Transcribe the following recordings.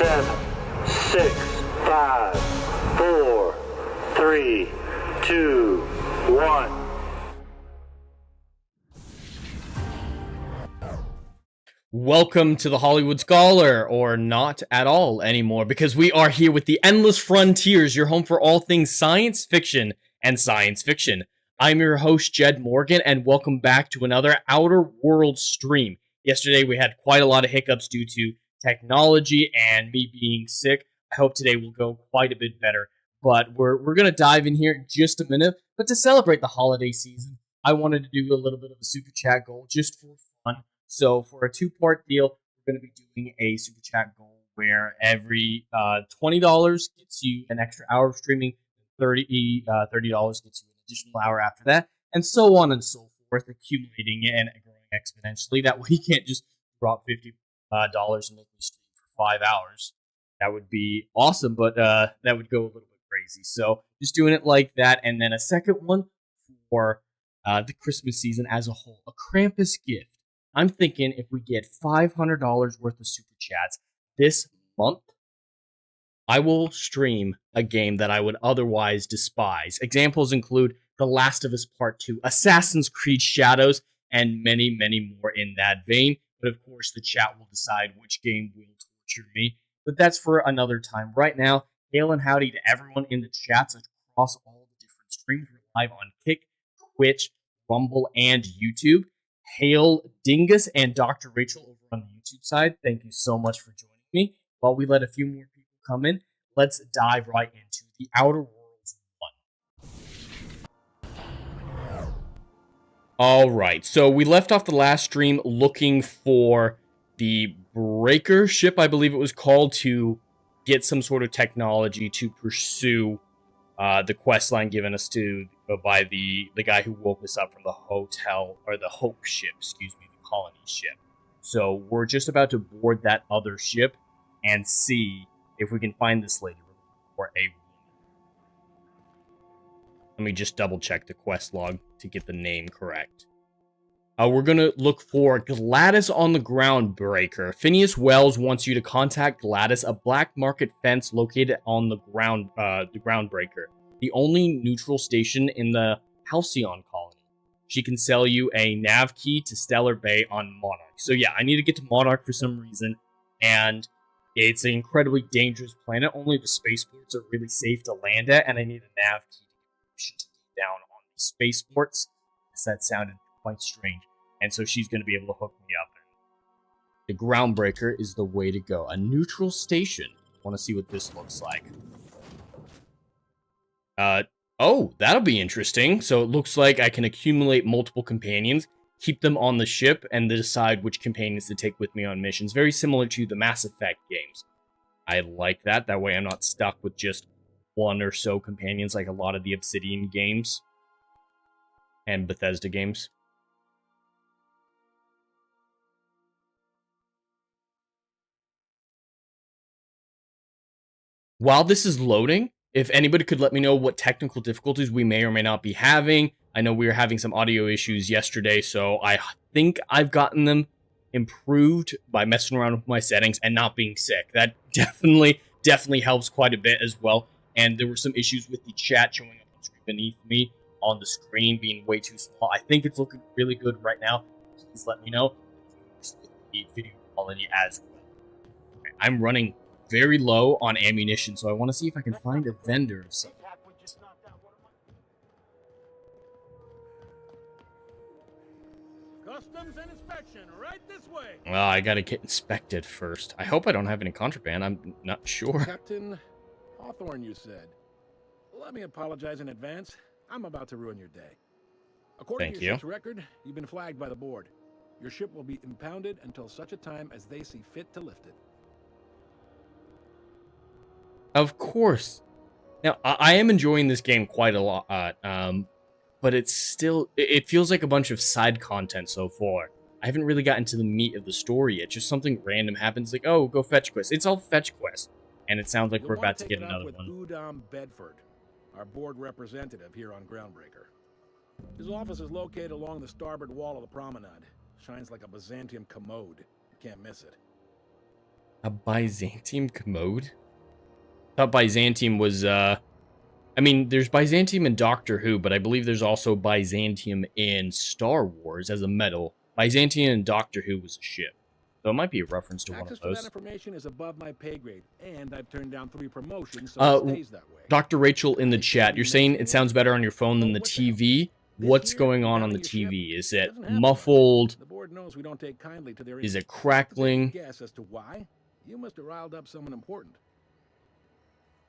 7, 6, 5, 4, 3, 2, 1. Welcome to the Hollywood Scholar, or not at all anymore, because we are here with the Endless Frontiers, your home for all things science fiction and science fiction. I'm your host, Jed Morgan, and welcome back to another Outer Worlds stream. Yesterday we had quite a lot of hiccups due to technology and me being sick. I hope today will go quite a bit better, but we're going to dive in here in just a minute. But to celebrate the holiday season, I wanted to do a little bit of a super chat goal just for fun. So for a two-part deal, we're going to be doing a super chat goal where every $20 gets you an extra hour of streaming, $30 gets you an additional hour after that, and so on and so forth, accumulating and growing exponentially. That way you can't just drop $50 and make me stream for 5 hours. That would be awesome, but that would go a little bit crazy. So just doing it like that, and then a second one for the Christmas season as a whole, a Krampus gift. I'm thinking if we get $500 worth of super chats this month, I will stream a game that I would otherwise despise. Examples include The Last of Us Part 2, Assassin's Creed Shadows, and many, many more in that vein. But of course, the chat will decide which game will torture me. But that's for another time. Right now, hail and howdy to everyone in the chats across all the different streams. We're live on Kick, Twitch, Rumble, and YouTube. Hail Dingus and Dr. Rachel over on the YouTube side. Thank you so much for joining me. While we let a few more people come in, let's dive right into the Outer Worlds 1. Alright, so we left off the last stream looking for the Breaker ship, I believe it was called, to get some sort of technology to pursue the quest line given us to by the guy who woke us up from the hotel, or the Hope ship, the colony ship. So we're just about to board that other ship and see if we can find this lady or a woman. Let me just double check the quest log to get the name correct. We're going to look for Gladys on the Groundbreaker. Phineas Wells wants you to contact Gladys, a black market fence located on the Groundbreaker, the only neutral station in the Halcyon colony. She can sell you a nav key to Stellar Bay on Monarch. So yeah, I need to get to Monarch for some reason, and it's an incredibly dangerous planet. Only the spaceports are really safe to land at, and I need a nav key to get down on the spaceports. That sounded quite strange. And so she's going to be able to hook me up. The Groundbreaker is the way to go. A neutral station. I want to see what this looks like. Oh, that'll be interesting. So it looks like I can accumulate multiple companions, keep them on the ship, and decide which companions to take with me on missions. Very similar to the Mass Effect games. I like that. That way I'm not stuck with just one or so companions like a lot of the Obsidian games and Bethesda games. While this is loading, if anybody could let me know what technical difficulties we may or may not be having. I know we were having some audio issues yesterday, so I think I've gotten them improved by messing around with my settings and not being sick. That definitely helps quite a bit as well. And there were some issues with the chat showing up on screen beneath me on the screen being way too small. I think it's looking really good right now. Please let me know the video quality as well. Okay, I'm running very low on ammunition, so I want to see if I can find a vendor of something. Customs and inspection, right this way. Well, I gotta get inspected first. I hope I don't have any contraband. I'm not sure. Captain Hawthorne, you said. Let me apologize in advance. I'm about to ruin your day. According to your ship's record, you've been flagged by the board. Your ship will be impounded until such a time as they see fit to lift it. Of course. Now, I am enjoying this game quite a lot, but it's still, it feels like a bunch of side content so far. I haven't really gotten to the meat of the story yet. Just something random happens, like, oh, go fetch quest. It's all fetch quest, and it sounds like we're about to get another one. Udom Bedford, our board representative here on Groundbreaker. His office is located along the starboard wall of the promenade. Shines like a Byzantium commode. You can't miss it. A Byzantium commode? I thought Byzantium was, I mean, there's Byzantium in Doctor Who, but I believe there's also Byzantium in Star Wars as a metal. Byzantium in Doctor Who was a ship. So it might be a reference to one of those. Access to that information is above my pay grade, and I've turned down 3 promotions, so it stays that way. Dr. Rachel in the chat, you're saying it sounds better on your phone than the TV? What's going on the TV? Is it muffled? The board knows we don't take kindly to their Is it crackling? Guess as to why? You must have riled up someone important.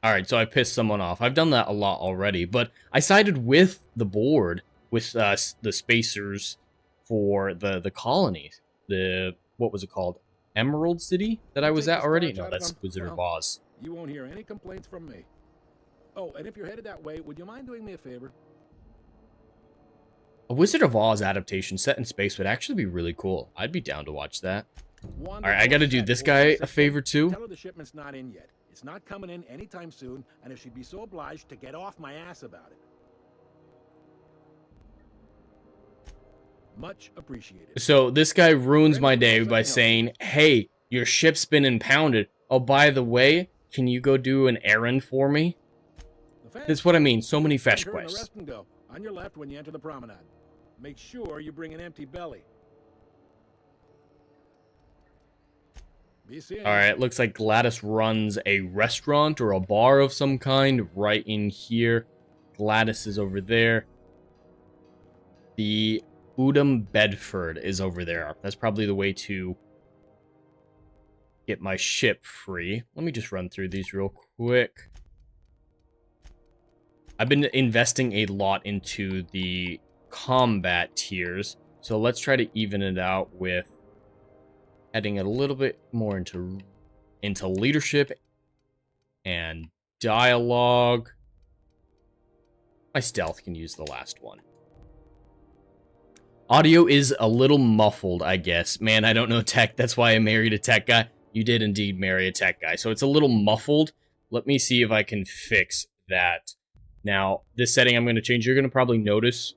Alright, so I pissed someone off. I've done that a lot already, but I sided with the board, with the spacers for the colonies. What was it called? Emerald City that I was at already? No, that's Wizard of Oz. You won't hear any complaints from me. Oh, and if you're headed that way, would you mind doing me a favor? A Wizard of Oz adaptation set in space would actually be really cool. I'd be down to watch that. Alright, I gotta do this guy a favor too. Tell her the shipment's not in yet. It's not coming in anytime soon, and if she'd be so obliged to get off my ass about it. Much appreciated. So this guy ruins my day by saying, hey, your ship's been impounded. Oh, by the way, can you go do an errand for me? That's what I mean. So many fetch quests. Rest and go. On your left when you enter the promenade. Make sure you bring an empty belly. Alright, looks like Gladys runs a restaurant or a bar of some kind right in here. Gladys is over there. The Udom Bedford is over there. That's probably the way to get my ship free. Let me just run through these real quick. I've been investing a lot into the combat tiers, so let's try to even it out with adding a little bit more into leadership and dialogue. My stealth can use the last one. Audio is a little muffled, I guess. Man, I don't know tech. That's why I married a tech guy. You did indeed marry a tech guy. So it's a little muffled. Let me see if I can fix that. Now, this setting I'm going to change. You're going to probably notice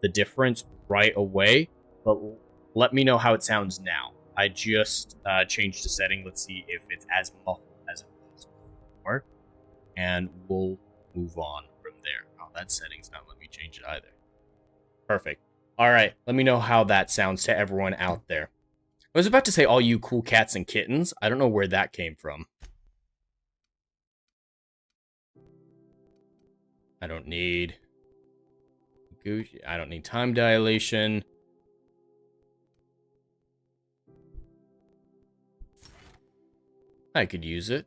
the difference right away. But let me know how it sounds now. I just changed the setting. Let's see if it's as muffled as it was before. And we'll move on from there. Oh, that setting's not letting me change it either. Perfect. Alright, let me know how that sounds to everyone out there. I was about to say all you cool cats and kittens. I don't know where that came from. I don't need Gucci. I don't need time dilation. I could use it.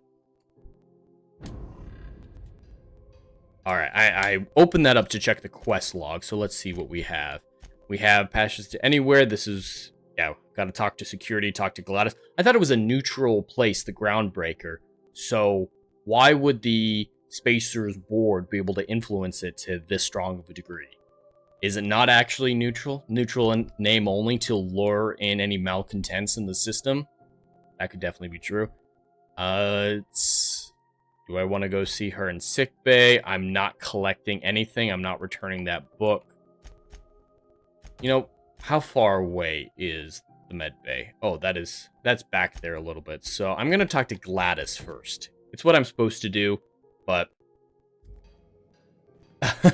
Alright, I opened that up to check the quest log, so let's see what we have. We have passages to anywhere. This is, yeah, gotta talk to security, talk to Gladys. I thought it was a neutral place, the groundbreaker. So why would the Spacers board be able to influence it to this strong of a degree? Is it not actually neutral? Neutral in name only to lure in any malcontents in the system? That could definitely be true. Do I want to go see her in sickbay? I'm not collecting anything. I'm not returning that book. You know, how far away is the med bay? Oh, that's back there a little bit. So I'm going to talk to Gladys first. It's what I'm supposed to do, but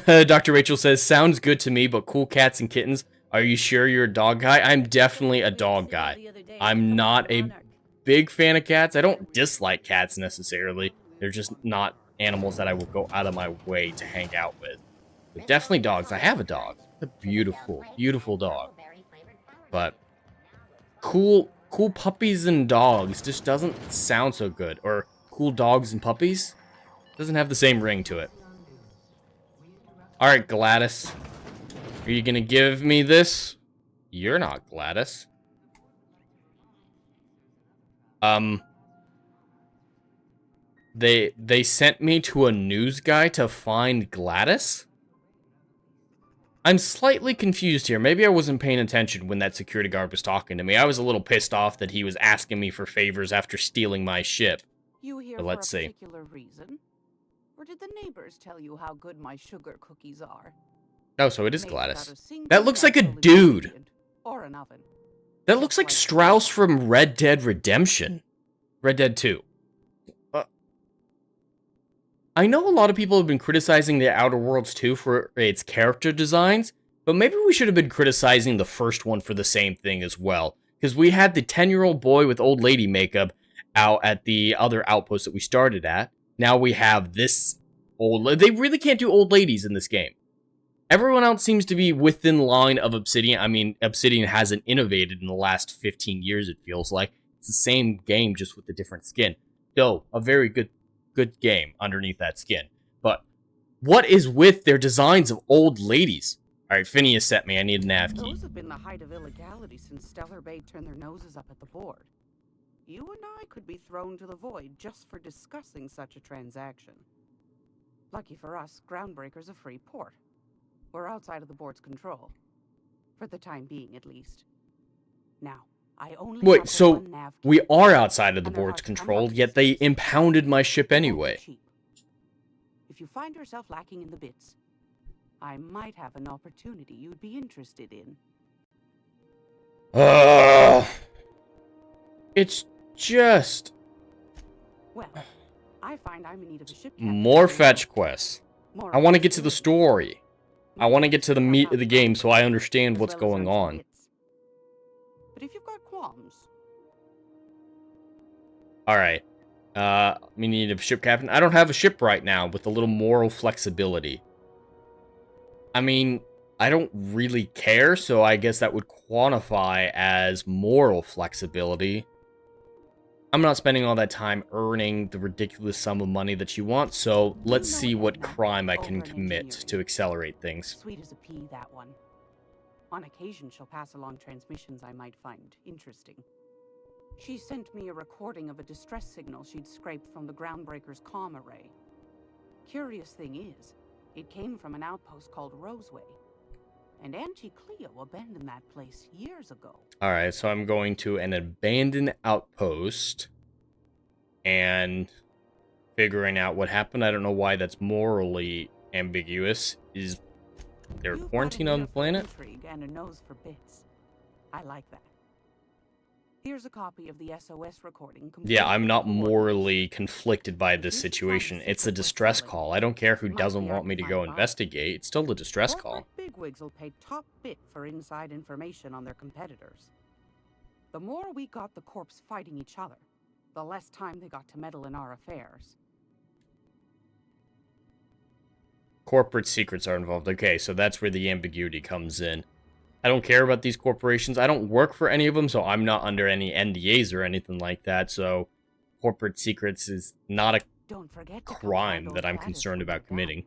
Dr. Rachel says, sounds good to me, but cool cats and kittens. Are you sure you're a dog guy? I'm definitely a dog guy. I'm not a big fan of cats. I don't dislike cats necessarily. They're just not animals that I would go out of my way to hang out with. But definitely dogs. I have a dog. A beautiful, beautiful dog. But cool puppies and dogs just doesn't sound so good. Or cool dogs and puppies doesn't have the same ring to it. Alright, Gladys. Are you gonna give me this? You're not Gladys. They sent me to a news guy to find Gladys? I'm slightly confused here. Maybe I wasn't paying attention when that security guard was talking to me. I was a little pissed off that he was asking me for favors after stealing my ship. You here but for let's a see. particular reason? Or did the neighbors tell you how good my sugar cookies are? Oh, so it is Made Gladys. without a single That looks like a natural dude. ingredient or an oven. That looks like Strauss from Red Dead Redemption. Red Dead 2. I know a lot of people have been criticizing the Outer Worlds 2 for its character designs, but maybe we should have been criticizing the first one for the same thing as well. Because we had the 10-year-old boy with old lady makeup out at the other outpost that we started at. Now we have this old... They really can't do old ladies in this game. Everyone else seems to be within line of Obsidian. I mean, Obsidian hasn't innovated in the last 15 years, it feels like. It's the same game, just with a different skin. Though, a very good game underneath that skin. But what is with their designs of old ladies? Alright, Phineas sent me. I need a nav key. Those have been the height of illegality since Stellar Bay turned their noses up at the board. You and I could be thrown to the void just for discussing such a transaction. Lucky for us, Groundbreaker's a free port. We're outside of the board's control. For the time being, at least. Now, I only Wait, so one nav key, we are outside of the and they're board's hard to come control, by yet these they days. impounded my ship They won't be anyway. cheap. If you find yourself lacking in the bits, I might have an opportunity you'd be interested in. It's just... Well, I find I'm in need of a ship captain. more fetch quests. More I want to get to the opportunity. story. I want to get to the Maybe meat help of the out game the so I board, understand as what's well as going earn some on. bits. But if you've got qualms, Alright. We need a ship captain. I don't have a ship right now with a little moral flexibility. I mean, I don't really care, so I guess that would quantify as moral flexibility. I'm not spending all that time earning the ridiculous sum of money that you want, so let's see what crime I can commit to accelerate things. sweet as a pea, that one. On occasion, she'll pass along transmissions I might find interesting. She sent me a recording of a distress signal she'd scraped from the Groundbreaker's comm array. Curious thing is, it came from an outpost called Roseway. And Auntie Cleo abandoned that place years ago. Alright, so I'm going to an abandoned outpost and figuring out what happened. I don't know why that's morally ambiguous. Is there You've got quarantine an on ear the for planet? intrigue and a nose for bits. I like that. Here's a copy of the SOS recording. Yeah, I'm not complete with morally conflicted by this If you find situation. It's a secret distress facility, call. I don't care who might doesn't be want me to go hard to find. investigate. It's still a distress Corporate call. bigwigs will pay top bit for inside information on their competitors. The more we got the corps fighting each other, the less time they got to meddle in our affairs. Corporate secrets are involved. Okay, so that's where the ambiguity comes in. I don't care about these corporations. I don't work for any of them, so I'm not under any NDAs or anything like that, so corporate secrets is not a Don't forget to come crime find that those I'm ladders concerned when about you're done. committing.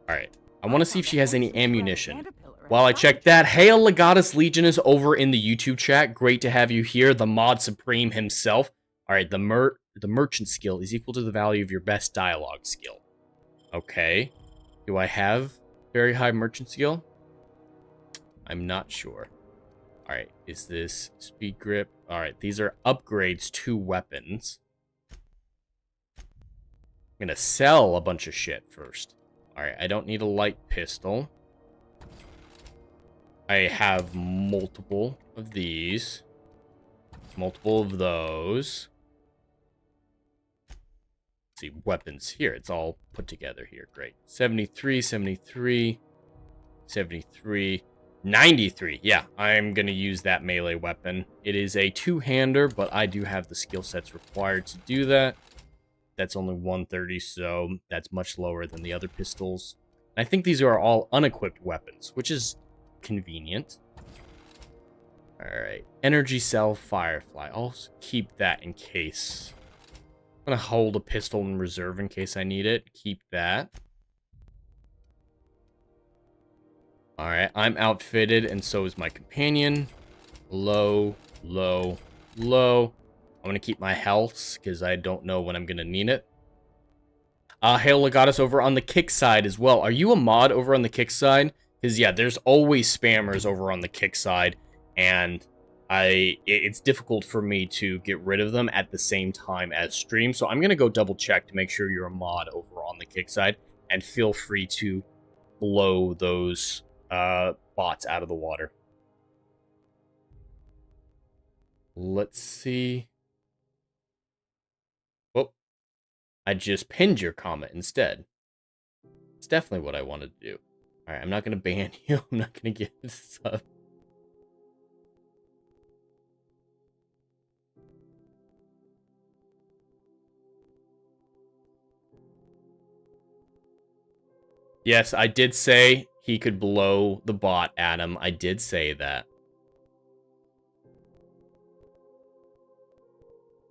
Alright, I want to see if she has any ammunition. While I check that, Hail Legatus Legion is over in the YouTube chat. Great to have you here, the Mod Supreme himself. Alright, the merchant skill is equal to the value of your best dialogue skill. Okay. Do I have very high merchant skill? I'm not sure. Alright, is this speed grip? Alright, these are upgrades to weapons. I'm gonna sell a bunch of shit first. Alright, I don't need a light pistol. I have multiple of these. Multiple of those. Let's see, weapons here. It's all put together here. Great. 73, 73, 73, 93. Yeah, I'm going to use that melee weapon. It is a two-hander, but I do have the skill sets required to do that. That's only 130, so that's much lower than the other pistols. I think these are all unequipped weapons, which is convenient. Alright. Energy cell, Firefly. I'll keep that in case. I'm going to hold a pistol in reserve in case I need it. Keep that. Alright, I'm outfitted, and so is my companion. Low, low, low. I'm going to keep my health, because I don't know when I'm going to need it. Hail Legatus over on the kick side as well. Are you a mod over on the kick side? Because, yeah, there's always spammers over on the kick side, and it's difficult for me to get rid of them at the same time as stream, so I'm going to go double check to make sure you're a mod over on the kick side, and feel free to blow those bots out of the water. Let's see. Oh, I just pinned your comment instead. It's definitely what I wanted to do. Alright, I'm not going to ban you. I'm not going to give this up. Yes, I did say he could blow the bot, Adam. I did say that.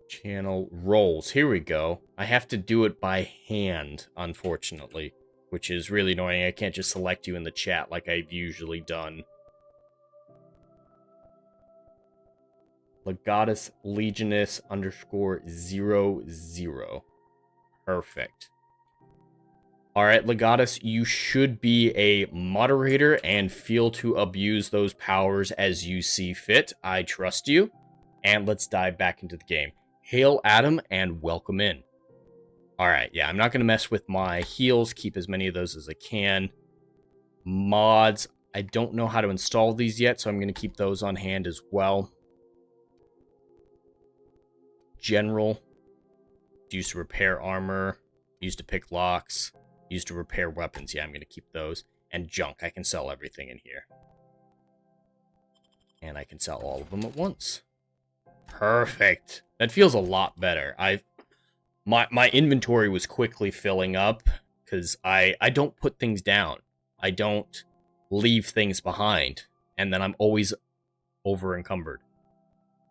Channel rolls. Here we go. I have to do it by hand, unfortunately, which is really annoying. I can't just select you in the chat like I've usually done. Legatus Legionus _00. Perfect. Alright, Legatus, you should be a moderator and feel to abuse those powers as you see fit. I trust you. And let's dive back into the game. Hail, Adam, and welcome in. Alright, yeah, I'm not going to mess with my heals. Keep as many of those as I can. Mods, I don't know how to install these yet, so I'm going to keep those on hand as well. General, used to repair armor, used to pick locks, used to repair weapons. Yeah, I'm going to keep those. And junk, I can sell everything in here. And I can sell all of them at once. Perfect. That feels a lot better. My inventory was quickly filling up because I don't put things down. I don't leave things behind. And then I'm always over encumbered.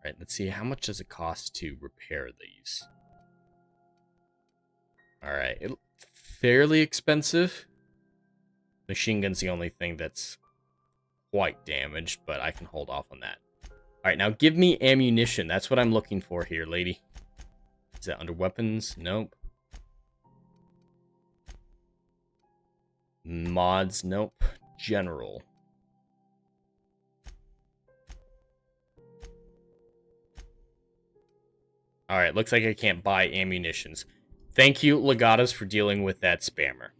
Right, let's see, how much does it cost to repair these? Alright, fairly expensive. Machine gun's the only thing that's quite damaged, but I can hold off on that. Alright, now give me ammunition. That's what I'm looking for here, lady. Is that under weapons? Nope. Mods? Nope. General. Alright, looks like I can't buy ammunitions. Thank you, Legatus, for dealing with that spammer.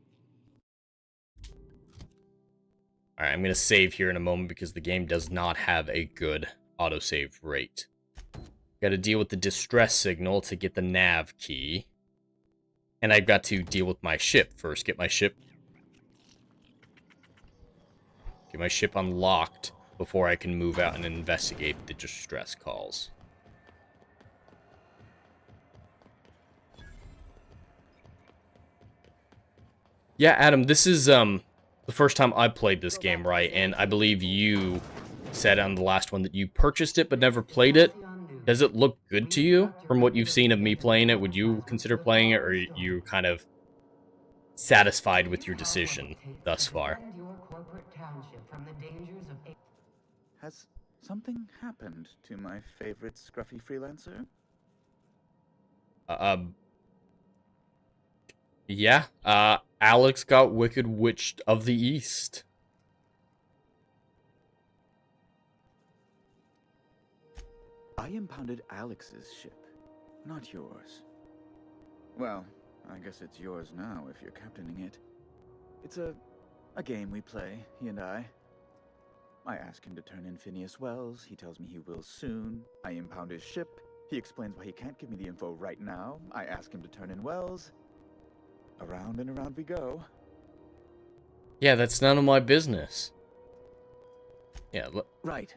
Alright, I'm going to save here in a moment because the game does not have a good autosave rate. Got to deal with the distress signal to get the nav key. And I've got to deal with my ship first. Get my ship unlocked before I can move out and investigate the distress calls. Yeah, Adam, this is the first time I played this game, right? And I believe you said on the last one that you purchased it but never played it. Does it look good to you from what you've seen of me playing it? Would you consider playing it, or are you kind of satisfied with your decision thus far? Has something happened to my favorite scruffy freelancer? Yeah, Alex got Wicked Witched of the East. I impounded Alex's ship, not yours. Well, I guess it's yours now if you're captaining it. It's a game we play, he and I. I ask him to turn in Phineas Wells, he tells me he will soon. I impound his ship, he explains why he can't give me the info right now. I ask him to turn in Wells. Around and around we go. Yeah, that's none of my business. Yeah, look. Right.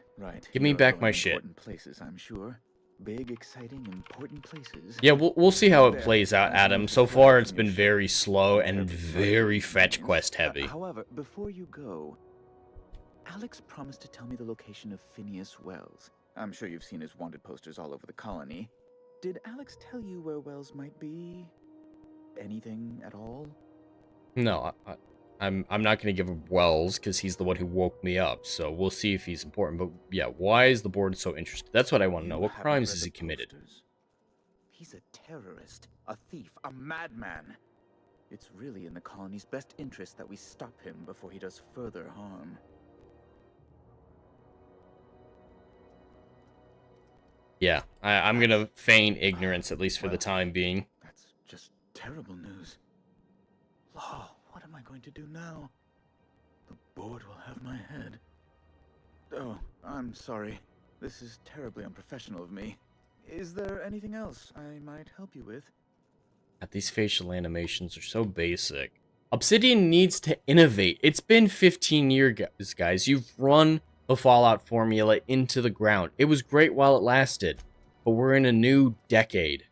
Give me You're back my going shit. Important places, I'm sure. Big, exciting, important places. Yeah, we'll see how it plays out, Adam. So far, it's been very slow and very fetch quest heavy. However, before you go, Alex promised to tell me the location of Phineas Wells. I'm sure you've seen his wanted posters all over the colony. Did Alex tell you where Wells might be? Anything at all? No, I'm not going to give him Wells because he's the one who woke me up. So we'll see if he's important. But yeah, why is the board so interested? That's what I want to know. What crimes has he committed? He's a terrorist, a thief, a madman. It's really in the colony's best interest that we stop him before he does further harm. Yeah, I'm going to feign ignorance, at least for the time being. That's just terrible news. Law, what am I going to do now? The board will have my head. Oh, I'm sorry. This is terribly unprofessional of me. Is there anything else I might help you with? These facial animations are so basic. Obsidian needs to innovate. It's been 15 years, guys. You've run the Fallout formula into the ground. It was great while it lasted, but we're in a new decade.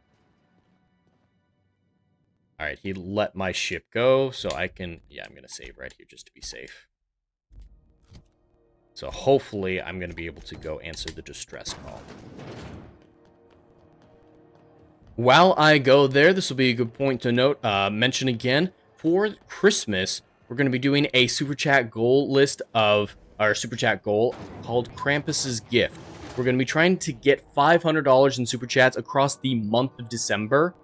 Alright, he let my ship go, so I can... Yeah, I'm going to save right here just to be safe. So hopefully I'm going to be able to go answer the distress call. While I go there, this will be a good point to note, mention again, for Christmas, we're going to be doing a Super Chat goal list of our Super Chat goal called Krampus's Gift. We're going to be trying to get $500 in Super Chats across the month of December,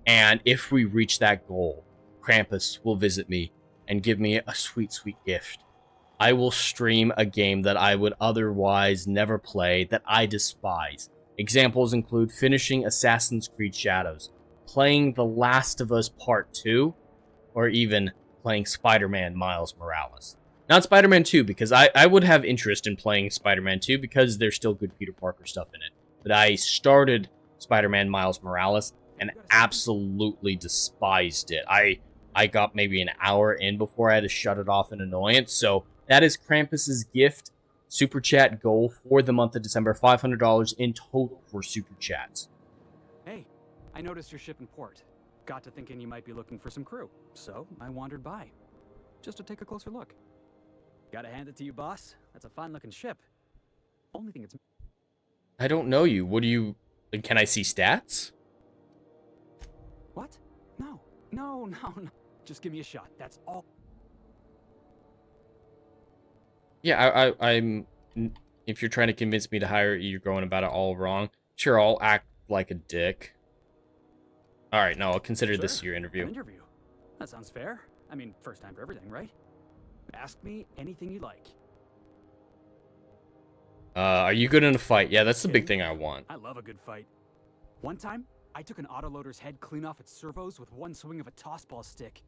and if we reach that goal, Krampus will visit me and give me a sweet, sweet gift. I will stream a game that I would otherwise never play, that I despise. Examples include finishing Assassin's Creed Shadows, playing The Last of Us Part 2, or even playing Spider-Man Miles Morales. Not Spider-Man 2, because I would have interest in playing Spider-Man 2 because there's still good Peter Parker stuff in it. But I started Spider-Man Miles Morales and absolutely despised it. I got maybe an hour in before I had to shut it off in annoyance, so that is Krampus's Gift Super Chat goal for the month of December. $500 in total for Super Chats. Hey, I noticed your ship in port. Got to thinking you might be looking for some crew, so I wandered by. Just to take a closer look. Gotta hand it to you, boss. That's a fine-looking ship. Only thing it's... I don't know you. What do you... Can I see stats? What? No. Just give me a shot. That's all. Yeah, I'm... If you're trying to convince me to hire you, you're going about it all wrong. Sure, I'll act like a dick. Alright, no, I'll consider this your interview. An interview? That sounds fair. I mean, first time for everything, right? Ask me anything you like. Are you good in a fight? Yeah, that's the big thing I want. I love a good fight. One time, I took an autoloader's head clean off its servos with one swing of a tossball stick.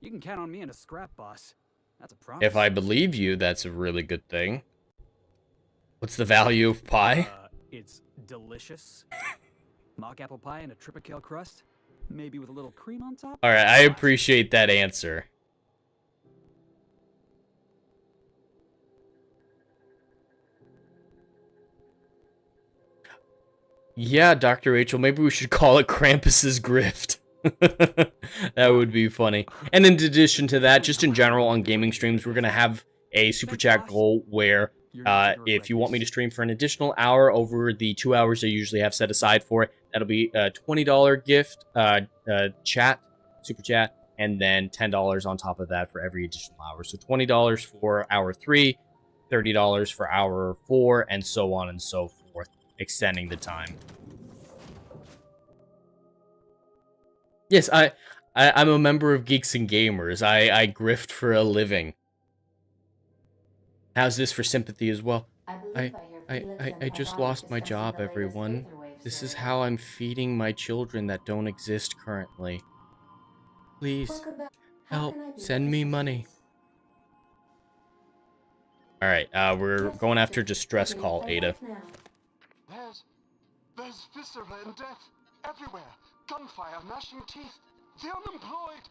You can count on me in a scrap, boss. That's a promise. If I believe you, that's a really good thing. What's the value of pie? It's delicious. Mock apple pie and a tripicale crust, maybe with a little cream on top. Alright, I appreciate that answer. Yeah, Dr. Rachel, maybe we should call it Krampus's Grift. That would be funny. And in addition to that, just in general on gaming streams, we're going to have a Super Chat goal where if you want me to stream for an additional hour over the 2 hours I usually have set aside for it, that'll be a $20 gift, chat, Super Chat, and then $10 on top of that for every additional hour. So $20 for hour 3, $30 for hour 4, and so on and so forth, extending the time. Yes, I'm a member of Geeks and Gamers. I grift for a living. How's this for sympathy as well? I just lost my job, everyone. This is how I'm feeding my children that don't exist currently. Please, help, send me money. Alright, we're going after distress call, Ada. There's viscera and death everywhere. Gunfire, gnashing teeth. The unemployed.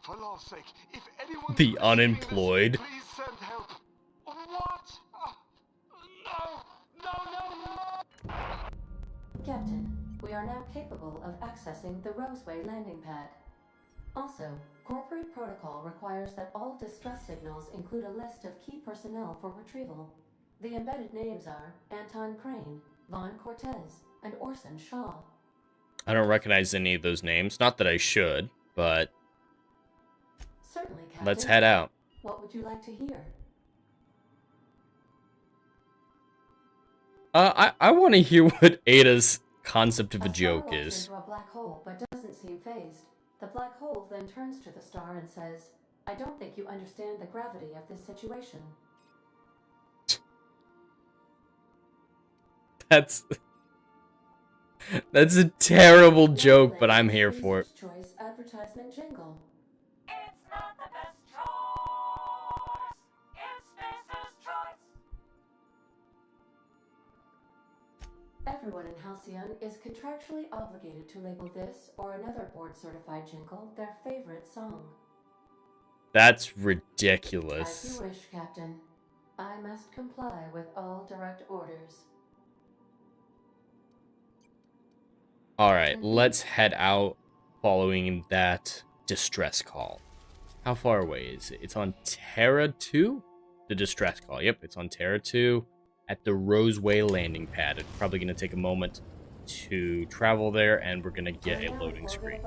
For law's sake, if anyone... The unemployed? Please send help. What? No. Captain, we are now capable of accessing the Roseway landing pad. Also, corporate protocol requires that all distress signals include a list of key personnel for retrieval. The embedded names are Anton Crane, Vaughn Cortez, and Orson Shaw. I don't recognize any of those names. Not that I should, but... Certainly, Captain. Let's head out. What would you like to hear? I want to hear what Ada's concept of a joke star is. walks into a black hole, but doesn't seem phased. The black hole then turns to the star and says, "I don't think you understand the gravity of this situation." That's a terrible joke, but I'm here for it. Choice advertisement jingle. It's not the best choice. It's Spacer's choice. Everyone in Halcyon is contractually obligated to label this or another board-certified jingle their favorite song. That's As ridiculous. you wish, Captain. I must comply with all direct orders. Alright, let's head out following that distress call. How far away is it? It's on Terra 2? The distress call. Yep, it's on Terra 2 at the Roseway landing pad. It's probably going to take a moment to travel there, and we're going to get a loading screen.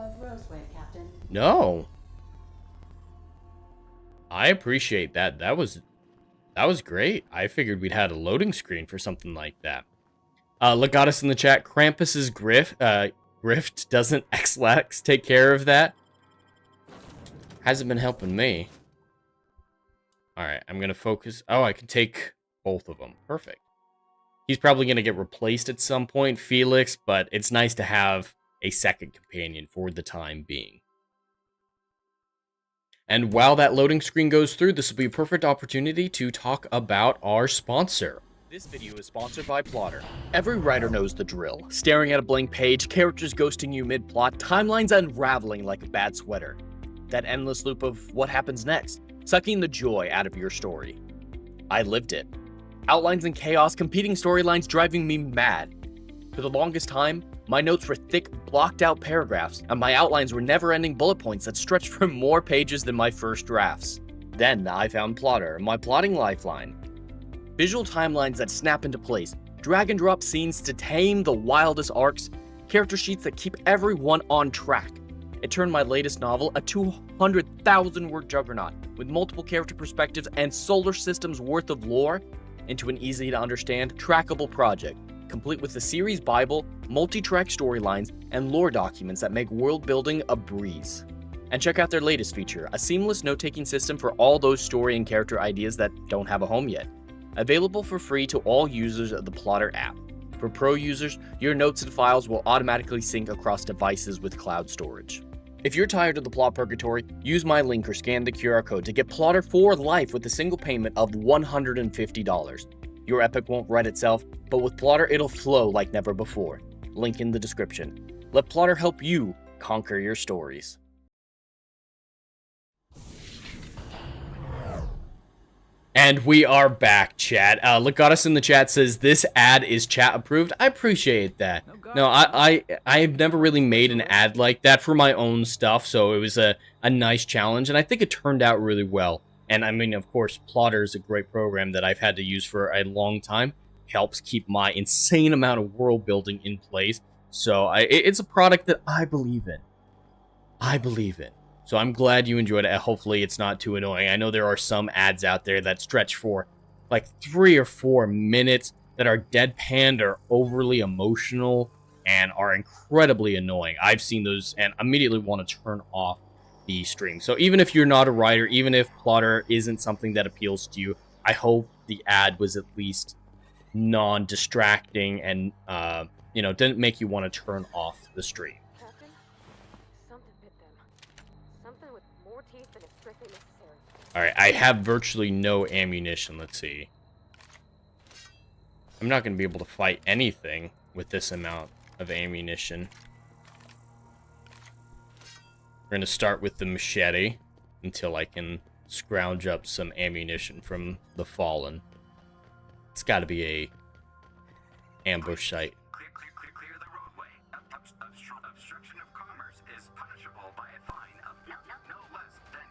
No. I appreciate that. That was great. I figured we'd had a loading screen for something like that. Legatus in the chat, Krampus's grift doesn't X-Lax take care of that? Hasn't been helping me. Alright, I'm gonna focus. Oh, I can take both of them. Perfect. He's probably gonna get replaced at some point, Felix, but it's nice to have a second companion for the time being. And while that loading screen goes through, this will be a perfect opportunity to talk about our sponsor. This video is sponsored by Plotter. Every writer knows the drill. Staring at a blank page, characters ghosting you mid-plot, timelines unraveling like a bad sweater. That endless loop of what happens next, sucking the joy out of your story. I lived it. Outlines and chaos, competing storylines driving me mad. For the longest time, my notes were thick, blocked-out paragraphs, and my outlines were never-ending bullet points that stretched for more pages than my first drafts. Then I found Plotter, my plotting lifeline. Visual timelines that snap into place, drag-and-drop scenes to tame the wildest arcs, character sheets that keep everyone on track. It turned my latest novel, a 200,000-word juggernaut with multiple character perspectives and solar systems worth of lore, into an easy-to-understand, trackable project, complete with the series Bible, multi-track storylines, and lore documents that make world-building a breeze. And check out their latest feature, a seamless note-taking system for all those story and character ideas that don't have a home yet. Available for free to all users of the Plotter app. For pro users, your notes and files will automatically sync across devices with cloud storage. If you're tired of the plot purgatory, use my link or scan the QR code to get Plotter for life with a single payment of $150. Your epic won't write itself, but with Plotter it'll flow like never before. Link in the description. Let Plotter help you conquer your stories. And we are back, chat. Legatus in the chat says, this ad is chat approved. I appreciate that. No, I've never really made an ad like that for my own stuff, so it was a nice challenge, and I think it turned out really well. And I mean, of course, Plotter is a great program that I've had to use for a long time. Helps keep my insane amount of world building in place. So it's a product that I believe in. I believe in. So I'm glad you enjoyed it. Hopefully it's not too annoying. I know there are some ads out there that stretch for like 3 or 4 minutes that are deadpanned or overly emotional and are incredibly annoying. I've seen those and immediately want to turn off the stream. So even if you're not a writer, even if Plotter isn't something that appeals to you, I hope the ad was at least non-distracting and, didn't make you want to turn off the stream. Captain, something bit them. Something with more teeth than is strictly necessary. Alright, I have virtually no ammunition. Let's see. I'm not going to be able to fight anything with this amount of ammunition. We're going to start with the machete until I can scrounge up some ammunition from the fallen. It's got to be a ambush site. Clear the roadway. Obstruction of commerce is punishable by a fine of no less than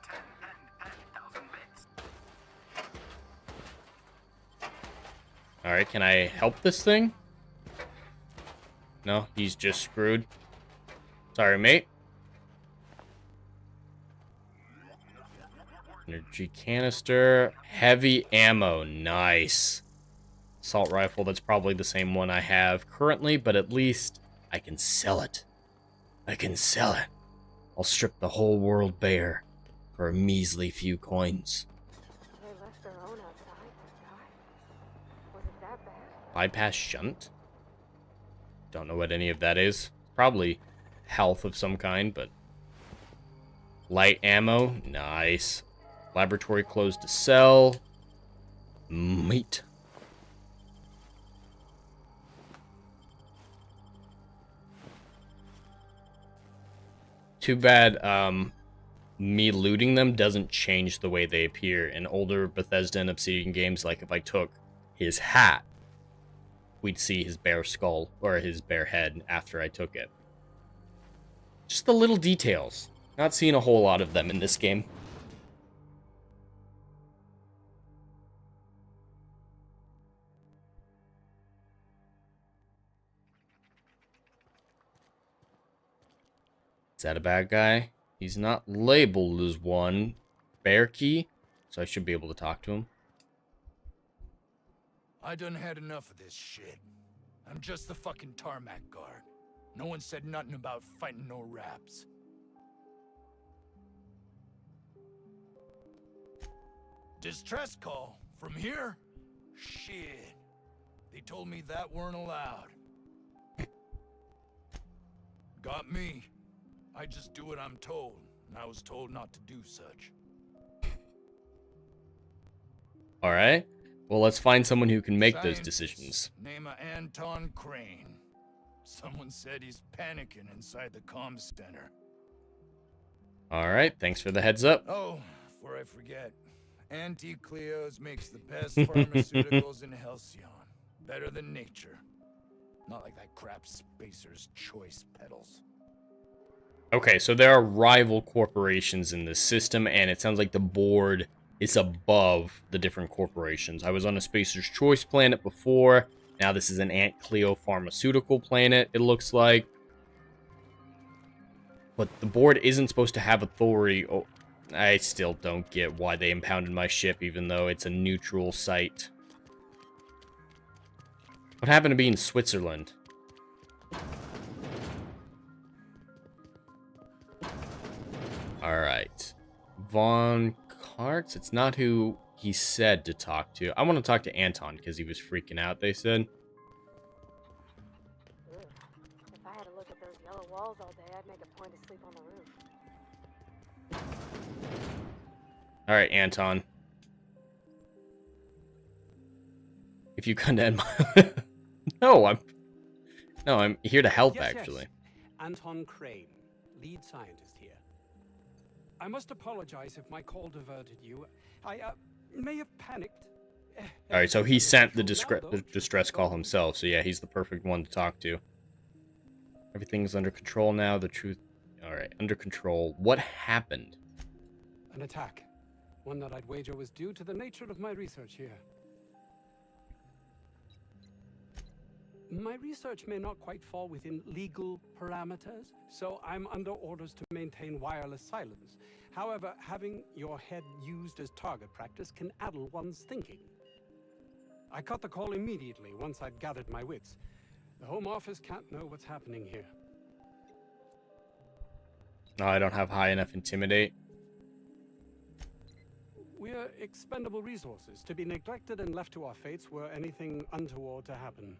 10,000 bits. Alright, can I help this thing? No, he's just screwed. Sorry, mate. Energy canister. Heavy ammo. Nice. Assault rifle, that's probably the same one I have currently, but at least I can sell it. I can sell it. I'll strip the whole world bare for a measly few coins. They left their own outside, that guy. Was it that bad? Bypass shunt? Don't know what any of that is. Probably health of some kind, but... Light ammo, nice. Laboratory clothes to sell. Meat. Too bad me looting them doesn't change the way they appear. In older Bethesda and Obsidian games, like if I took his hat, we'd see his bare skull or his bare head after I took it. Just the little details. Not seeing a whole lot of them in this game. Is that a bad guy? He's not labeled as one. Bear key, so I should be able to talk to him. I done had enough of this shit. I'm just the fucking tarmac guard. No one said nothing about fighting no raps. Distress call? From here? Shit. They told me that weren't allowed. Got me. I just do what I'm told, and I was told not to do such. Alright. Well, let's find someone who can make those decisions. Name of Anton Crane. Someone said he's panicking inside the comm center. Alright, thanks for the heads up. Oh, before I forget. Anti-Cleos makes the best pharmaceuticals in Halcyon. Better than nature. Not like that crap Spacer's Choice pedals. Okay, so there are rival corporations in this system, and it sounds like the board is above the different corporations. I was on a Spacer's Choice planet before. Now this is an Ant Cleo pharmaceutical planet, it looks like. But the board isn't supposed to have authority. Oh, I still don't get why they impounded my ship, even though it's a neutral site. What happened to be in Switzerland? Alright. Von Karts? It's not who he said to talk to. I want to talk to Anton because he was freaking out, they said. Ugh. If I had to look at those yellow walls all day, I'd make a point to sleep on the roof. Alright, Anton. If you couldn't end my... No, I'm here to help, actually. Yes. Anton Crane, lead scientist here. I must apologize if my call diverted you. I may have panicked. Alright, so he sent the distress call himself, so yeah, he's the perfect one to talk to. Everything's under control now, the truth... Alright, under control. What happened? An attack. One that I'd wager was due to the nature of my research here. My research may not quite fall within legal parameters, so I'm under orders to maintain wireless silence. However, having your head used as target practice can addle one's thinking. I cut the call immediately once I'd gathered my wits. The Home Office can't know what's happening here. No, I don't have high enough intimidate. We're expendable resources, to be neglected and left to our fates were anything untoward to happen.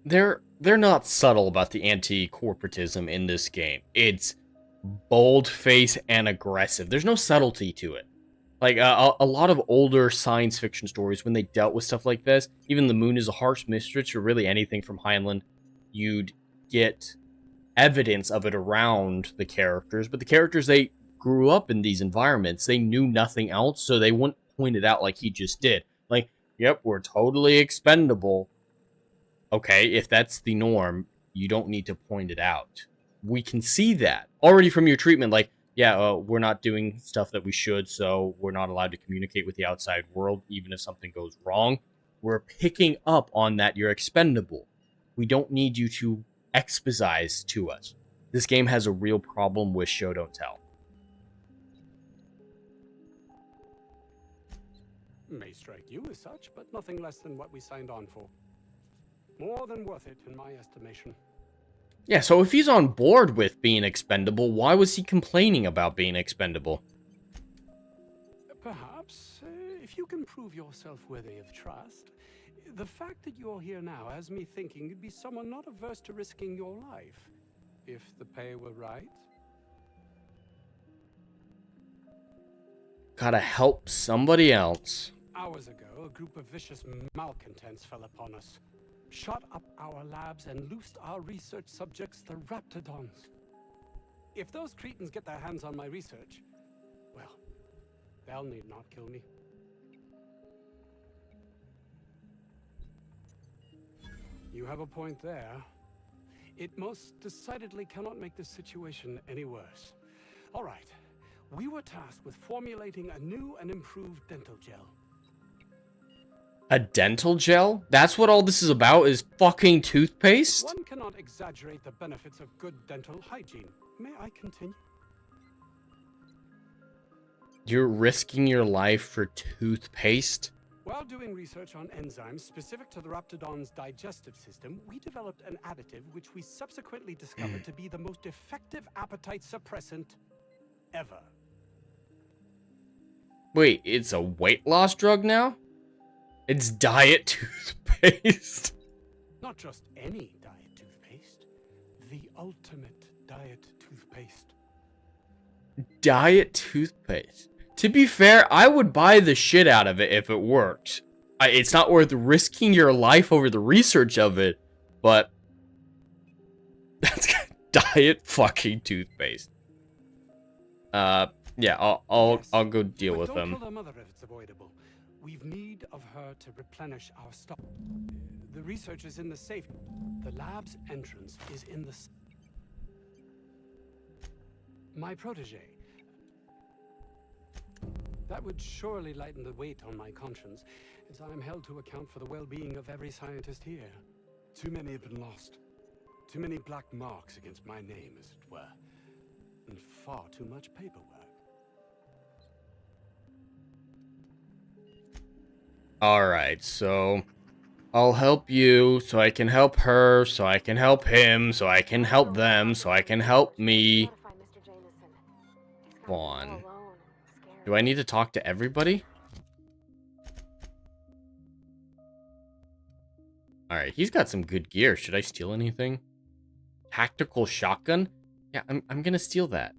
They're not subtle about the anti-corporatism in this game. It's bold-faced and aggressive. There's no subtlety to it. Like, a lot of older science fiction stories, when they dealt with stuff like this, even the moon is a harsh mistress, or really anything from Heinlein, you'd get evidence of it around the characters. But the characters, they grew up in these environments. They knew nothing else, so they wouldn't point it out like he just did. Like, yep, we're totally expendable. Okay, if that's the norm, you don't need to point it out. We can see that already from your treatment. Like, yeah, we're not doing stuff that we should, so we're not allowed to communicate with the outside world, even if something goes wrong. We're picking up on that you're expendable. We don't need you to exposize to us. This game has a real problem with show don't tell. May strike you as such, but nothing less than what we signed on for. More than worth it, in my estimation. Yeah, so if he's on board with being expendable, why was he complaining about being expendable? Perhaps, if you can prove yourself worthy of trust, the fact that you're here now has me thinking you'd be someone not averse to risking your life, if the pay were right. Gotta help somebody else. Hours ago, a group of vicious malcontents fell upon us. shot up our labs and loosed our research subjects, the Raptidons. If those cretins get their hands on my research, well, they'll need not kill me. You have a point there. It most decidedly cannot make this situation any worse. All right. We were tasked with formulating a new and improved dental gel. A dental gel? That's what all this is about, is fucking toothpaste? One cannot exaggerate the benefits of good dental hygiene. May I continue? You're risking your life for toothpaste? While doing research on enzymes specific to the Raptidon's digestive system, we developed an additive which we subsequently discovered to be the most effective appetite suppressant ever. Wait, it's a weight loss drug now? It's diet toothpaste. Not just any diet toothpaste, the ultimate diet toothpaste. Diet toothpaste. To be fair, I would buy the shit out of it if it worked. It's not worth risking your life over the research of it, but that's diet fucking toothpaste. Yeah, I'll go deal with them. Don't kill the mother if it's avoidable. We've need of her to replenish our stock. The research is in the safe. The lab's entrance is in the... My protege. That would surely lighten the weight on my conscience, as I am held to account for the well-being of every scientist here. Too many have been lost. Too many black marks against my name, as it were. And far too much paperwork. Alright, so I'll help you, so I can help her, so I can help him, so I can help them, so I can help me. Come on. Do I need to talk to everybody? Alright, he's got some good gear. Should I steal anything? Tactical shotgun? Yeah, I'm gonna steal that.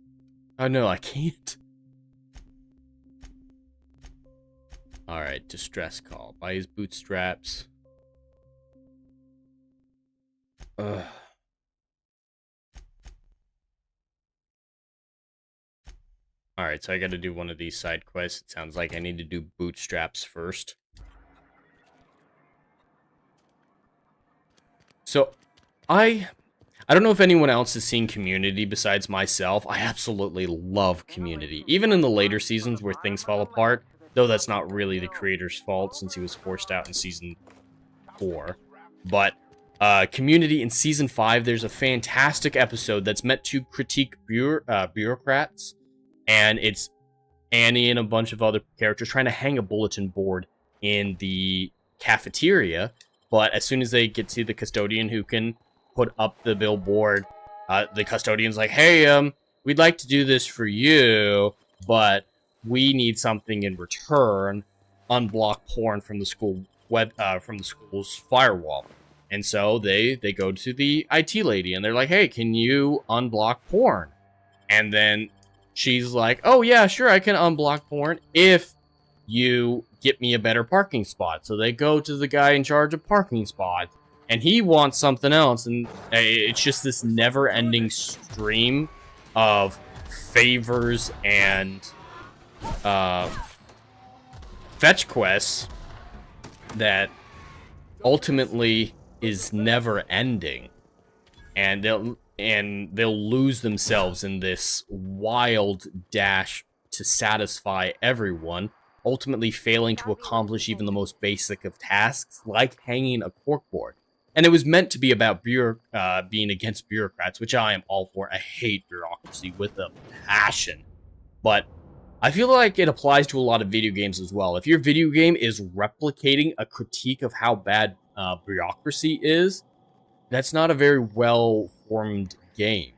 Oh no, I can't. Alright, distress call. Buy his bootstraps. Ugh. Alright, so I gotta do one of these side quests. It sounds like I need to do bootstraps first. So, I don't know if anyone else has seen Community besides myself. I absolutely love Community. Even in the later seasons where things fall apart, though that's not really the creator's fault since he was forced out in Season 4. But, Community in Season 5, there's a fantastic episode that's meant to critique bureaucrats. And it's Annie and a bunch of other characters trying to hang a bulletin board in the cafeteria. But as soon as they get to the custodian who can put up the billboard, the custodian's like, hey, we'd like to do this for you, but we need something in return. Unblock porn from the school from the school's firewall. And so they go to the IT lady and they're like, hey, can you unblock porn? And then she's like, oh yeah, sure, I can unblock porn if you get me a better parking spot. So they go to the guy in charge of parking spots, and he wants something else, and it's just this never-ending stream of favors and fetch quests that ultimately is never-ending. And they'll lose themselves in this wild dash to satisfy everyone, ultimately failing to accomplish even the most basic of tasks, like hanging a corkboard. And it was meant to be about being against bureaucrats, which I am all for. I hate bureaucracy with a passion. But I feel like it applies to a lot of video games as well. If your video game is replicating a critique of how bad bureaucracy is, that's not a very well-formed game.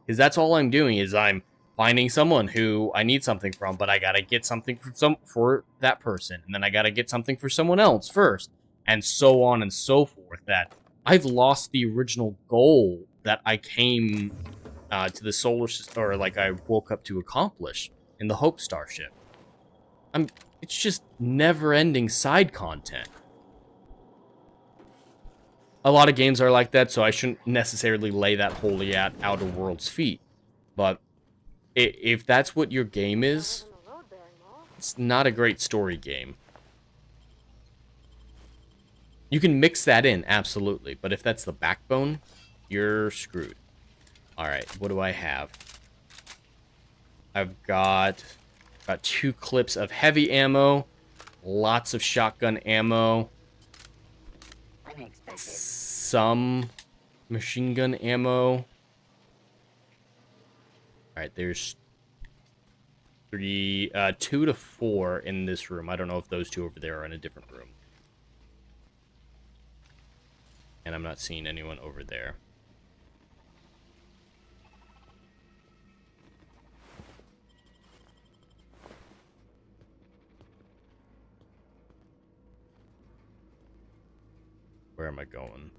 Because that's all I'm doing, is I'm finding someone who I need something from, but I gotta get something for that person, and then I gotta get something for someone else first, and so on and so forth, that I've lost the original goal that I came to the solar system, or like I woke up to accomplish in the Hope Starship. It's just never-ending side content. a lot of games are like that, so I shouldn't necessarily lay that wholly at Outer Worlds' feet. But if that's what your game is, it's not a great story game. You can mix that in, absolutely, but if that's the backbone, you're screwed. Alright, what do I have? I've got 2 clips of heavy ammo, lots of shotgun ammo, some machine gun ammo. Alright, there's 2 to 4 in this room. I don't know if those 2 over there are in a different room. And I'm not seeing anyone over there. Where am I going?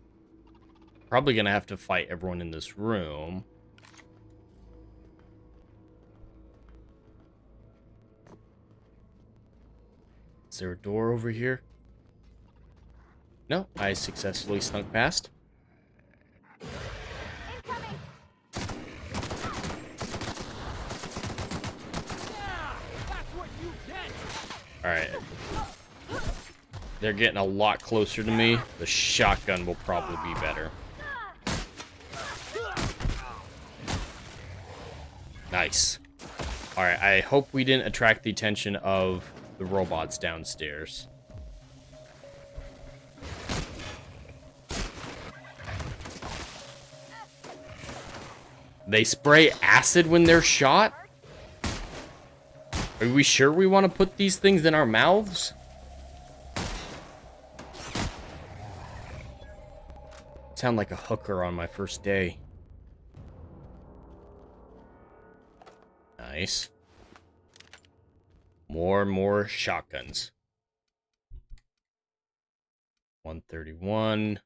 Probably gonna have to fight everyone in this room. Is there a door over here? No, I successfully snuck past. Alright. They're getting a lot closer to me. The shotgun will probably be better. Nice. Alright, I hope we didn't attract the attention of the robots downstairs. They spray acid when they're shot? Are we sure we want to put these things in our mouths? Sound like a hooker on my first day. Nice. More shotguns. 131.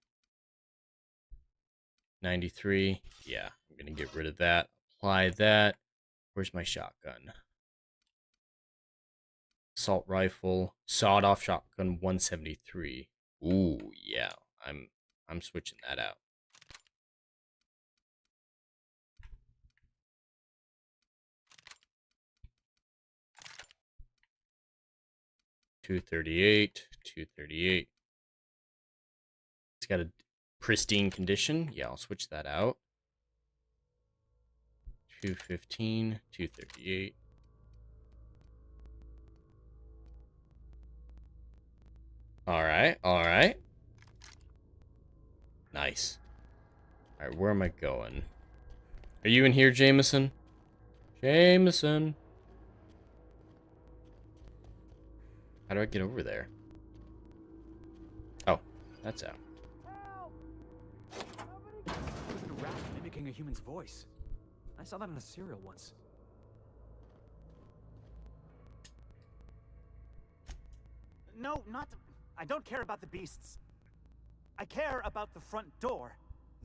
93. Yeah, I'm gonna get rid of that. Apply that. Where's my shotgun? Assault rifle. Sawed-off shotgun 173. Ooh, yeah. I'm switching that out. .238. It's got a pristine condition. Yeah, I'll switch that out. 215, 238. Alright. Nice. Alright, where am I going? Are you in here, Jameson? Jameson. How do I get over there? Oh, that's out. A rat mimicking a human's voice. I saw that in a serial once. No, I don't care about the beasts. I care about the front door.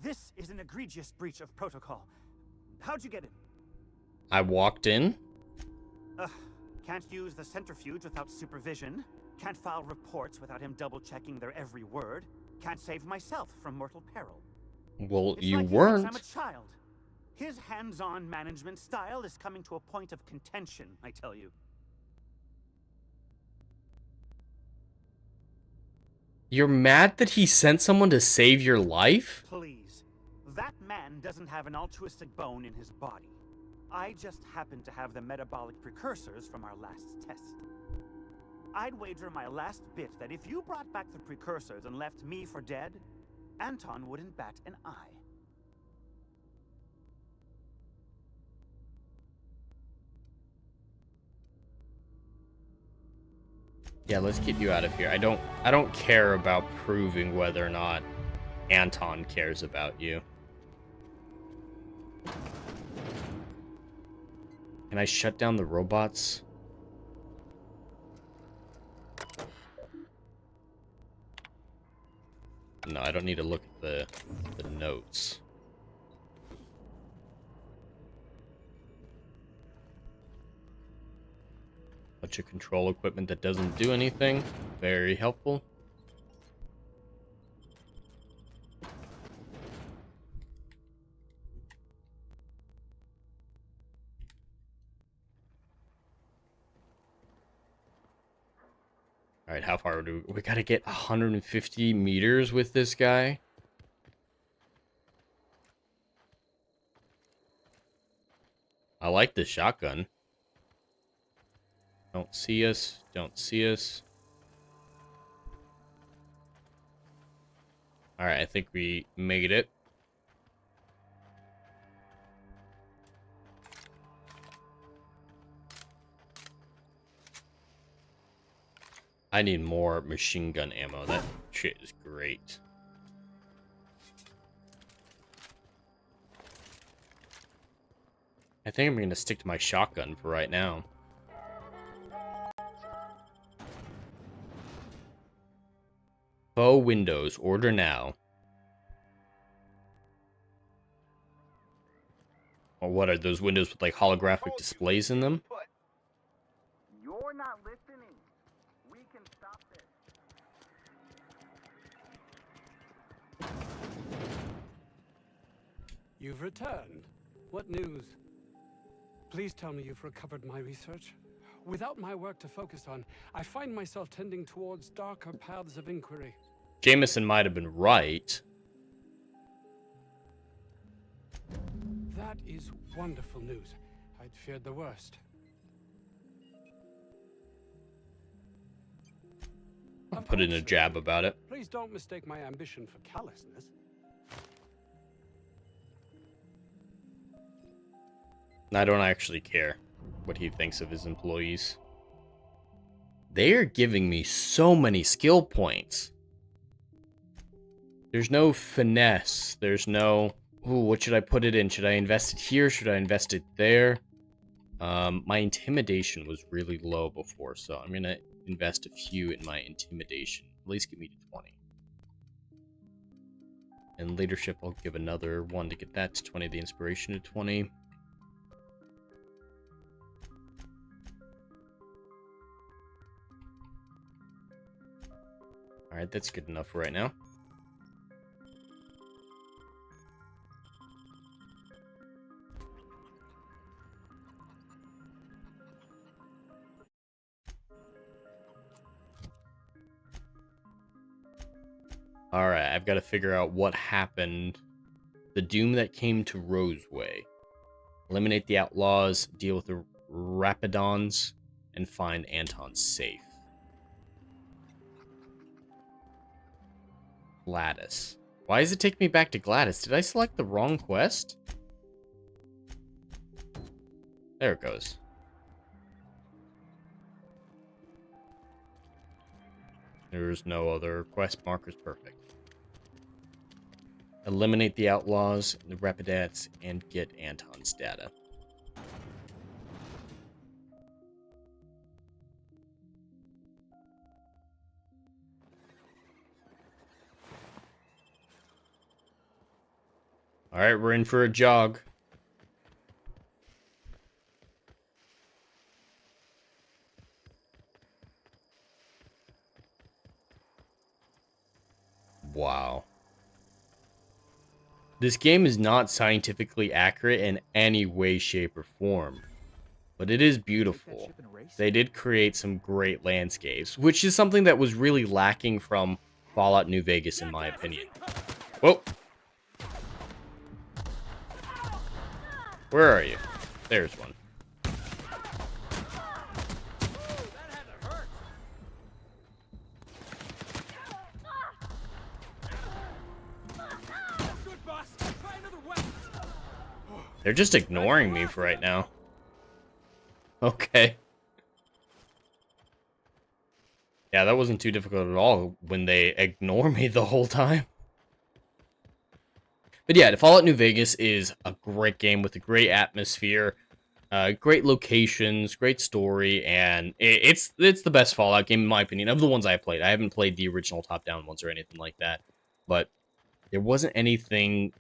This is an egregious breach of protocol. How'd you get in? I walked in. Ugh. Can't use the centrifuge without supervision. Can't file reports without him double-checking their every word. Can't save myself from mortal peril. Well, It's you like weren't. I'm a child. His hands-on management style is coming to a point of contention, I tell you. You're mad that he sent someone to save your life? Please. That man doesn't have an altruistic bone in his body. I just happen to have the metabolic precursors from our last test. I'd wager my last bit that if you brought back the precursors and left me for dead, Anton wouldn't bat an eye. Yeah, let's get you out of here. I don't care about proving whether or not Anton cares about you. Can I shut down the robots? No, I don't need to look at the notes. Bunch of control equipment that doesn't do anything. Very helpful. All right, how far do we gotta get 150 meters with this guy? I like this shotgun. Don't see us. Don't see us. All right, I think we made it. I need more machine gun ammo. That shit is great. I think I'm going to stick to my shotgun for right now. Bow windows, order now. Or what are those windows with like holographic displays in them? You're not listening. We can stop this. You've returned. What news? Please tell me you've recovered my research. Without my work to focus on, I find myself tending towards darker paths of inquiry. Jameson might have been right. That is wonderful news. I'd feared the worst. I'll put in a jab about it. Please don't mistake my ambition for callousness. I don't actually care what he thinks of his employees. They're giving me so many skill points. There's no finesse. There's no, ooh, what should I put it in? Should I invest it here? Should I invest it there? My intimidation was really low before, so I'm going to invest a few in my intimidation. At least get me to 20. And leadership, I'll give another one to get that to 20. The inspiration to 20. Alright, that's good enough for right now. Alright, I've got to figure out what happened. The doom that came to Roseway. Eliminate the outlaws, deal with the Rapidons, and find Anton safe. Gladys. Why does it take me back to Gladys? Did I select the wrong quest? There it goes. There's no other quest markers. Perfect. Eliminate the outlaws, the Rapidettes, and get Anton's data. Alright, we're in for a jog. Wow. This game is not scientifically accurate in any way, shape, or form. But it is beautiful. They did create some great landscapes, which is something that was really lacking from Fallout New Vegas, in my opinion. Whoa! Where are you? There's one. They're just ignoring me for right now. Okay. Yeah, that wasn't too difficult at all when they ignore me the whole time. But yeah, Fallout New Vegas is a great game with a great atmosphere, great locations, great story, and it's the best Fallout game in my opinion of the ones I played. I haven't played the original top-down ones or anything like that, but there wasn't anything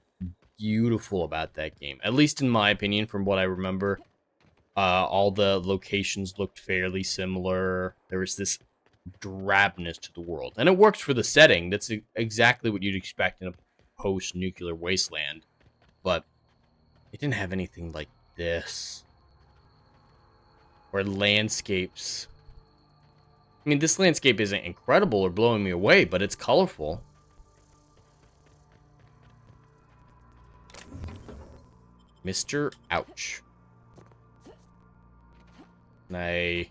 beautiful about that game, at least in my opinion. From what I remember, all the locations looked fairly similar. There was this drabness to the world, and it works for the setting. That's exactly what you'd expect in a post-nuclear wasteland, but it didn't have anything like this, where landscapes I mean, this landscape isn't incredible or blowing me away, but it's colorful. Mr. Ouch. Can I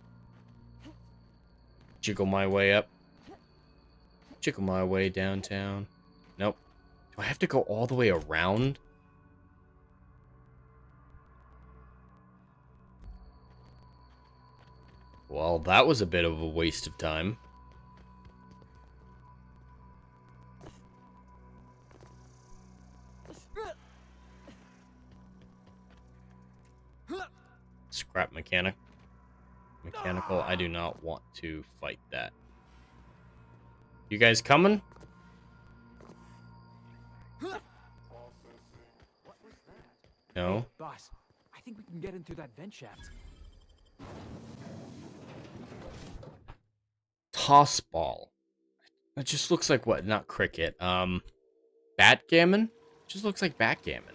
jiggle my way up? Jiggle my way downtown? Nope. Do I have to go all the way around? Well, that was a bit of a waste of time. Scrap mechanic. Mechanical, I do not want to fight that. You guys coming? No. Hey, boss, I think we can get in through that vent shaft. Toss ball. It just looks like what? Not cricket. Backgammon? Just looks like backgammon.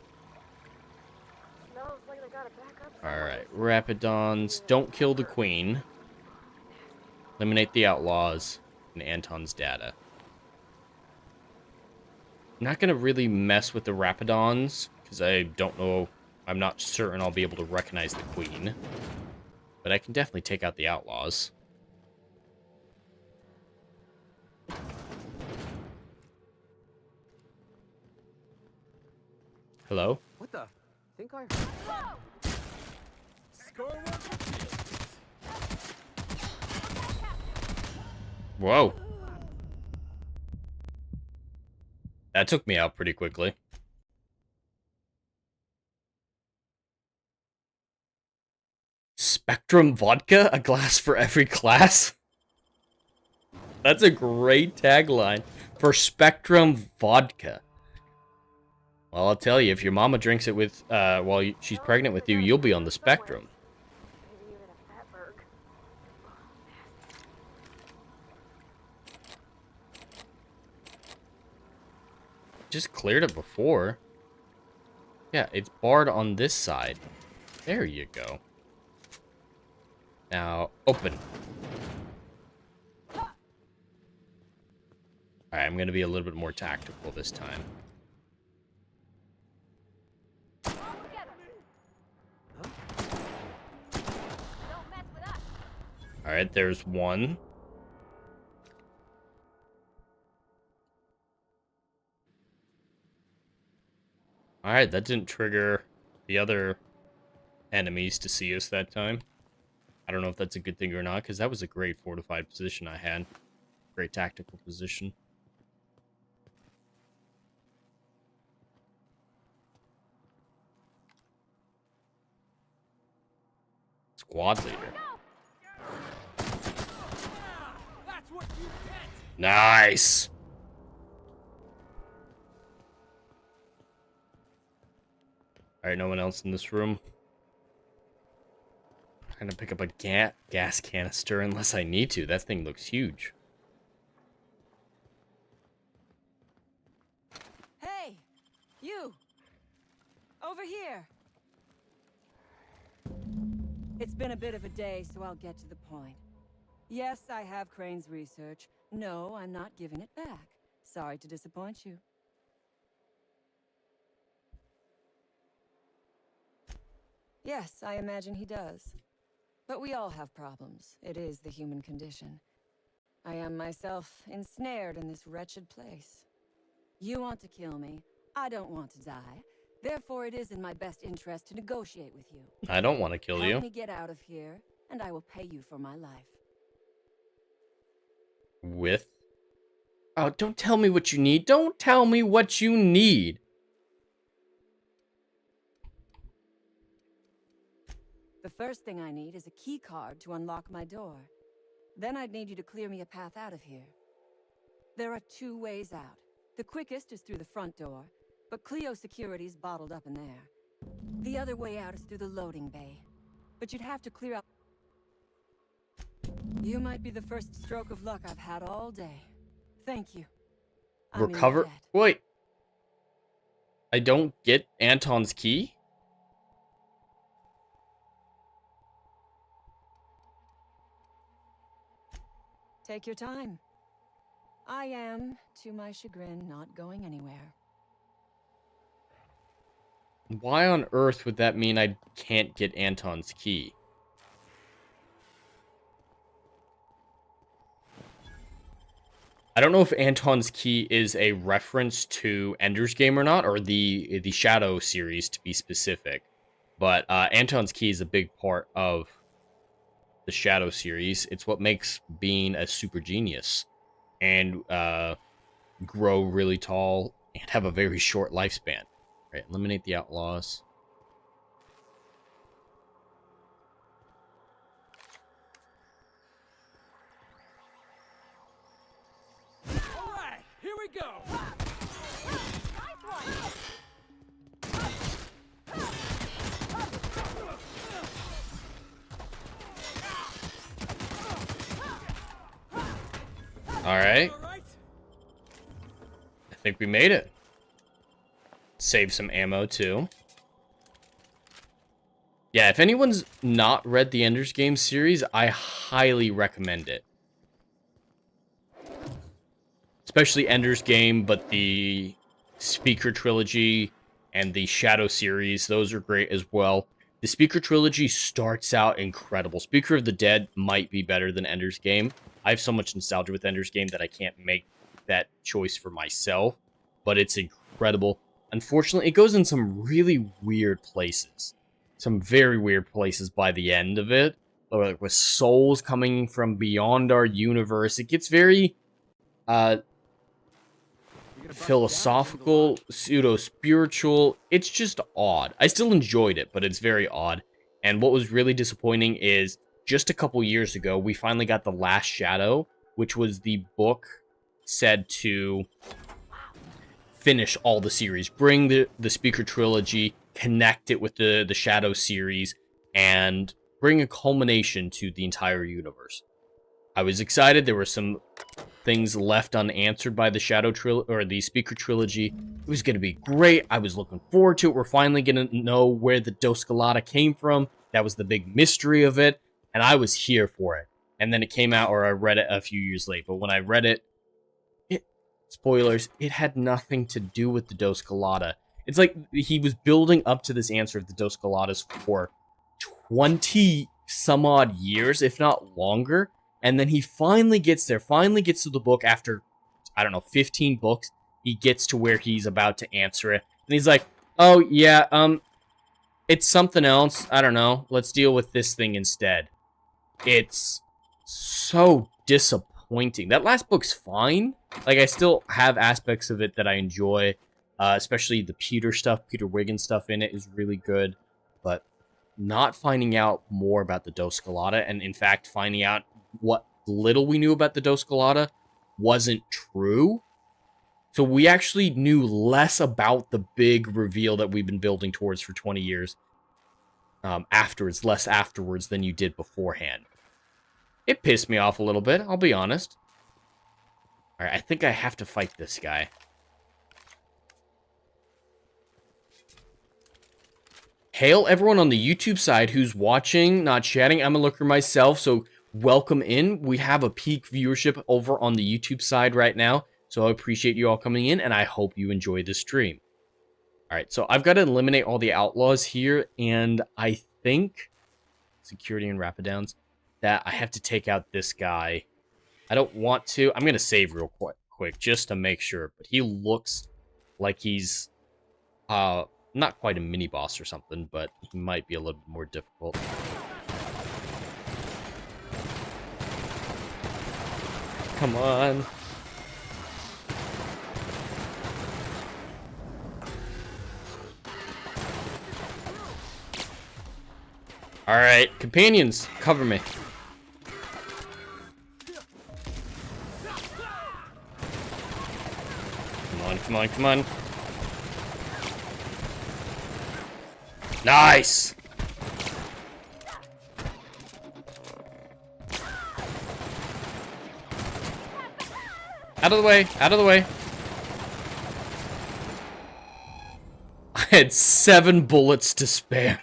Smells like they got a backup. Alright, Rapidons. Don't kill the queen. Eliminate the outlaws. And Anton's data. I'm not going to really mess with the Rapidons, because I don't know. I'm not certain I'll be able to recognize the queen. But I can definitely take out the outlaws. Hello? What the? Think I heard. Score one. Whoa. That took me out pretty quickly. Spectrum vodka? A glass for every class? That's a great tagline for Spectrum vodka. Well, I'll tell you, if your mama drinks it with, while she's pregnant with you, you'll be on the spectrum. Maybe even a fatberg. Just cleared it before. Yeah, it's barred on this side. There you go. Now, open. Alright, I'm going to be a little bit more tactical this time. Alright, there's one. Alright, that didn't trigger the other enemies to see us that time. I don't know if that's a good thing or not, because that was a great fortified position I had. Great tactical position. Squad leader. Nice! Alright, no one else in this room. I'm gonna pick up a gas canister unless I need to. That thing looks huge. Hey! You! Over here! It's been a bit of a day, so I'll get to the point. Yes, I have Crane's research. No, I'm not giving it back. Sorry to disappoint you. Yes, I imagine he does. But we all have problems. It is the human condition. I am myself ensnared in this wretched place. You want to kill me. I don't want to die. Therefore, it is in my best interest to negotiate with you. I don't want to kill you. Help me get out of here, and I will pay you for my life. With? Oh, don't tell me what you need. Don't tell me what you need. The first thing I need is a key card to unlock my door. Then I'd need you to clear me a path out of here. There are two ways out. The quickest is through the front door, but Cleo security's bottled up in there. The other way out is through the loading bay, but you'd have to clear out. You might be the first stroke of luck I've had all day. Thank you. Recover? Wait. I don't get Anton's key? Take your time. I am, to my chagrin, not going anywhere. Why on earth would that mean I can't get Anton's key? I don't know if Anton's key is a reference to Ender's Game or not, or the Shadow series to be specific. But Anton's key is a big part of the Shadow series. It's what makes Bean a super genius and grow really tall and have a very short lifespan. Right, eliminate the outlaws. All right, here we go. All right. I think we made it. Save some ammo too. Yeah, if anyone's not read the Ender's Game series, I highly recommend it. Especially Ender's Game, but the Speaker Trilogy and the Shadow series, those are great as well. The Speaker Trilogy starts out incredible. Speaker of the Dead might be better than Ender's Game. I have so much nostalgia with Ender's Game that I can't make that choice for myself, but it's incredible. Unfortunately, it goes in some really weird places. Some very weird places by the end of it. Like with souls coming from beyond our universe. It gets very philosophical, pseudo-spiritual. It's just odd. I still enjoyed it, but it's very odd. And what was really disappointing is just a couple years ago, we finally got The Last Shadow, which was the book said to finish all the series, bring the Speaker Trilogy, connect it with the Shadow series, and bring a culmination to the entire universe. I was excited. There were some things left unanswered by the Shadow Trilogy, or the Speaker Trilogy. It was going to be great. I was looking forward to it. We're finally going to know where the Doskalata came from. That was the big mystery of it, and I was here for it. And then it came out, or I read it a few years late, but when I read it, spoilers, it had nothing to do with the Doskalata. It's like he was building up to this answer of the Doskalatas for 20 some odd years, if not longer. And then he finally gets there, finally gets to the book after, I don't know, 15 books. He gets to where he's about to answer it. And he's like, oh, yeah, it's something else. I don't know. Let's deal with this thing instead. It's so disappointing. That last book's fine. Like, I still have aspects of it that I enjoy. Especially the Peter stuff, Peter Wiggins stuff in it is really good. But not finding out more about the Doskalata, and in fact, finding out what little we knew about the Doskalata wasn't true. So we actually knew less about the big reveal that we've been building towards for 20 years less afterwards than you did beforehand. It pissed me off a little bit, I'll be honest. Alright, I think I have to fight this guy. Hail everyone on the YouTube side who's watching, not chatting. I'm a looker myself, so welcome in. We have a peak viewership over on the YouTube side right now, so I appreciate you all coming in, and I hope you enjoy the stream. Alright, so I've got to eliminate all the outlaws here, and I think, security and rapidowns, that I have to take out this guy. I don't want to. I'm going to save real quick just to make sure, but he looks like he's not quite a mini-boss or something, but he might be a little bit more difficult. Come on. Alright, companions, cover me. Come on, come on, come on. Nice! Out of the way, out of the way. I had 7 bullets to spare.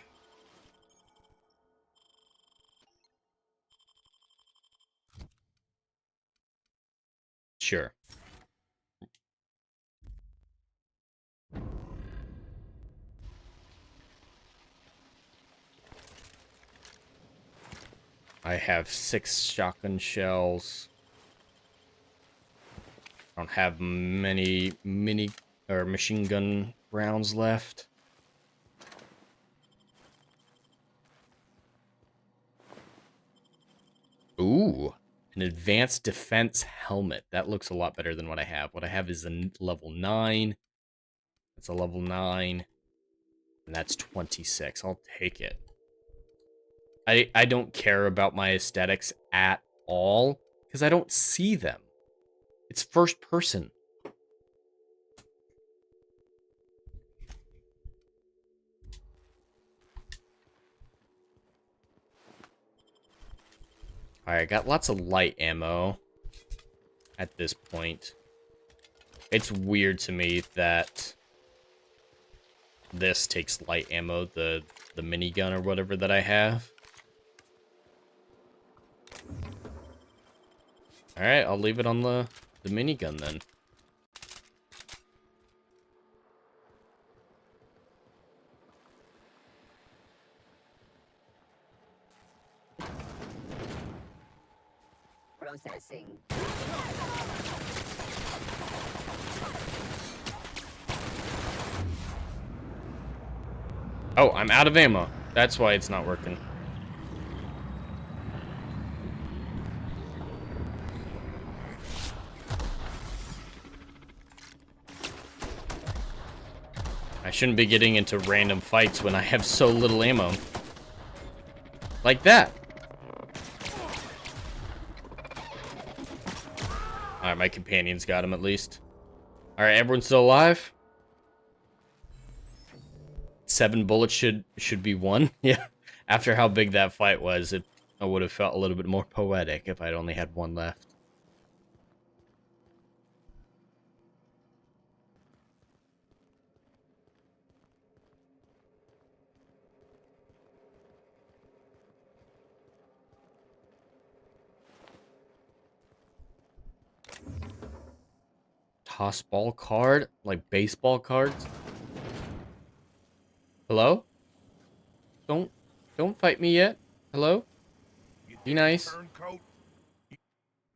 I have 6 shotgun shells. I don't have many machine gun rounds left. Ooh, an advanced defense helmet. That looks a lot better than what I have. What I have is a level 9. That's a level 9. And that's 26. I'll take it. I don't care about my aesthetics at all because I don't see them. It's first person. Alright, I got lots of light ammo at this point. It's weird to me that this takes light ammo, the minigun or whatever that I have. Alright, I'll leave it on the minigun then. Processing. Oh, I'm out of ammo. That's why it's not working. I shouldn't be getting into random fights when I have so little ammo. Like that. Alright, my companions got him at least. Alright, everyone's still alive? 7 bullets should be 1. Yeah. After how big that fight was, I would have felt a little bit more poetic if I'd only had 1 left. Toss ball card? Like baseball cards? Hello? Don't fight me yet. Hello? Be nice. Turncoat?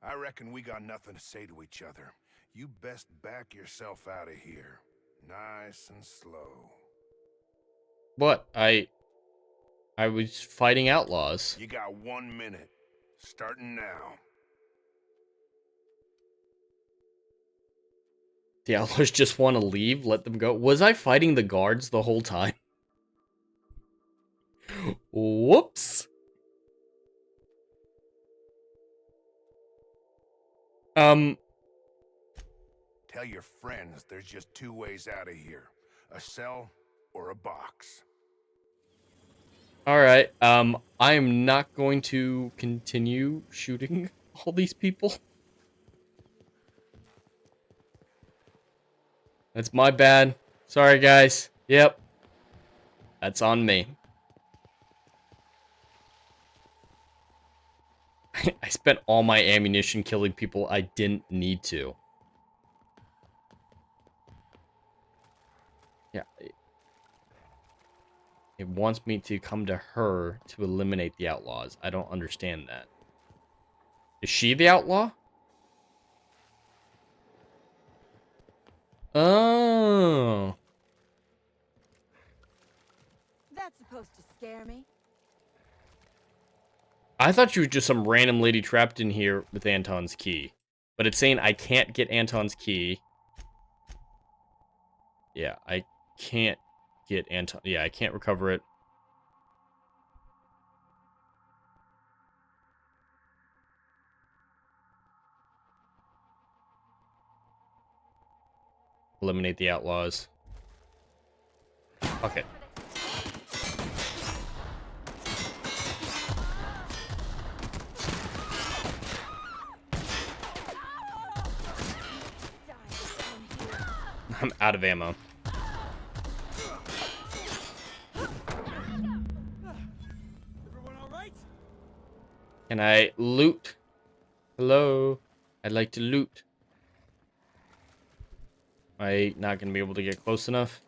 I reckon we got nothing to say to each other. You best back yourself out of here. Nice and slow. What? I was fighting outlaws. You got 1 minute. Starting now. The outlaws just want to leave? Let them go. Was I fighting the guards the whole time? Whoops. Tell your friends there's just 2 ways out of here. A cell or a box. Alright, I am not going to continue shooting all these people. That's my bad. Sorry, guys. Yep. That's on me. I spent all my ammunition killing people I didn't need to. Yeah. It wants me to come to her to eliminate the outlaws. I don't understand that. Is she the outlaw? Oh. That's supposed to scare me. I thought you were just some random lady trapped in here with Anton's key. But it's saying I can't get Anton's key. Yeah, I can't get Anton. Yeah, I can't recover it. Eliminate the outlaws. Okay. I'm out of ammo. Can I loot? Hello? I'd like to loot. Am I not going to be able to get close enough?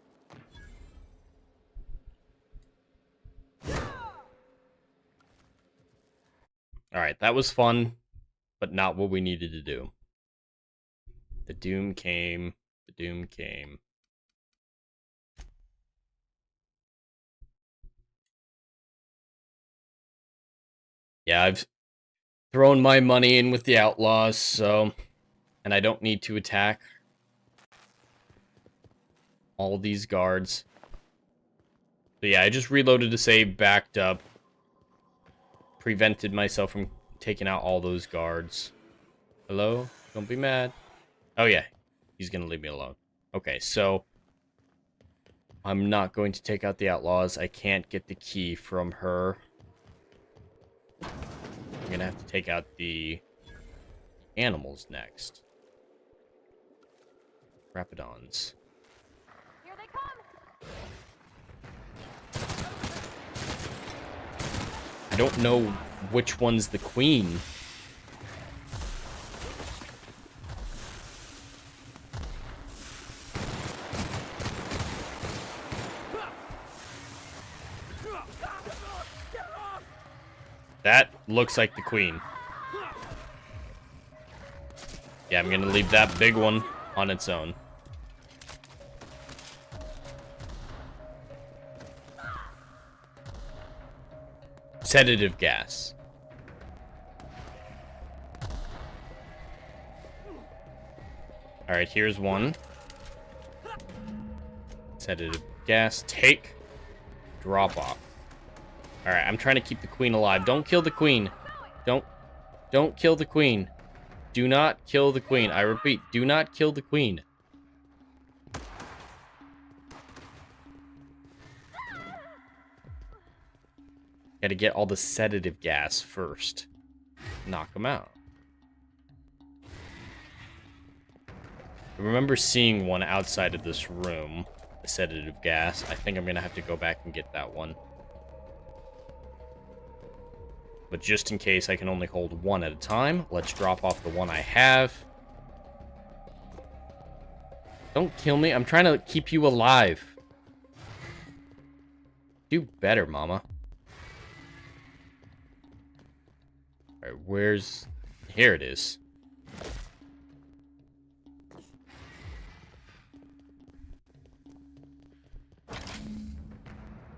Alright, that was fun, but not what we needed to do. The doom came. The doom came. Yeah, I've thrown my money in with the outlaws, so... And I don't need to attack all these guards. So yeah, I just reloaded to save, backed up. Prevented myself from taking out all those guards. Hello? Don't be mad. Oh yeah, he's gonna leave me alone. Okay, so... I'm not going to take out the outlaws. I can't get the key from her. I'm gonna have to take out the animals next. Rapidons. Here they come. I don't know which one's the queen. That looks like the queen. Yeah, I'm gonna leave that big one on its own. Sedative gas. Alright, here's one. Sedative gas. Take. Drop off. Alright, I'm trying to keep the queen alive. Don't kill the queen. Don't kill the queen. Do not kill the queen. I repeat, do not kill the queen. Gotta get all the sedative gas first. Knock them out. I remember seeing one outside of this room. The sedative gas. I think I'm gonna have to go back and get that one. But just in case I can only hold one at a time, let's drop off the one I have. Don't kill me. I'm trying to keep you alive. Do better, mama. Alright, where's... Here it is.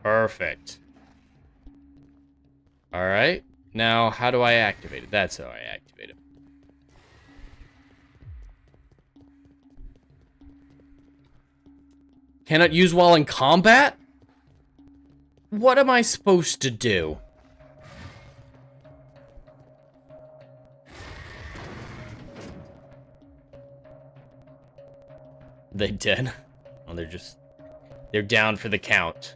Perfect. Alright. Now, how do I activate it? That's how I activate it. Cannot use while in combat? What am I supposed to do? They dead? Oh, they're down for the count.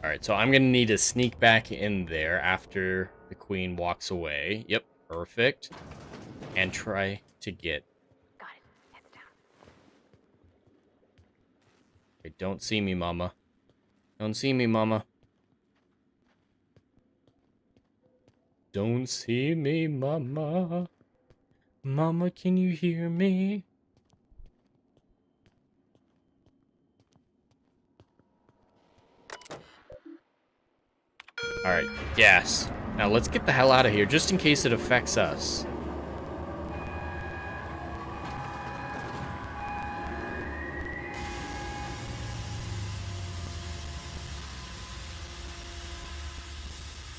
Alright, so I'm gonna need to sneak back in there after the queen walks away. Yep, perfect. And try to get... Got it. Heads down. Okay, don't see me, mama. Don't see me, mama. Don't see me, mama. Mama, can you hear me? Alright, gas. Now let's get the hell out of here, just in case it affects us.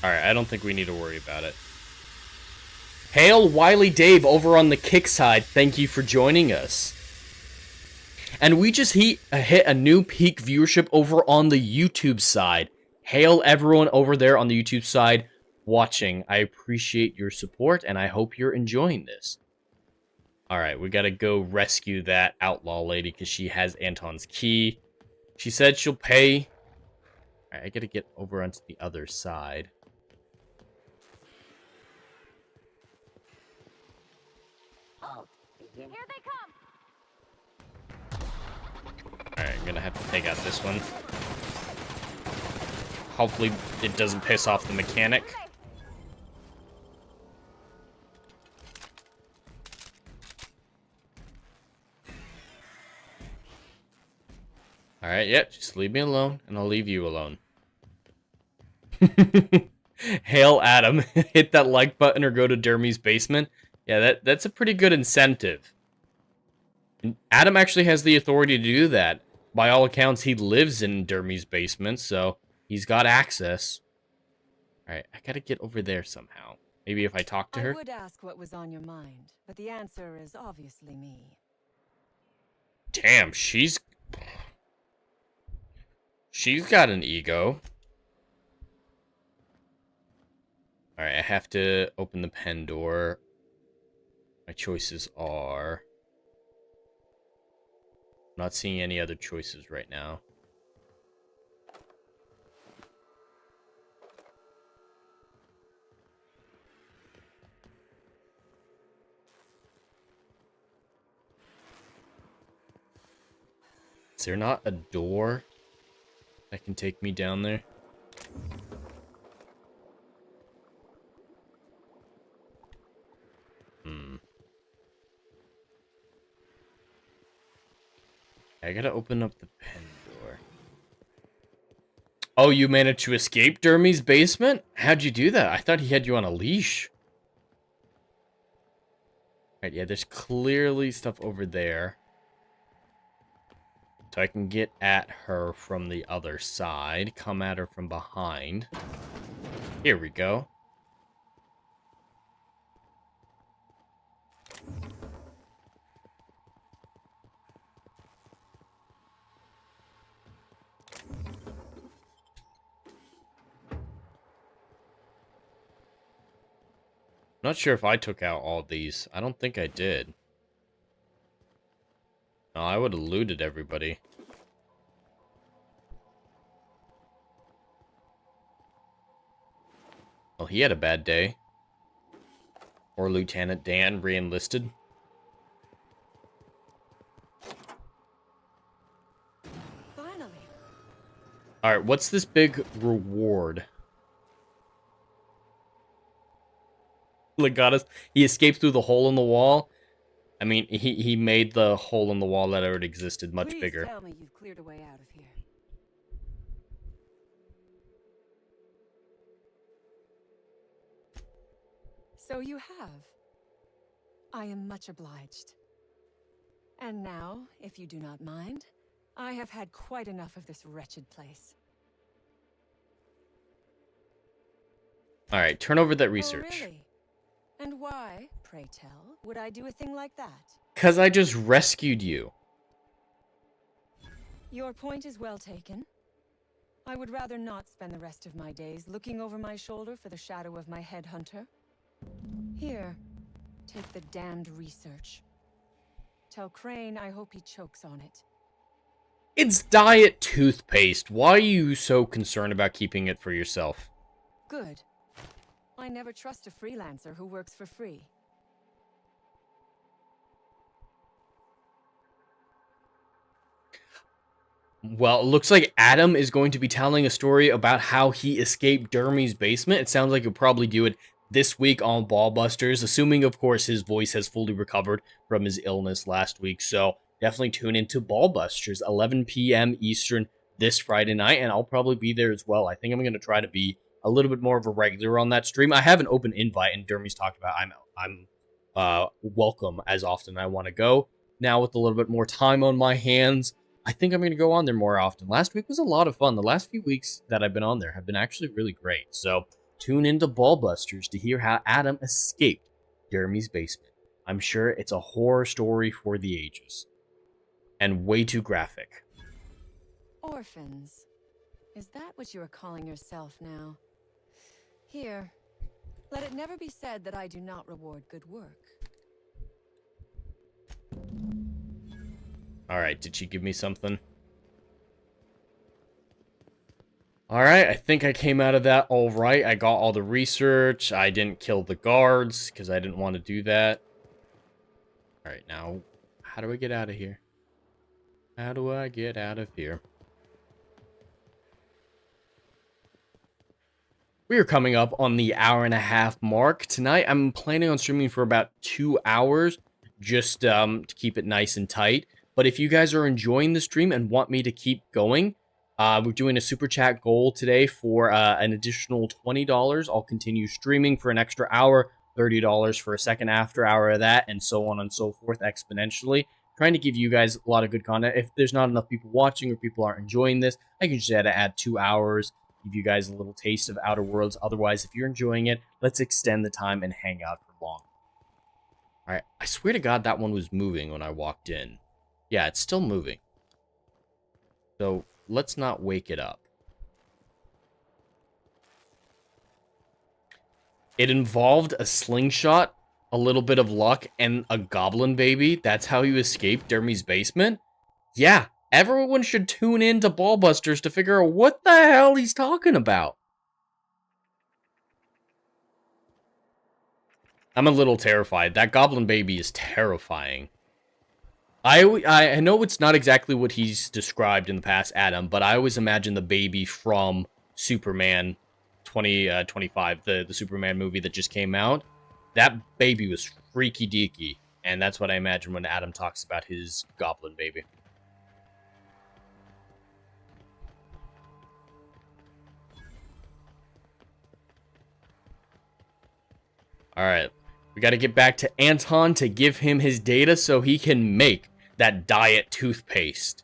Alright, I don't think we need to worry about it. Hail Wiley Dave over on the Kick side, thank you for joining us. And we just hit a new peak viewership over on the YouTube side. Hail everyone over there on the YouTube side watching. I appreciate your support, and I hope you're enjoying this. Alright, we gotta go rescue that outlaw lady, because she has Anton's key. She said she'll pay. Alright, I gotta get over onto the other side. Here they come. Alright, I'm gonna have to take out this one. Hopefully it doesn't piss off the mechanic. Alright, yeah, just leave me alone, and I'll leave you alone. Hail Adam. Hit that like button or go to Dermy's basement. Yeah, that's a pretty good incentive. And Adam actually has the authority to do that. By all accounts, he lives in Dermy's basement, so he's got access. Alright, I gotta get over there somehow. Maybe if I talk to her? I would ask what was on your mind, but the answer is obviously me. Damn, she's got an ego. Alright, I have to open the pen door. My choices are... I'm not seeing any other choices right now. Is there not a door that can take me down there? I gotta open up the pen door. Oh, you managed to escape Dermy's basement? How'd you do that? I thought he had you on a leash. Alright, yeah, there's clearly stuff over there. So I can get at her from the other side. Come at her from behind. Here we go. Not sure if I took out all these. I don't think I did. No, I would have looted everybody. Well, he had a bad day. Or Lieutenant Dan re-enlisted. Finally. Alright, what's this big reward? Legatus, he escaped through the hole in the wall. I mean, he made the hole in the wall that already existed much Please bigger. Tell me you've cleared a way out of here. So you have. I am much obliged. And now, if you do not mind, I have had quite enough of this wretched place. Alright, turn over that research. Oh, really? And why, pray tell, would I do a thing like that? 'Cause I just rescued you. Your point is well taken. I would rather not spend the rest of my days looking over my shoulder for the shadow of my headhunter. Here, take the damned research. Tell Crane I hope he chokes on it. It's diet toothpaste. Why are you so concerned about keeping it for yourself? Good. I never trust a freelancer who works for free. Well, it looks like Adam is going to be telling a story about how he escaped Dermy's basement. It sounds like he'll probably do it this week on Ballbusters, assuming, of course, his voice has fully recovered from his illness last week. So definitely tune into Ballbusters, 11 p.m. Eastern this Friday night, and I'll probably be there as well. I think I'm going to try to be a little bit more of a regular on that stream. I have an open invite, and Dermy's talked about I'm welcome as often I want to go. Now with a little bit more time on my hands, I think I'm going to go on there more often. Last week was a lot of fun. The last few weeks that I've been on there have been actually really great. So tune into Ballbusters to hear how Adam escaped Dermy's basement. I'm sure it's a horror story for the ages. And way too graphic. Orphans. Is that what you are calling yourself now? Here, let it never be said that I do not reward good work. Alright, did she give me something? Alright, I think I came out of that alright. I got all the research. I didn't kill the guards, because I didn't want to do that. Alright, now, how do I get out of here? How do I get out of here? We are coming up on the hour-and-a-half mark. Tonight, I'm planning on streaming for about 2 hours, just to keep it nice and tight. But if you guys are enjoying the stream and want me to keep going, we're doing a super chat goal today for an additional $20. I'll continue streaming for an extra hour, $30 for a second after hour of that, and so on and so forth exponentially. Trying to give you guys a lot of good content. If there's not enough people watching or people aren't enjoying this, I can just add 2 hours, give you guys a little taste of Outer Worlds. Otherwise, if you're enjoying it, let's extend the time and hang out for long. All right, I swear to God that one was moving when I walked in. Yeah, it's still moving. So let's not wake it up. It involved a slingshot, a little bit of luck, and a goblin baby. That's how you escaped Dermy's basement? Yeah, everyone should tune in to Ballbusters to figure out what the hell he's talking about. I'm a little terrified. That goblin baby is terrifying. I know it's not exactly what he's described in the past, Adam, but I always imagine the baby from Superman 2025, the Superman movie that just came out. That baby was freaky deaky, and that's what I imagine when Adam talks about his goblin baby. Alright, we gotta get back to Anton to give him his data so he can make that diet toothpaste.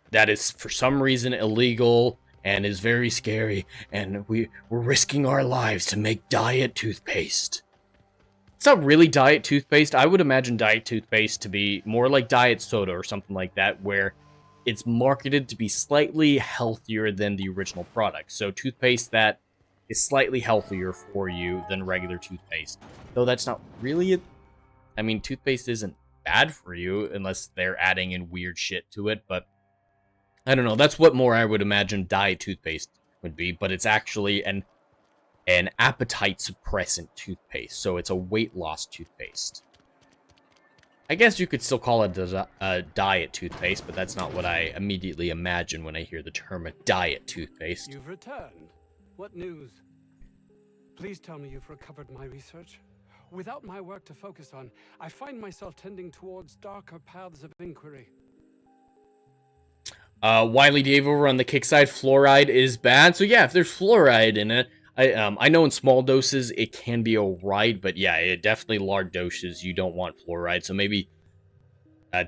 That is, for some reason, illegal and is very scary, and we're risking our lives to make diet toothpaste. It's not really diet toothpaste. I would imagine diet toothpaste to be more like diet soda or something like that, where it's marketed to be slightly healthier than the original product. So toothpaste that is slightly healthier for you than regular toothpaste. Though that's not really it. I mean, toothpaste isn't bad for you unless they're adding in weird shit to it, but I don't know. That's what more I would imagine diet toothpaste would be, but it's actually an appetite suppressant toothpaste, so it's a weight loss toothpaste. I guess you could still call it a diet toothpaste, but that's not what I immediately imagine when I hear the term a diet toothpaste. You've returned. What news? Please tell me you've recovered my research. Without my work to focus on, I find myself tending towards darker paths of inquiry. Wiley Dave over on the kick side, fluoride is bad. So yeah, if there's fluoride in it, I know in small doses it can be alright, but yeah, definitely large doses you don't want fluoride. So maybe a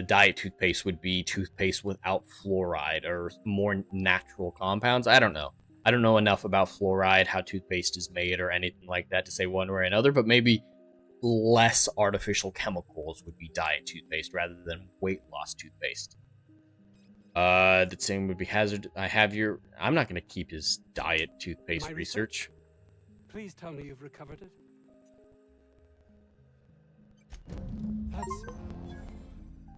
diet toothpaste would be toothpaste without fluoride or more natural compounds. I don't know. I don't know enough about fluoride, how toothpaste is made, or anything like that to say one way or another, but maybe less artificial chemicals would be diet toothpaste rather than weight loss toothpaste. The same would be hazard. I'm not gonna keep his diet toothpaste research. Please tell me you've recovered it.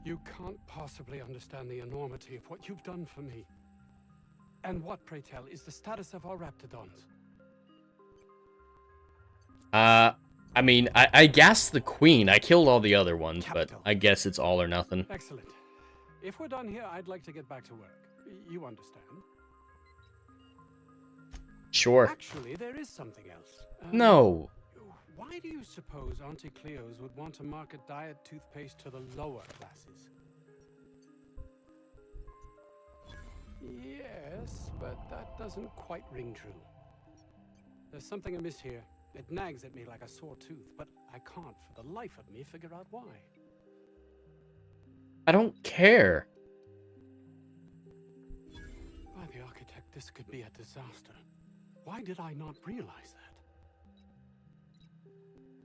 You can't possibly understand the enormity of what you've done for me. And what, pray tell, is the status of our raptidons? I mean, I guess the queen. I killed all the other ones, but I guess it's all or nothing. Excellent. If we're done here, I'd like to get back to work. You understand? Sure. Actually, there is something else. No. Why do you suppose Auntie Cleo's would want to market diet toothpaste to the lower classes? Yes, but that doesn't quite ring true. There's something amiss here. It nags at me like a sore tooth, but I can't for the life of me figure out why. I don't care. By the architect, this could be a disaster. Why did I not realize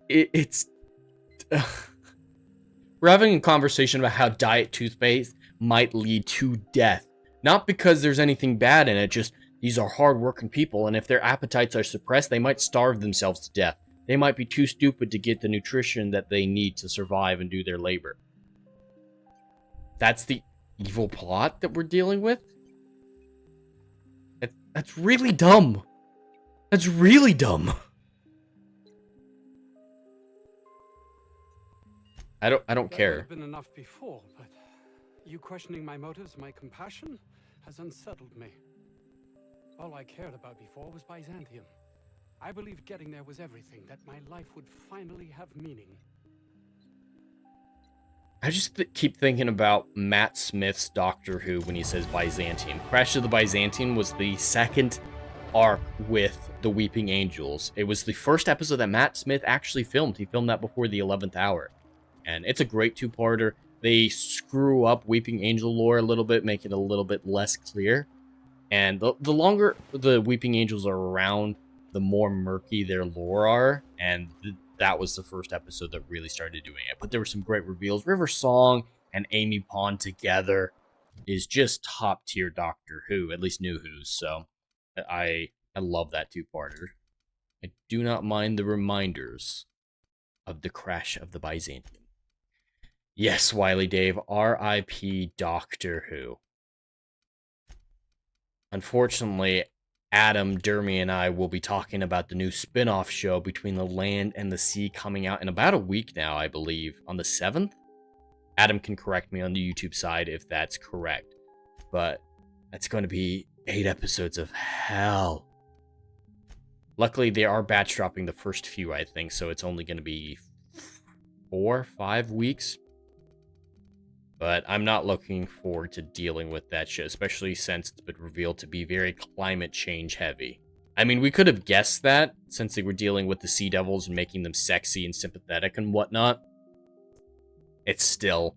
that? It's... We're having a conversation about how diet toothpaste might lead to death. Not because there's anything bad in it, just these are hard-working people, and if their appetites are suppressed, they might starve themselves to death. They might be too stupid to get the nutrition that they need to survive and do their labor. That's the evil plot that we're dealing with? That's really dumb. That's really dumb. I don't care. There have been enough before, but you questioning my motives, my compassion, has unsettled me. All I cared about before was Byzantium. I believed getting there was everything, that my life would finally have meaning. I just keep thinking about Matt Smith's Doctor Who when he says Byzantium. Crash of the Byzantium was the second arc with the Weeping Angels. It was the first episode that Matt Smith actually filmed. He filmed that before the 11th hour. And it's a great two-parter. They screw up Weeping Angel lore a little bit, make it a little bit less clear. And the longer the Weeping Angels are around, the more murky their lore are. And that was the first episode that really started doing it. But there were some great reveals. River Song and Amy Pond together is just top-tier Doctor Who, at least New Who's. So I love that two-parter. I do not mind the reminders of the crash of the Byzantium. Yes, Wiley Dave, R.I.P. Doctor Who. Unfortunately, Adam, Dermy, and I will be talking about the new spin-off show Between the Land and the Sea coming out in about a week now, I believe, on the 7th? Adam can correct me on the YouTube side if that's correct. But that's going to be 8 episodes of hell. Luckily, they are batch dropping the first few, I think, so it's only going to be 4, 5 weeks. But I'm not looking forward to dealing with that shit, especially since it's been revealed to be very climate change heavy. I mean, we could have guessed that, since they were dealing with the Sea Devils and making them sexy and sympathetic and whatnot. It's still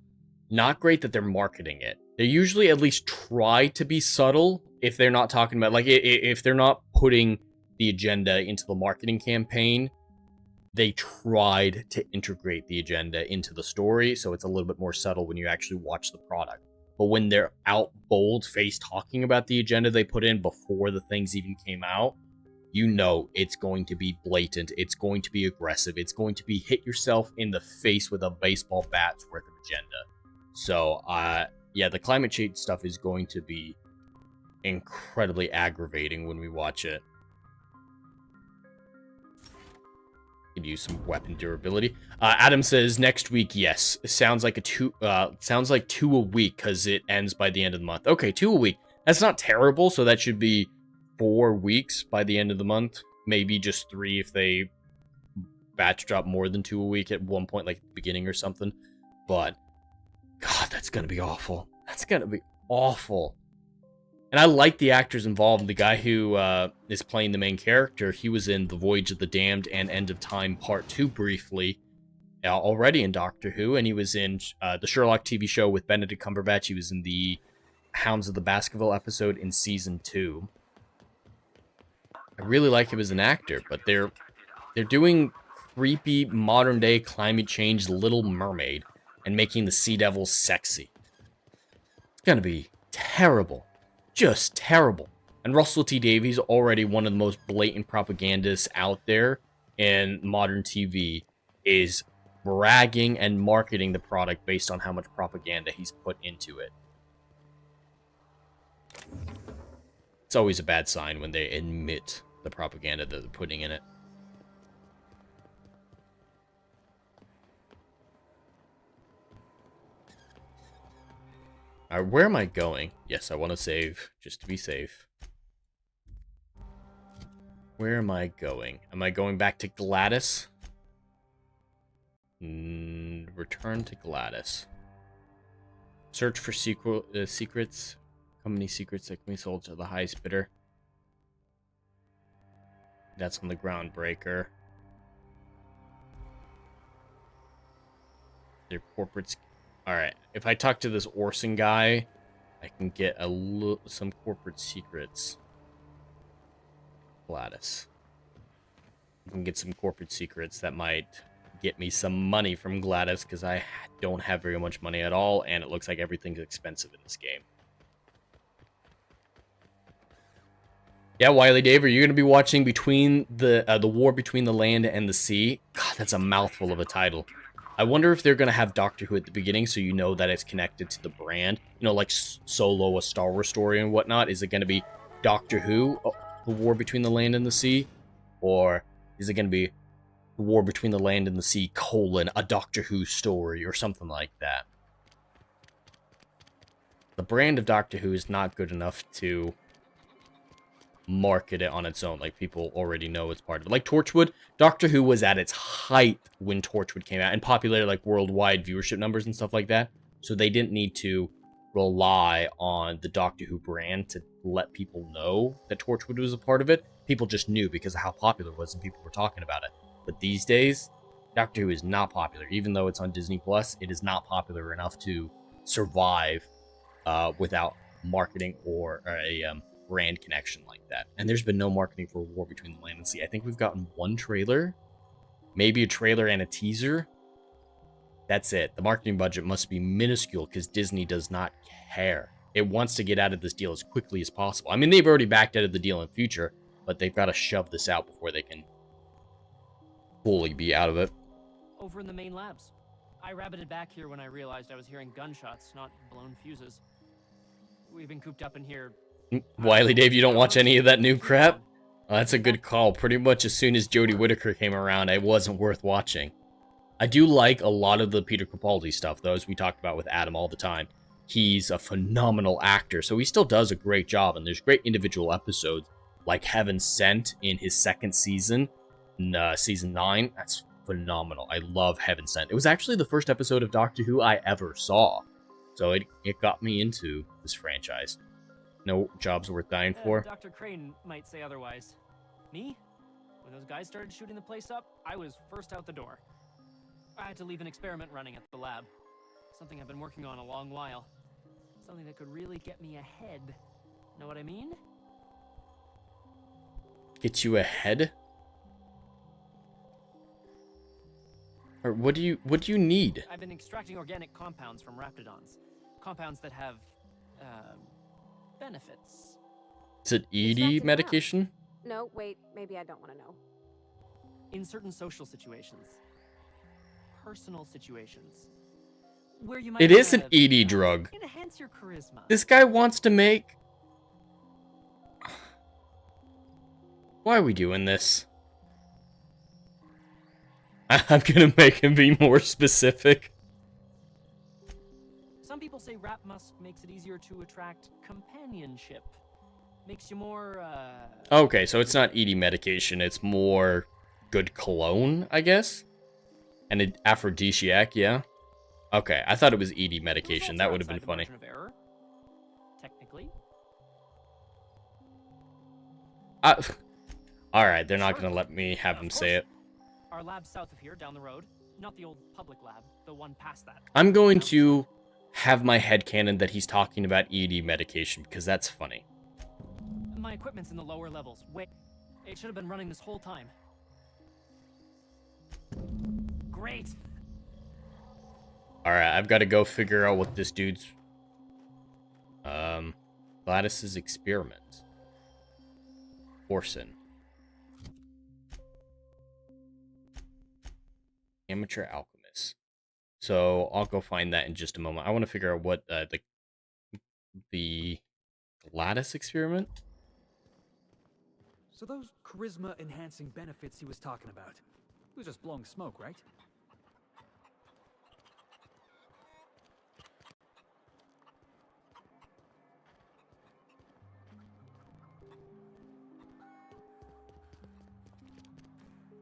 not great that they're marketing it. They usually at least try to be subtle if they're not talking about, like, if they're not putting the agenda into the marketing campaign. They tried to integrate the agenda into the story, so it's a little bit more subtle when you actually watch the product. But when they're out bold-faced talking about the agenda they put in before the things even came out, you know it's going to be blatant, it's going to be aggressive, it's going to be hit yourself in the face with a baseball bat's worth of agenda. So, yeah, the climate change stuff is going to be incredibly aggravating when we watch it. Could use some weapon durability. Adam says next week, yes. Sounds like 2 a week because it ends by the end of the month. Okay, 2 a week. That's not terrible. So that should be 4 weeks by the end of the month. Maybe just 3 if they batch drop more than 2 a week at one point, like the beginning or something. But God, that's gonna be awful. That's gonna be awful. And I like the actors involved. The guy who is playing the main character, he was in The Voyage of the Damned and End of Time Part 2 briefly, already in Doctor Who, and he was in the Sherlock TV show with Benedict Cumberbatch. He was in the Hounds of the Baskerville episode in Season 2. I really like him as an actor, but they're doing creepy modern-day climate change Little Mermaid and making the Sea Devils sexy. It's gonna be terrible. Just terrible. And Russell T Davies, already one of the most blatant propagandists out there in modern TV, is bragging and marketing the product based on how much propaganda he's put into it. It's always a bad sign when they admit the propaganda that they're putting in it. Alright, where am I going? Yes, I want to save, just to be safe. Where am I going? Am I going back to Gladys? Return to Gladys. Search for secrets. Company secrets that can be sold to the highest bidder. That's on the Groundbreaker. Their corporates. Alright, if I talk to this Orson guy, I can get some corporate secrets. Gladys. I can get some corporate secrets that might get me some money from Gladys, because I don't have very much money at all, and it looks like everything's expensive in this game. Yeah, Wiley Dave, are you going to be watching between the War Between the Land and the Sea? God, that's a mouthful of a title. I wonder if they're going to have Doctor Who at the beginning so you know that it's connected to the brand. You know, like Solo, a Star Wars story and whatnot. Is it going to be Doctor Who, The War Between the Land and the Sea? Or is it going to be The War Between the Land and the Sea, a Doctor Who story or something like that? The brand of Doctor Who is not good enough to market it on its own. Like, people already know it's part of it. Like Torchwood, Doctor Who was at its height when Torchwood came out and popularity, like worldwide viewership numbers and stuff like that. So they didn't need to rely on the Doctor Who brand to let people know that Torchwood was a part of it. People just knew because of how popular it was and people were talking about it. But these days, Doctor Who is not popular. Even though it's on Disney Plus, it is not popular enough to survive without marketing or a brand connection like that. And there's been no marketing for War Between the Land and Sea. I think we've gotten one trailer, maybe a trailer and a teaser. That's it. The marketing budget must be minuscule because Disney does not care. It wants to get out of this deal as quickly as possible. I mean, they've already backed out of the deal in the future, but they've got to shove this out before they can fully be out of it. Over in the main labs. I rabbited back here when I realized I was hearing gunshots, not blown fuses. We've been cooped up in here. Wiley Dave, you don't watch any of that new crap? Oh, that's a good call. Pretty much as soon as Jodie Whittaker came around, it wasn't worth watching. I do like a lot of the Peter Capaldi stuff, though, as we talked about with Adam all the time. He's a phenomenal actor, so he still does a great job, and there's great individual episodes, like Heaven Sent in his second season, season 9. That's phenomenal. I love Heaven Sent. It was actually the first episode of Doctor Who I ever saw, so it got me into this franchise. No jobs worth dying for. Dr. Crane might say otherwise. Me? When those guys started shooting the place up, I was first out the door. I had to leave an experiment running at the lab. Something I've been working on a long while. Something that could really get me ahead. Know what I mean? Get you ahead? Or what do you need? I've been extracting organic compounds from raptidons. Compounds that have benefits. Is it ED medication? No, wait, maybe I don't want to know. In certain social situations. Personal situations. Where you might it is an ED drug. Enhance your charisma. This guy wants to make... Why are we doing this? I'm gonna make him be more specific. Some people say rap musk makes it easier to attract companionship. Makes you more, Okay, so it's not ED medication, it's more good cologne, I guess? And an aphrodisiac, yeah? Okay, I thought it was ED medication. That would have been funny. Error, technically. Alright, they're not gonna let me have him say it. Our lab south of here, down the road. Not the old public lab, the one past that. I'm going to have my headcanon that he's talking about ED medication, because that's funny. My equipment's in the lower levels. Wait, it should have been running this whole time. Great. Alright, I've got to go figure out what this dude's... Gladys's experiment. Orson. Amateur alchemist. So, I'll go find that in just a moment. I want to figure out what, the Gladys experiment? So those charisma-enhancing benefits he was talking about, he was just blowing smoke, right?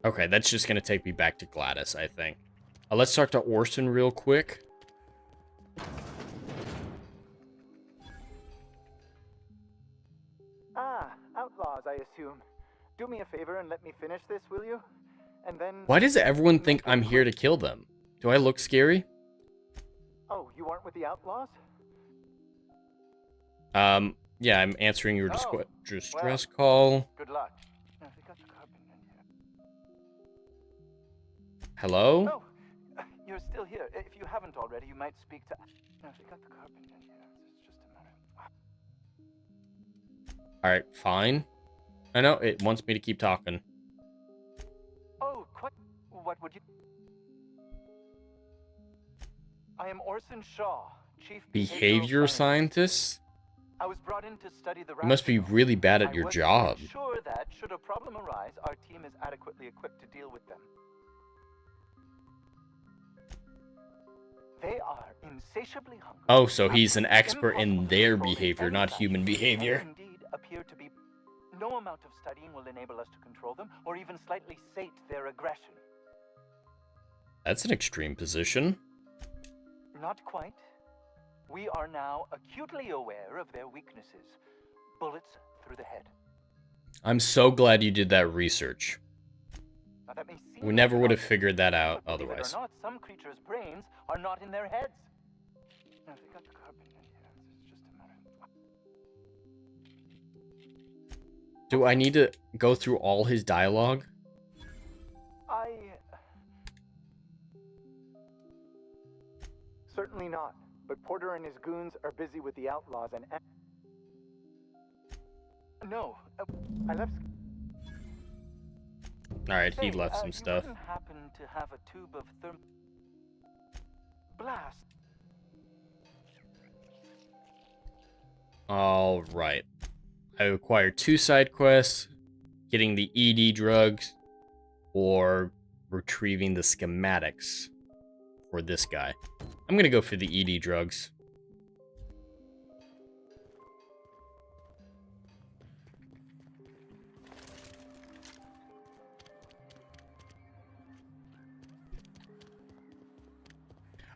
Okay, that's just going to take me back to Gladys, I think. Let's talk to Orson real quick. Ah, outlaws, I assume. Do me a favor and let me finish this, will you? And then... Why does everyone think I'm here to kill them? Do I look scary? Oh, you aren't with the outlaws? Yeah, I'm answering your distress call. Good luck. Hello? Oh, you're still here. If you haven't already, you might speak to... No, they got the carpet in here. It's just a minute. Alright, fine. I know, it wants me to keep talking. Oh, quite... What would you... I am Orson Shaw, Chief Behavior scientist? I was brought in to study the... You must be really bad at your job. I'm sure that, should a problem arise, our team is adequately equipped to deal with them. They are insatiably hungry. Oh, so he's an expert in their behavior, not human behavior. Indeed, appear to be. No amount of studying will enable us to control them, or even slightly sate their aggression. That's an extreme position. Not quite. We are now acutely aware of their weaknesses. Bullets through the head. I'm so glad you did that research. Now, that may seem We never like would have nonsense, figured that out but believe otherwise. it or not, some creatures' brains are not in their heads. Now, they got the carbon in here. It's just a matter of... Do I need to go through all his dialogue? Certainly not. But Porter and his goons are busy with the outlaws and... No, I left... Alright, he left some stuff. You wouldn't happen to have a tube of blast. Alright. I acquired 2 side quests, getting the ED drugs, or retrieving the schematics for this guy. I'm gonna go for the ED drugs.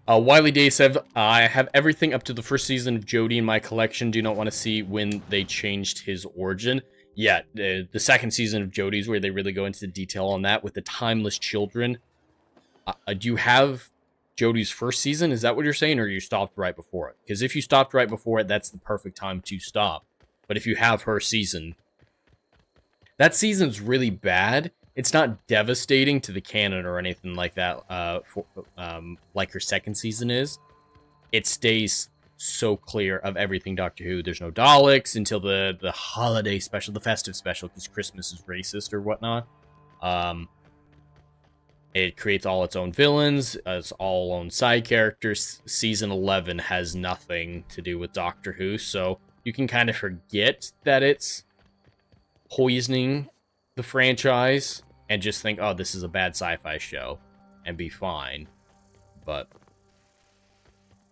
Wiley Day said, I have everything up to the first season of Jody in my collection. Do not want to see when they changed his origin. Yeah, the second season of Jody's where they really go into detail on that with the timeless children. Do you have Jody's first season? Is that what you're saying, or you stopped right before it? Because if you stopped right before it, that's the perfect time to stop. But if you have her season, that season's really bad. It's not devastating to the canon or anything like that, like her second season is. It stays so clear of everything Doctor Who. There's no Daleks until the holiday special, the festive special, because Christmas is racist or whatnot. It creates all its own villains, its all own side characters. Season 11 has nothing to do with Doctor Who, so you can kind of forget that it's poisoning the franchise and just think, oh, this is a bad sci-fi show, and be fine. But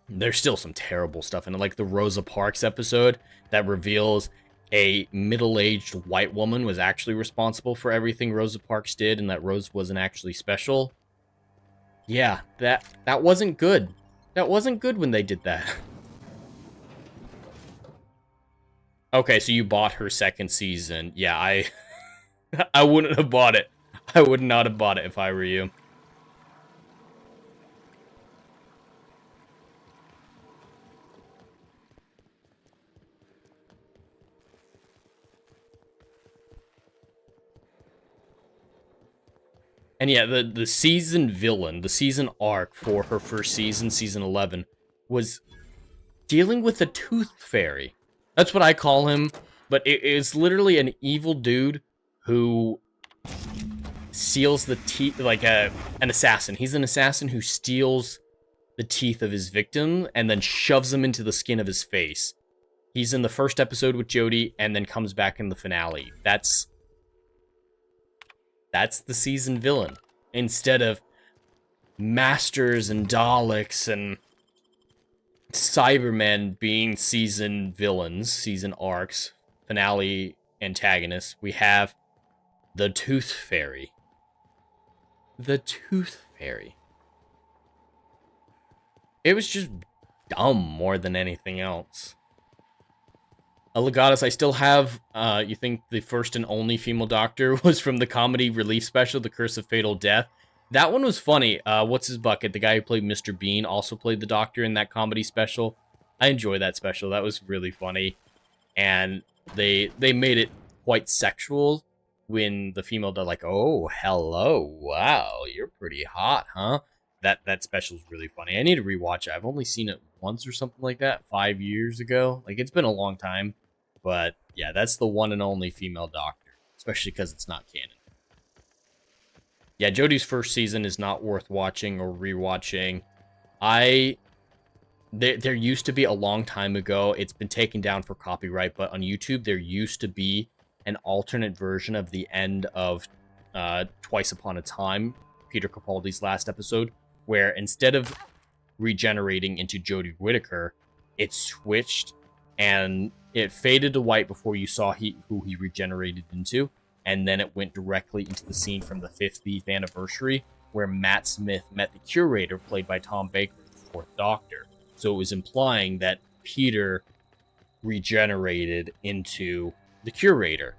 there's still some terrible stuff in it, like the Rosa Parks episode that reveals a middle-aged white woman was actually responsible for everything Rosa Parks did, and that Rose wasn't actually special. Yeah, that wasn't good. That wasn't good when they did that. Okay, so you bought her second season. Yeah, I wouldn't have bought it. I would not have bought it if I were you. And yeah, the season villain, the season arc for her first season, season 11, was dealing with a tooth fairy. That's what I call him, but it is literally an evil dude who steals the teeth, like an assassin. He's an assassin who steals the teeth of his victim and then shoves them into the skin of his face. He's in the first episode with Jodie and then comes back in the finale. That's the season villain. Instead of Masters and Daleks and Cybermen being season villains, season arcs, finale antagonists, we have the Tooth Fairy. The Tooth Fairy. It was just dumb more than anything else. Legatus, I still have, you think the first and only female Doctor was from the comedy relief special, The Curse of Fatal Death. That one was funny. What's his bucket? The guy who played Mr. Bean also played the Doctor in that comedy special. I enjoyed that special. That was really funny. And they made it quite sexual when the female, they're like, oh, hello, wow, you're pretty hot, huh? That special is really funny. I need to rewatch it. I've only seen it once or something like that 5 years ago. Like, it's been a long time. But yeah, that's the one and only female Doctor, especially because it's not canon. Yeah, Jodie's first season is not worth watching or rewatching. There used to be a long time ago, it's been taken down for copyright, but on YouTube there used to be an alternate version of the end of Twice Upon a Time, Peter Capaldi's last episode, where instead of regenerating into Jodie Whittaker, it switched and it faded to white before you saw who he regenerated into, and then it went directly into the scene from the 50th anniversary, where Matt Smith met the Curator, played by Tom Baker, the Fourth Doctor. So it was implying that Peter regenerated into the Curator.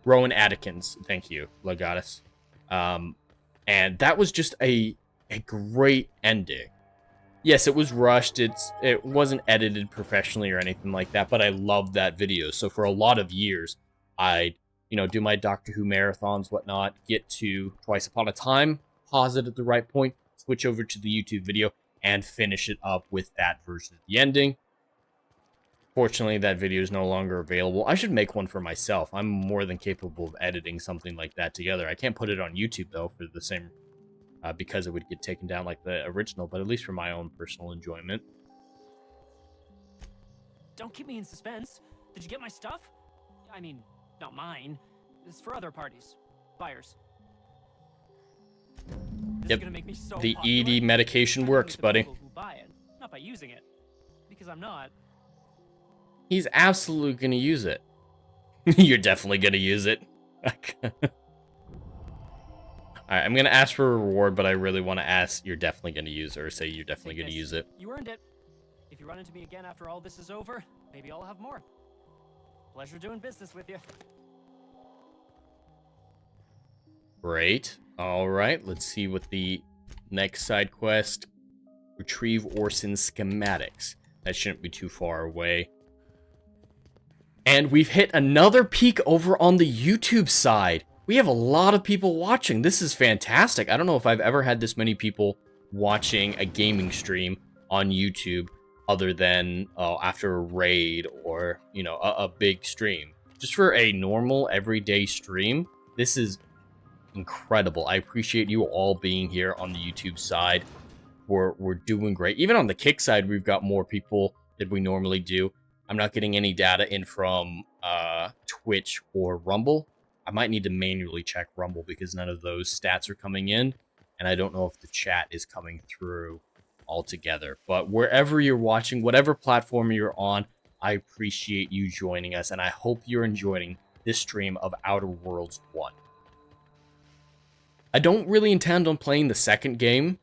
Rowan Attkins, thank you, Legatus. And that was just a great ending. Yes, it was rushed. It wasn't edited professionally or anything like that, but I loved that video. So for a lot of years, I'd, do my Doctor Who marathons, whatnot, get to Twice Upon a Time, pause it at the right point, switch over to the YouTube video, and finish it up with that version of the ending. Fortunately, that video is no longer available. I should make one for myself. I'm more than capable of editing something like that together. I can't put it on YouTube, though, for the same... because it would get taken down like the original, but at least for my own personal enjoyment. Don't keep me in suspense. Did you get my stuff? I mean, not mine. It's for other parties. Buyers. This is gonna make me so the popular. ED medication works, buddy. Who buy it, not by using it. Because I'm not. He's absolutely gonna use it. You're definitely gonna use it. Alright, I'm gonna ask for a reward, but I really want to ask you're definitely gonna use it, or say you're definitely gonna use it. You earned it. If you run into me again after all this is over, maybe I'll have more. Pleasure doing business with you. Great. Alright, let's see what the next side quest. Retrieve Orson's schematics. That shouldn't be too far away. And we've hit another peak over on the YouTube side. We have a lot of people watching. This is fantastic. I don't know if I've ever had this many people watching a gaming stream on YouTube other than after a raid or, a big stream. Just for a normal, everyday stream, this is incredible. I appreciate you all being here on the YouTube side. We're doing great. Even on the Kick side, we've got more people than we normally do. I'm not getting any data in from Twitch or Rumble. I might need to manually check Rumble because none of those stats are coming in. And I don't know if the chat is coming through altogether. But wherever you're watching, whatever platform you're on, I appreciate you joining us. And I hope you're enjoying this stream of Outer Worlds 1. I don't really intend on playing the second game.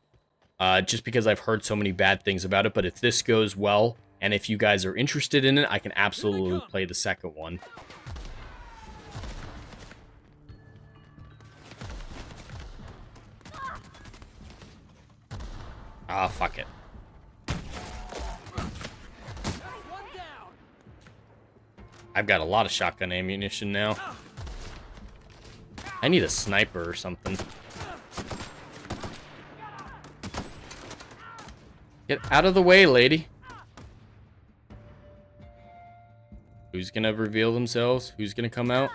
Just because I've heard so many bad things about it. But if this goes well, and if you guys are interested in it, I can absolutely play the second one. Ah, fuck it. I've got a lot of shotgun ammunition now. I need a sniper or something. Get out of the way, lady. Who's gonna reveal themselves? Who's gonna come out?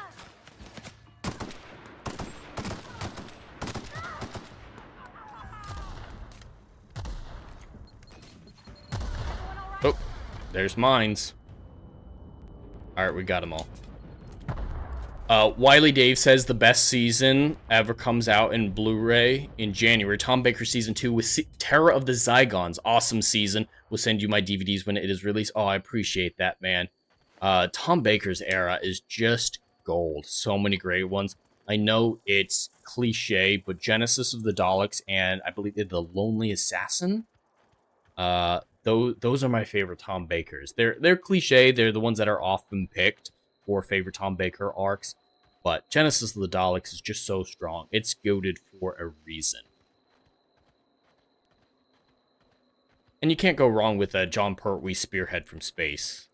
Oh, there's mines. Alright, we got them all. Wiley Dave says the best season ever comes out in Blu-ray in January. Tom Baker Season 2 with Terror of the Zygons. Awesome season. We'll send you my DVDs when it is released. Oh, I appreciate that, man. Tom Baker's era is just gold. So many great ones. I know it's cliche, but Genesis of the Daleks and I believe The Lonely Assassin. Those are my favorite Tom Bakers. They're cliche. They're the ones that are often picked for favorite Tom Baker arcs. But Genesis of the Daleks is just so strong. It's goated for a reason. And you can't go wrong with a John Pertwee Spearhead from Space.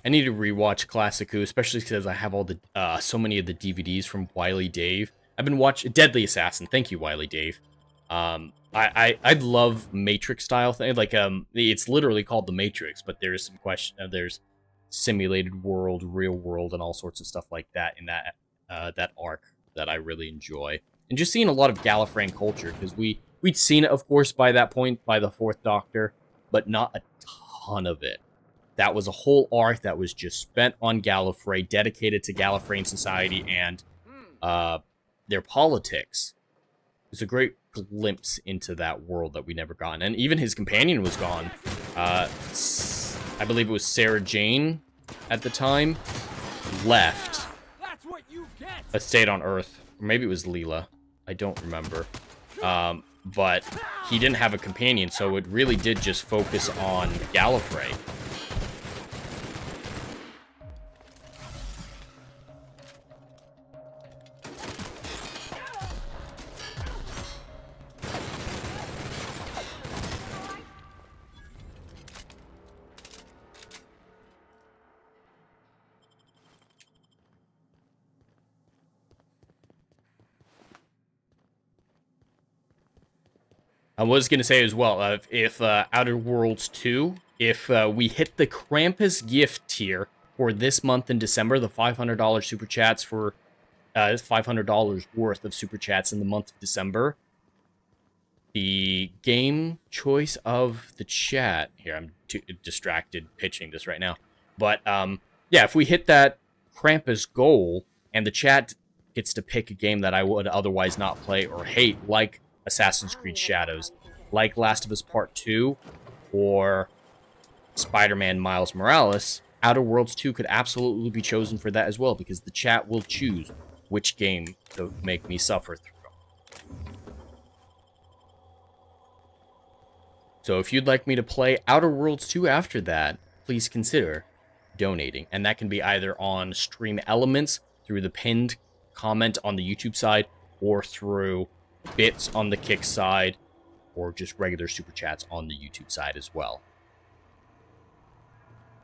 I need to rewatch Classic Who, especially because I have all the so many of the DVDs from Wiley Dave. I've been watching Deadly Assassin. Thank you, Wiley Dave. I'd love Matrix style thing. Like it's literally called The Matrix, but there's some there's simulated world, real world, and all sorts of stuff like that in that that arc that I really enjoy. And just seeing a lot of Gallifreyan culture, because we'd seen it, of course, by that point by the Fourth Doctor, but not a ton of it. That was a whole arc that was just spent on Gallifrey, dedicated to Gallifreyan society and their politics. It was a great glimpse into that world that we never got. And even his companion was gone. I believe it was Sarah Jane at the time. Left. That's what you get. that stayed on Earth. Or maybe it was Leela. I don't remember. But he didn't have a companion, so it really did just focus on Gallifrey. I was going to say as well, if Outer Worlds 2, if we hit the Krampus gift tier for this month in December, the $500 super chats for $500 worth of super chats in the month of December, the game choice of the chat, here, I'm too distracted pitching this right now, but yeah, if we hit that Krampus goal and the chat gets to pick a game that I would otherwise not play or hate, like Assassin's Creed Shadows, like Last of Us Part 2, or Spider-Man Miles Morales, Outer Worlds 2 could absolutely be chosen for that as well, because the chat will choose which game to make me suffer through. So if you'd like me to play Outer Worlds 2 after that, please consider donating. And that can be either on Stream Elements, through the pinned comment on the YouTube side, or through bits on the Kick side, or just regular super chats on the YouTube side as well.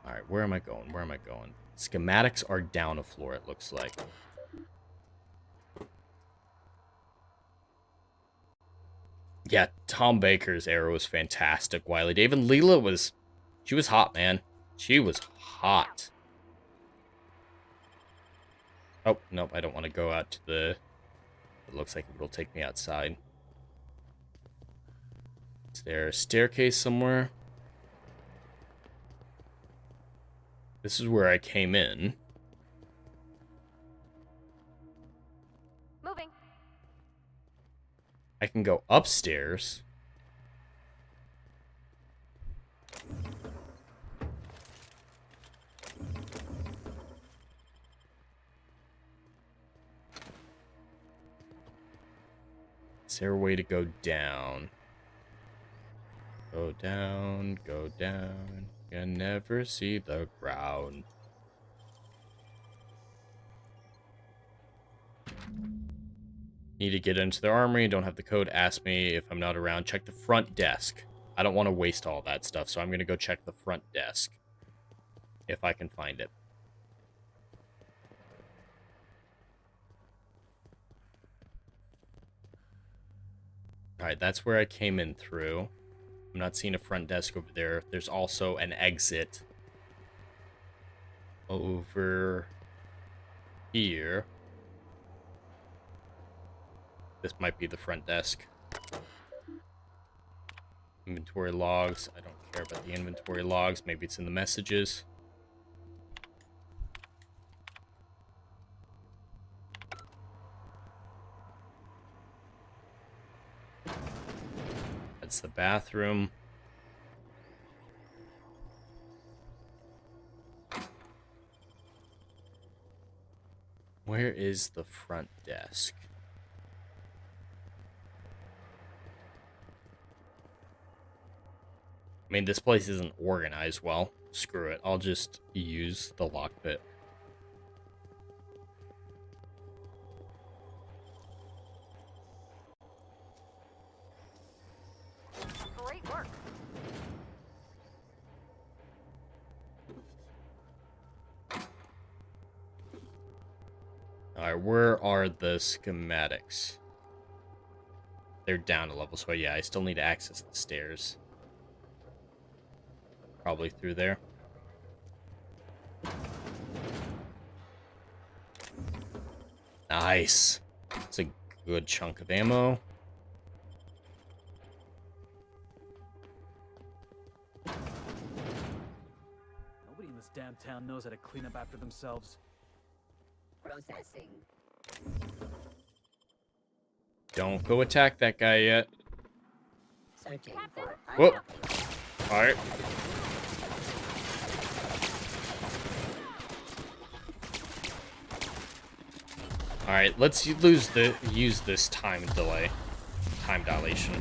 Alright, where am I going? Where am I going? Schematics are down a floor, it looks like. Yeah, Tom Baker's arrow was fantastic. Wiley Dave and Leela was... She was hot, man. She was hot. Oh, nope, I don't want to go out to the... It looks like it'll take me outside. Is there a staircase somewhere? This is where I came in. Moving. I can go upstairs. Is there a way to go down? Go down, go down. You never see the ground. Need to get into the armory. Don't have the code. Ask me if I'm not around. Check the front desk. I don't want to waste all that stuff, so I'm going to go check the front desk. If I can find it. Alright, that's where I came in through. I'm not seeing a front desk over there. There's also an exit over here. This might be the front desk. Inventory logs. I don't care about the inventory logs. Maybe it's in the messages. That's the bathroom. Where is the front desk? I mean, this place isn't organized well. Screw it. I'll just use the lockpick. Great work. Alright, where are the schematics? They're down a level, so yeah, I still need to access the stairs. Probably through there. Nice. It's a good chunk of ammo. Nobody in this damn town knows how to clean up after themselves. Processing. Don't go attack that guy yet. Searching for Whoop. Alright. Alright, let's use this time dilation.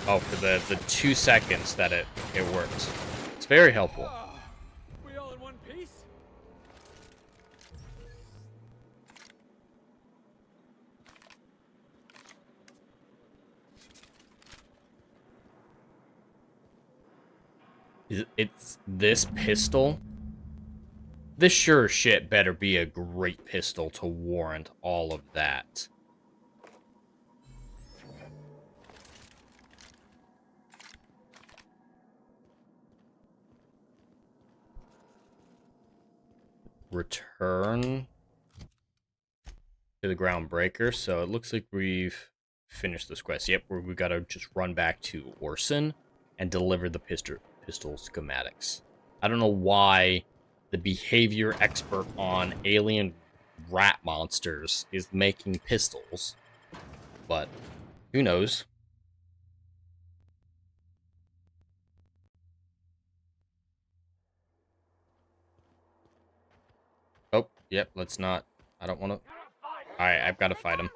Oh, for the 2 seconds that it works. It's very helpful. We all in one piece? It's this pistol. This sure shit better be a great pistol to warrant all of that. Return to the groundbreaker. So it looks like we've finished this quest. Yep, we gotta just run back to Orson and deliver the pistol schematics. I don't know why the behavior expert on alien rat monsters is making pistols, but who knows? Oh, yep, let's not. I don't want to. Alright, I've got to fight him.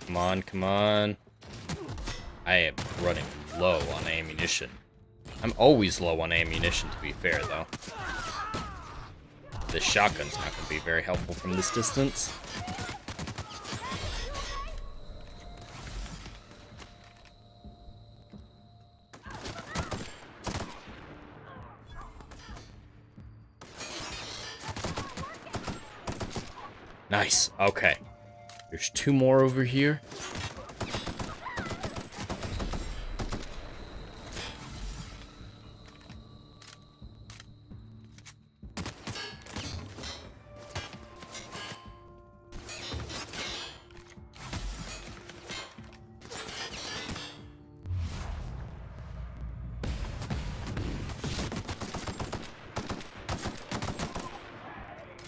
Come on, come on. I am running low on ammunition. I'm always low on ammunition, to be fair, though. This shotgun's not going to be very helpful from this distance. Nice. Okay. There's 2 more over here.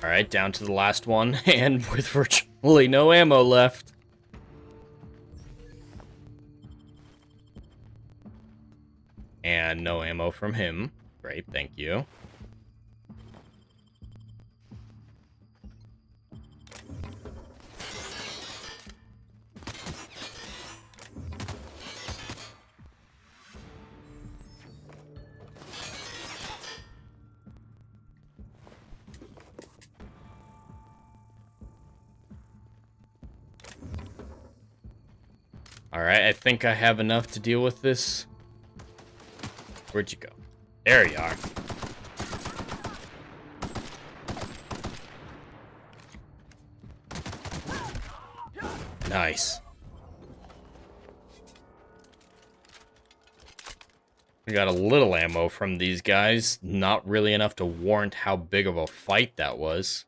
Alright, down to the last one, and with virtually no ammo left. And no ammo from him. Great, thank you. Alright, I think I have enough to deal with this. Where'd you go? There you are. Nice. We got a little ammo from these guys. Not really enough to warrant how big of a fight that was.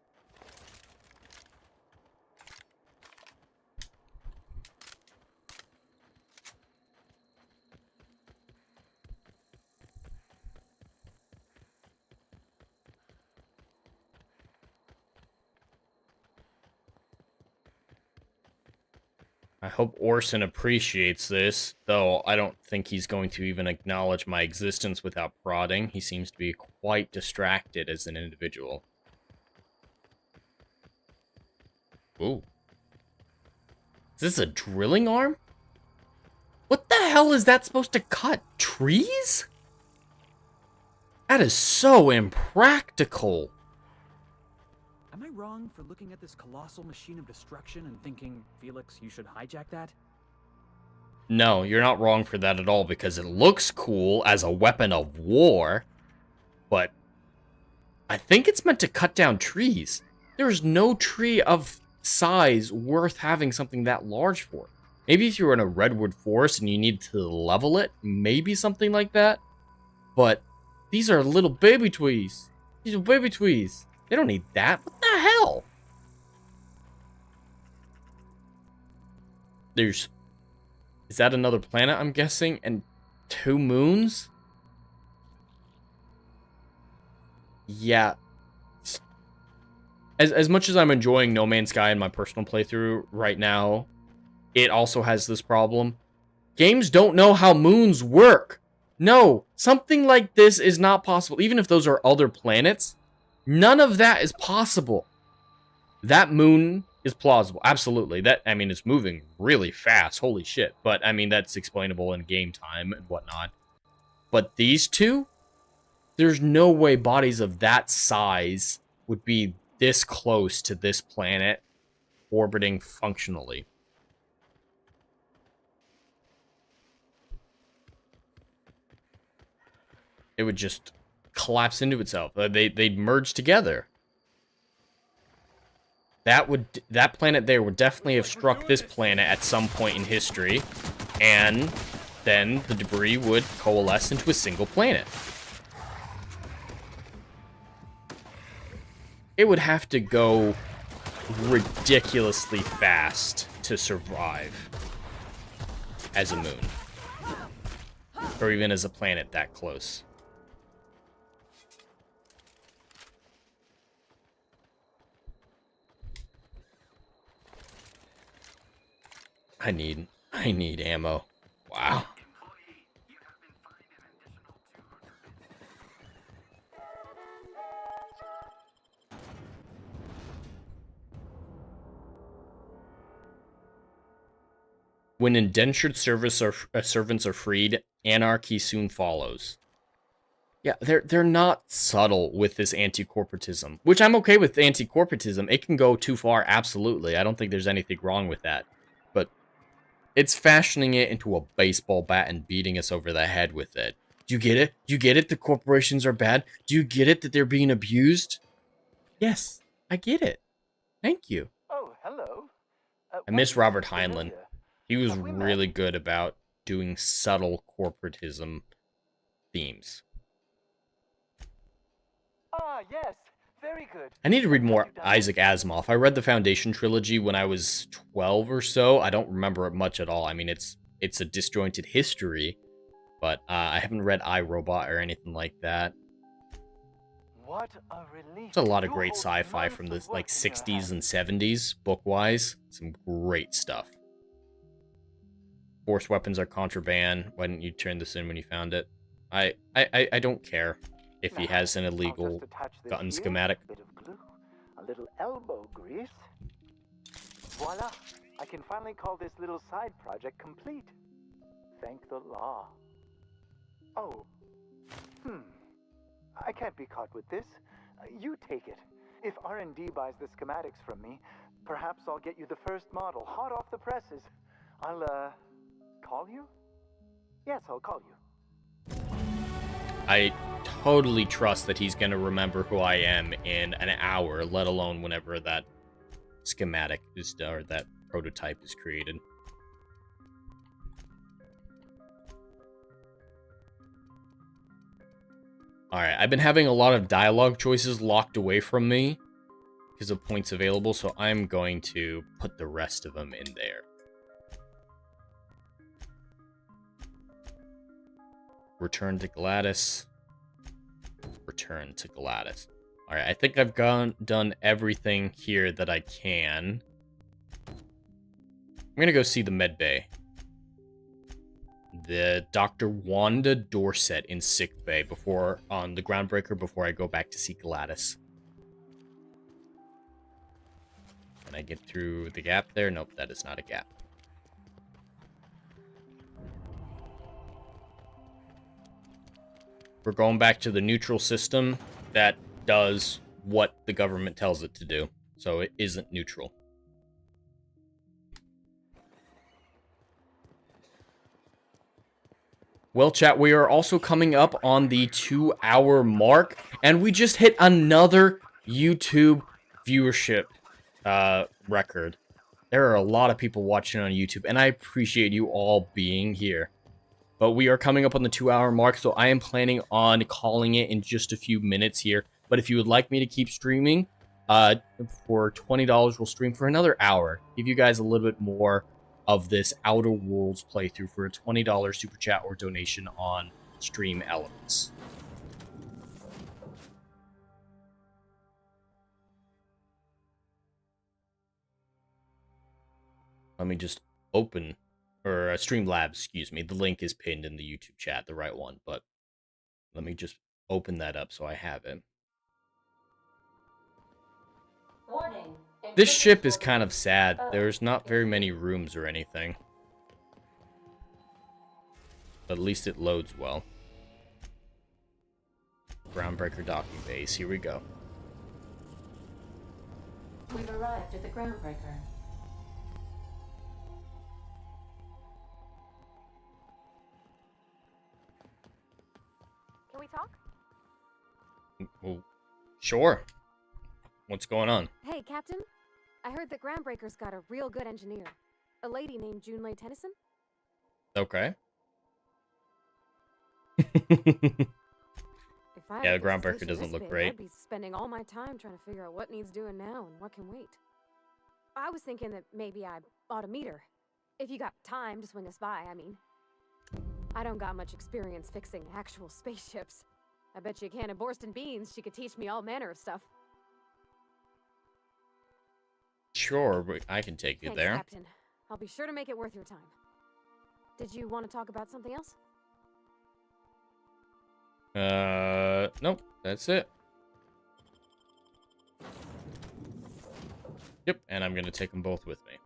I hope Orson appreciates this, though I don't think he's going to even acknowledge my existence without prodding. He seems to be quite distracted as an individual. Ooh. Is this a drilling arm? What the hell is that supposed to cut? Trees? That is so impractical. Am I wrong for looking at this colossal machine of destruction and thinking, Felix, you should hijack that? No, you're not wrong for that at all, because it looks cool as a weapon of war, but I think it's meant to cut down trees. There's no tree of size worth having something that large for. Maybe if you were in a redwood forest and you need to level it, maybe something like that. But these are little baby trees. These are baby trees. They don't need that. What the hell? Is that another planet, I'm guessing? And 2 moons? Yeah. as much as I'm enjoying No Man's Sky in my personal playthrough right now, it also has this problem. Games don't know how moons work. No, something like this is not possible. Even if those are other planets, none of that is possible. That moon is plausible. Absolutely. That, I mean, it's moving really fast. Holy shit. But, I mean, that's explainable in game time and whatnot. But these two, there's no way bodies of that size would be this close to this planet orbiting functionally. It would just collapse into itself. They'd merge together. That planet there would definitely have struck this planet at some point in history, and then the debris would coalesce into a single planet. It would have to go ridiculously fast to survive as a moon, or even as a planet that close. I need ammo. Wow. When indentured servants are freed, anarchy soon follows. Yeah, they're not subtle with this anti-corporatism, which I'm okay with anti-corporatism. It can go too far, absolutely. I don't think there's anything wrong with that. But it's fashioning it into a baseball bat and beating us over the head with it. Do you get it? Do you get it? The corporations are bad? Do you get it that they're being abused? Yes, I get it. Thank you. Oh, hello. I miss Robert Heinlein. He was really good about doing subtle corporatism themes. Ah, yes. Very good. I need to read more Isaac Asimov. I read the Foundation trilogy when I was 12 or so. I don't remember it much at all. I mean, it's a disjointed history, but I haven't read iRobot or anything like that. What a relief. There's a lot of great sci-fi from the like 60s and 70s, book-wise. Some great stuff. Force weapons are contraband. Why didn't you turn this in when you found it? I don't care if he has an illegal gun schematic. Bit of glue, a little elbow grease. Voila! I can finally call this little side project complete. Thank the law. Oh. I can't be caught with this. You take it. If R&D buys the schematics from me, perhaps I'll get you the first model, hot off the presses. I'll, call you? Yes, I'll call you. I totally trust that he's going to remember who I am in an hour, let alone whenever that schematic is, or that prototype is created. Alright, I've been having a lot of dialogue choices locked away from me because of points available, so I'm going to put the rest of them in there. Return to Gladys. Return to Gladys. Alright, I think I've done everything here that I can. I'm gonna go see the med bay. The Dr. Wanda Dorset in sick bay on the groundbreaker before I go back to see Gladys. Can I get through the gap there? Nope, that is not a gap. We're going back to the neutral system that does what the government tells it to do. So it isn't neutral. Well, chat, we are also coming up on the 2-hour mark, and we just hit another YouTube viewership record. There are a lot of people watching on YouTube, and I appreciate you all being here. But we are coming up on the 2-hour mark, so I am planning on calling it in just a few minutes here. But if you would like me to keep streaming, for $20, we'll stream for another hour. Give you guys a little bit more of this Outer Worlds playthrough for a $20 super chat or donation on Stream Elements. Let me just open, or Streamlabs, excuse me. The link is pinned in the YouTube chat, the right one, but let me just open that up so I have it. Warning. This ship is kind of sad. There's not very many rooms or anything. But at least it loads well. Groundbreaker docking base. Here we go. We've arrived at the groundbreaker. Can we talk? Well, sure. What's going on? Hey, Captain. I heard that Groundbreaker's got a real good engineer. A lady named Junlei Tennyson? Okay. If I Yeah, had the a groundbreaker position doesn't this look big, great. I'd be spending all my time trying to figure out what needs doing now and what can wait. I was thinking that maybe I ought to meet her. If you got time to swing us by, I mean. I don't got much experience fixing actual spaceships. I bet you a can of Borston beans she could teach me all manner of stuff. Sure, but I can take you Thanks, there. Captain. I'll be sure to make it worth your time. Did you want to talk about something else? Nope, that's it. Yep, and I'm gonna take them both with me.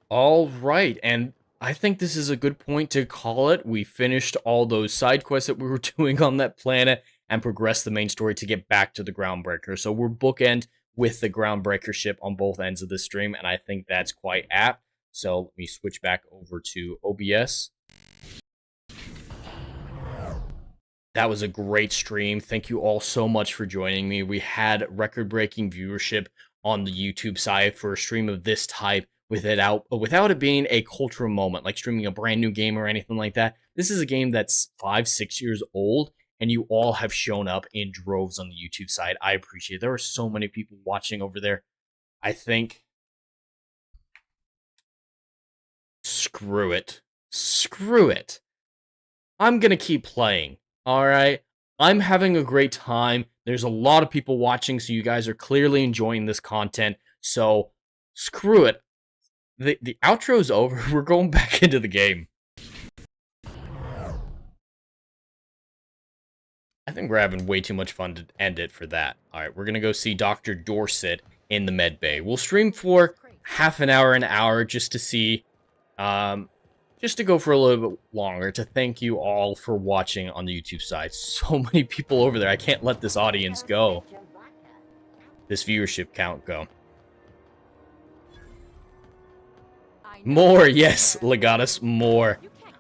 All right, and I think this is a good point to call it. We finished all those side quests that we were doing on that planet and progressed the main story to get back to the Groundbreaker. So we're bookend with the Groundbreaker ship on both ends of the stream, and I think that's quite apt. So let me switch back over to OBS. That was a great stream. Thank you all so much for joining me. We had record-breaking viewership on the YouTube side for a stream of this type without it being a cultural moment, like streaming a brand new game or anything like that. This is a game that's 5-6 years old, and you all have shown up in droves on the YouTube side. I appreciate it. There are so many people watching over there. I think... Screw it. Screw it. I'm gonna keep playing. Alright? I'm having a great time. There's a lot of people watching, so you guys are clearly enjoying this content. So, screw it. The outro's over. We're going back into the game. I think we're having way too much fun to end it for that. Alright, we're gonna go see Dr. Dorset in the med bay. We'll stream for half an hour, just to see... just to go for a little bit longer, to thank you all for watching on the YouTube side. So many people over there. I can't let this audience go. This viewership count go. More, yes, Legatus, more.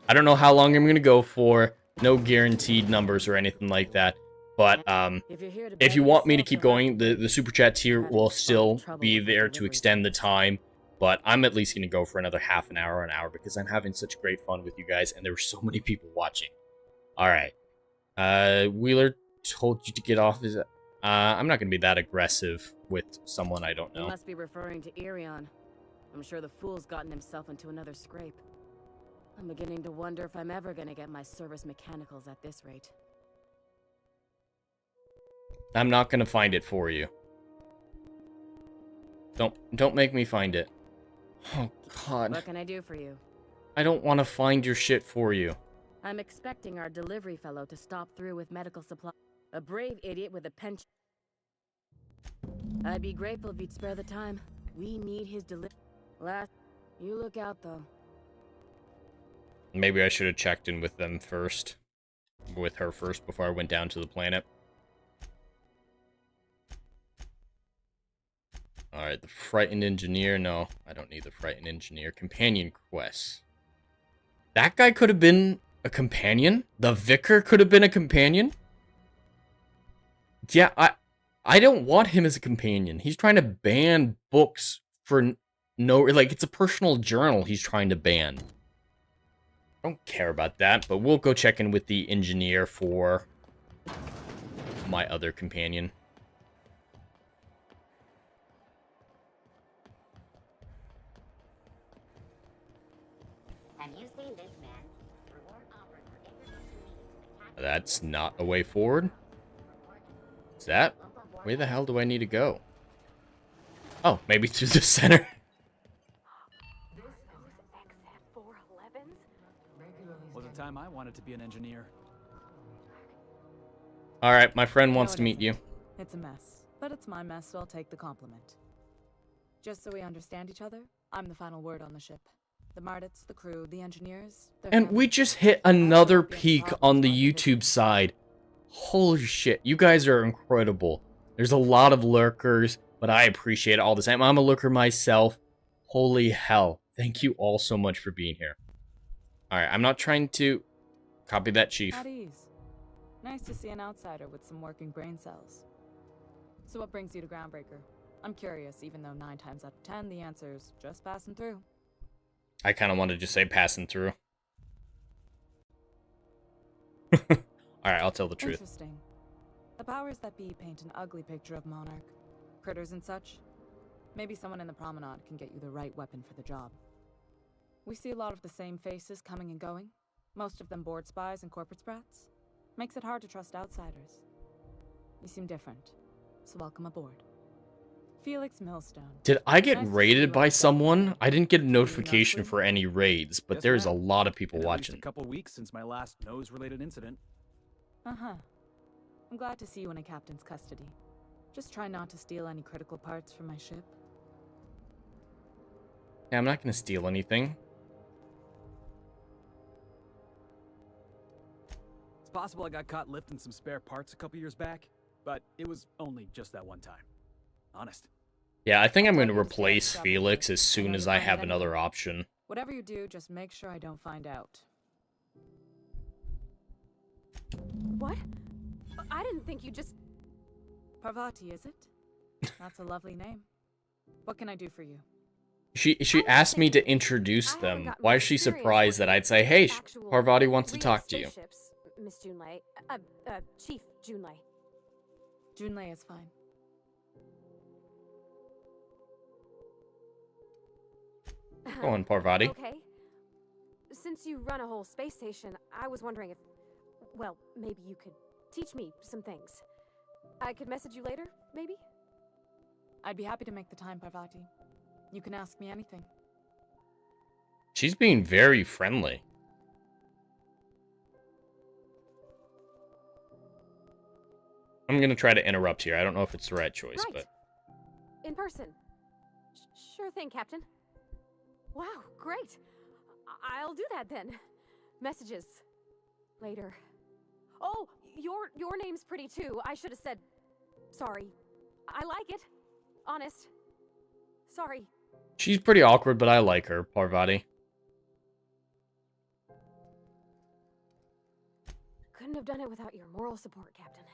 I don't know how long I'm going to go for. No guaranteed numbers or anything like that. But, if you want me to keep going, the Super Chat tier will still be there to extend the time. But I'm at least going to go for another half an hour, because I'm having such great fun with you guys, and there were so many people watching. Alright. Wheeler told you to get off his... I'm not going to be that aggressive with someone I don't know. He must be referring to Irion. I'm sure the fool's gotten himself into another scrape. I'm beginning to wonder if I'm ever going to get my service mechanicals at this rate. I'm not going to find it for you. Don't make me find it. Oh, God. What can I do for you? I don't want to find your shit for you. I'm expecting our delivery fellow to stop through with medical supplies. A brave idiot with a penchant. I'd be grateful if you'd spare the time. We need his delivery. You look out, though. Maybe I should have checked in with them first. With her first, before I went down to the planet. Alright, the frightened engineer. No, I don't need the frightened engineer. Companion quest. That guy could have been a companion? The vicar could have been a companion? Yeah, I don't want him as a companion. He's trying to ban books for no... Like, it's a personal journal he's trying to ban. I don't care about that, but we'll go check in with the engineer for my other companion. That's not a way forward. Is that? Where the hell do I need to go? Oh, maybe through the center. Was a time I wanted to be an engineer. Alright, my friend wants to meet you. It's a mess, but it's my mess, so I'll take the compliment. Just so we understand each other, I'm the final word on the ship. The Mardits, the crew, the engineers... And we just hit another peak on the YouTube side. Holy shit, you guys are incredible. There's a lot of lurkers, but I appreciate it all the time. I'm a lurker myself. Holy hell. Thank you all so much for being here. Alright, I'm not trying to copy that, Chief. At ease. Nice to see an outsider with some working brain cells. So what brings you to Groundbreaker? I'm curious, even though 9 times out of 10, the answer's just passing through. I kind of wanted to say passing through. Alright, I'll tell the truth. Interesting. The powers that be paint an ugly picture of Monarch. Critters and such. Maybe someone in the promenade can get you the right weapon for the job. We see a lot of the same faces coming and going. Most of them board spies and corporate sprats. Makes it hard to trust outsiders. You seem different, so welcome aboard. Felix Millstone. Did I get raided by someone? I didn't get a notification for any raids, but there's a lot of people watching. A couple weeks since my last nose-related incident. Uh-huh. I'm glad to see you in a captain's custody. Just try not to steal any critical parts from my ship. Yeah, I'm not gonna steal anything. It's possible I got caught lifting some spare parts a couple years back, but it was only just that one time. Honest. Yeah, I think I'm going to replace Felix as soon as I have another option. Whatever you do, just make sure I don't find out. What? I didn't think you just... Parvati, is it? That's a lovely name. What can I do for you? She asked me to introduce them. Why is she surprised that I'd say, hey, Parvati wants to talk to you? Miss Junlei. Chief Junlei. Junlei is fine. Go on, Parvati. Okay. Since you run a whole space station, I was wondering if... Well, maybe you could teach me some things. I could message you later, maybe? I'd be happy to make the time, Parvati. You can ask me anything. She's being very friendly. I'm gonna try to interrupt here. I don't know if it's the right choice, but... In person. Sure thing, Captain. Wow, great. I'll do that then. Messages. Later. Oh, your name's pretty too. I should have said... Sorry. I like it. Honest. Sorry. She's pretty awkward, but I like her, Parvati. Couldn't have done it without your moral support, Captain.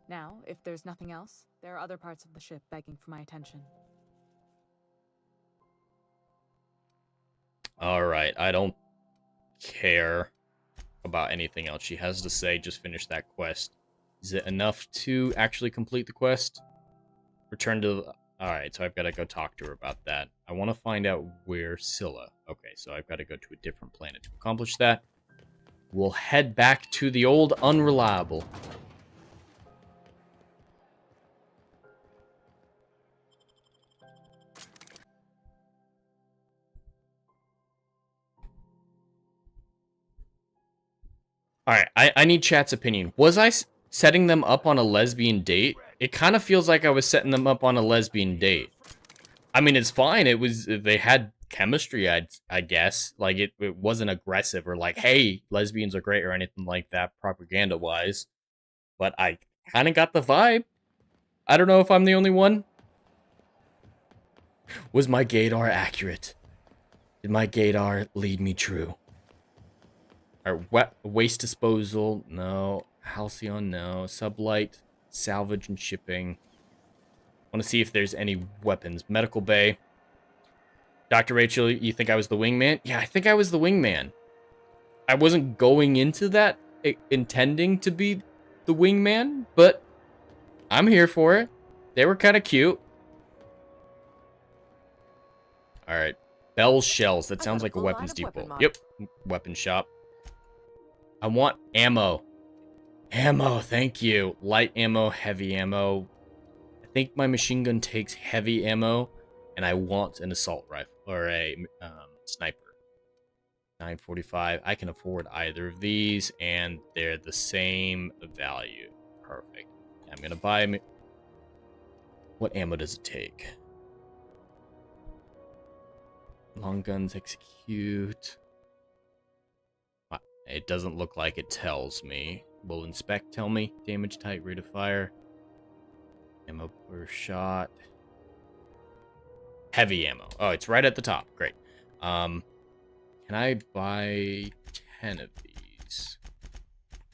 Now, if there's nothing else, there are other parts of the ship begging for my attention. Alright, I don't care about anything else she has to say. Just finish that quest. Is it enough to actually complete the quest? Return to... Alright, so I've got to go talk to her about that. I want to find out where Scylla... Okay, so I've got to go to a different planet to accomplish that. We'll head back to the old Unreliable. Alright, I need chat's opinion. Was I setting them up on a lesbian date? It kind of feels like I was setting them up on a lesbian date. I mean, it's fine. It was... They had chemistry, I guess. Like, it wasn't aggressive or like, hey, lesbians are great or anything like that, propaganda-wise. But I kind of got the vibe. I don't know if I'm the only one. Was my gaydar accurate? Did my gaydar lead me true? Alright, waste disposal, no. Halcyon, no. Sublight, salvage and shipping. Want to see if there's any weapons. Medical bay. Dr. Rachel, you think I was the wingman? Yeah, I think I was the wingman. I wasn't going into that intending to be the wingman, but I'm here for it. They were kind of cute. Alright. Bell's Shells. That sounds like a weapons depot. Yep. Weapon shop. I want ammo. Ammo, thank you. Light ammo, heavy ammo. I think my machine gun takes heavy ammo, and I want an assault rifle or a sniper. 945. I can afford either of these, and they're the same value. Perfect. I'm gonna buy. What ammo does it take? Long guns execute. It doesn't look like it tells me. Will inspect tell me? Damage type, rate of fire. Ammo per shot. Heavy ammo. Oh, it's right at the top. Great. Can I buy 10 of these?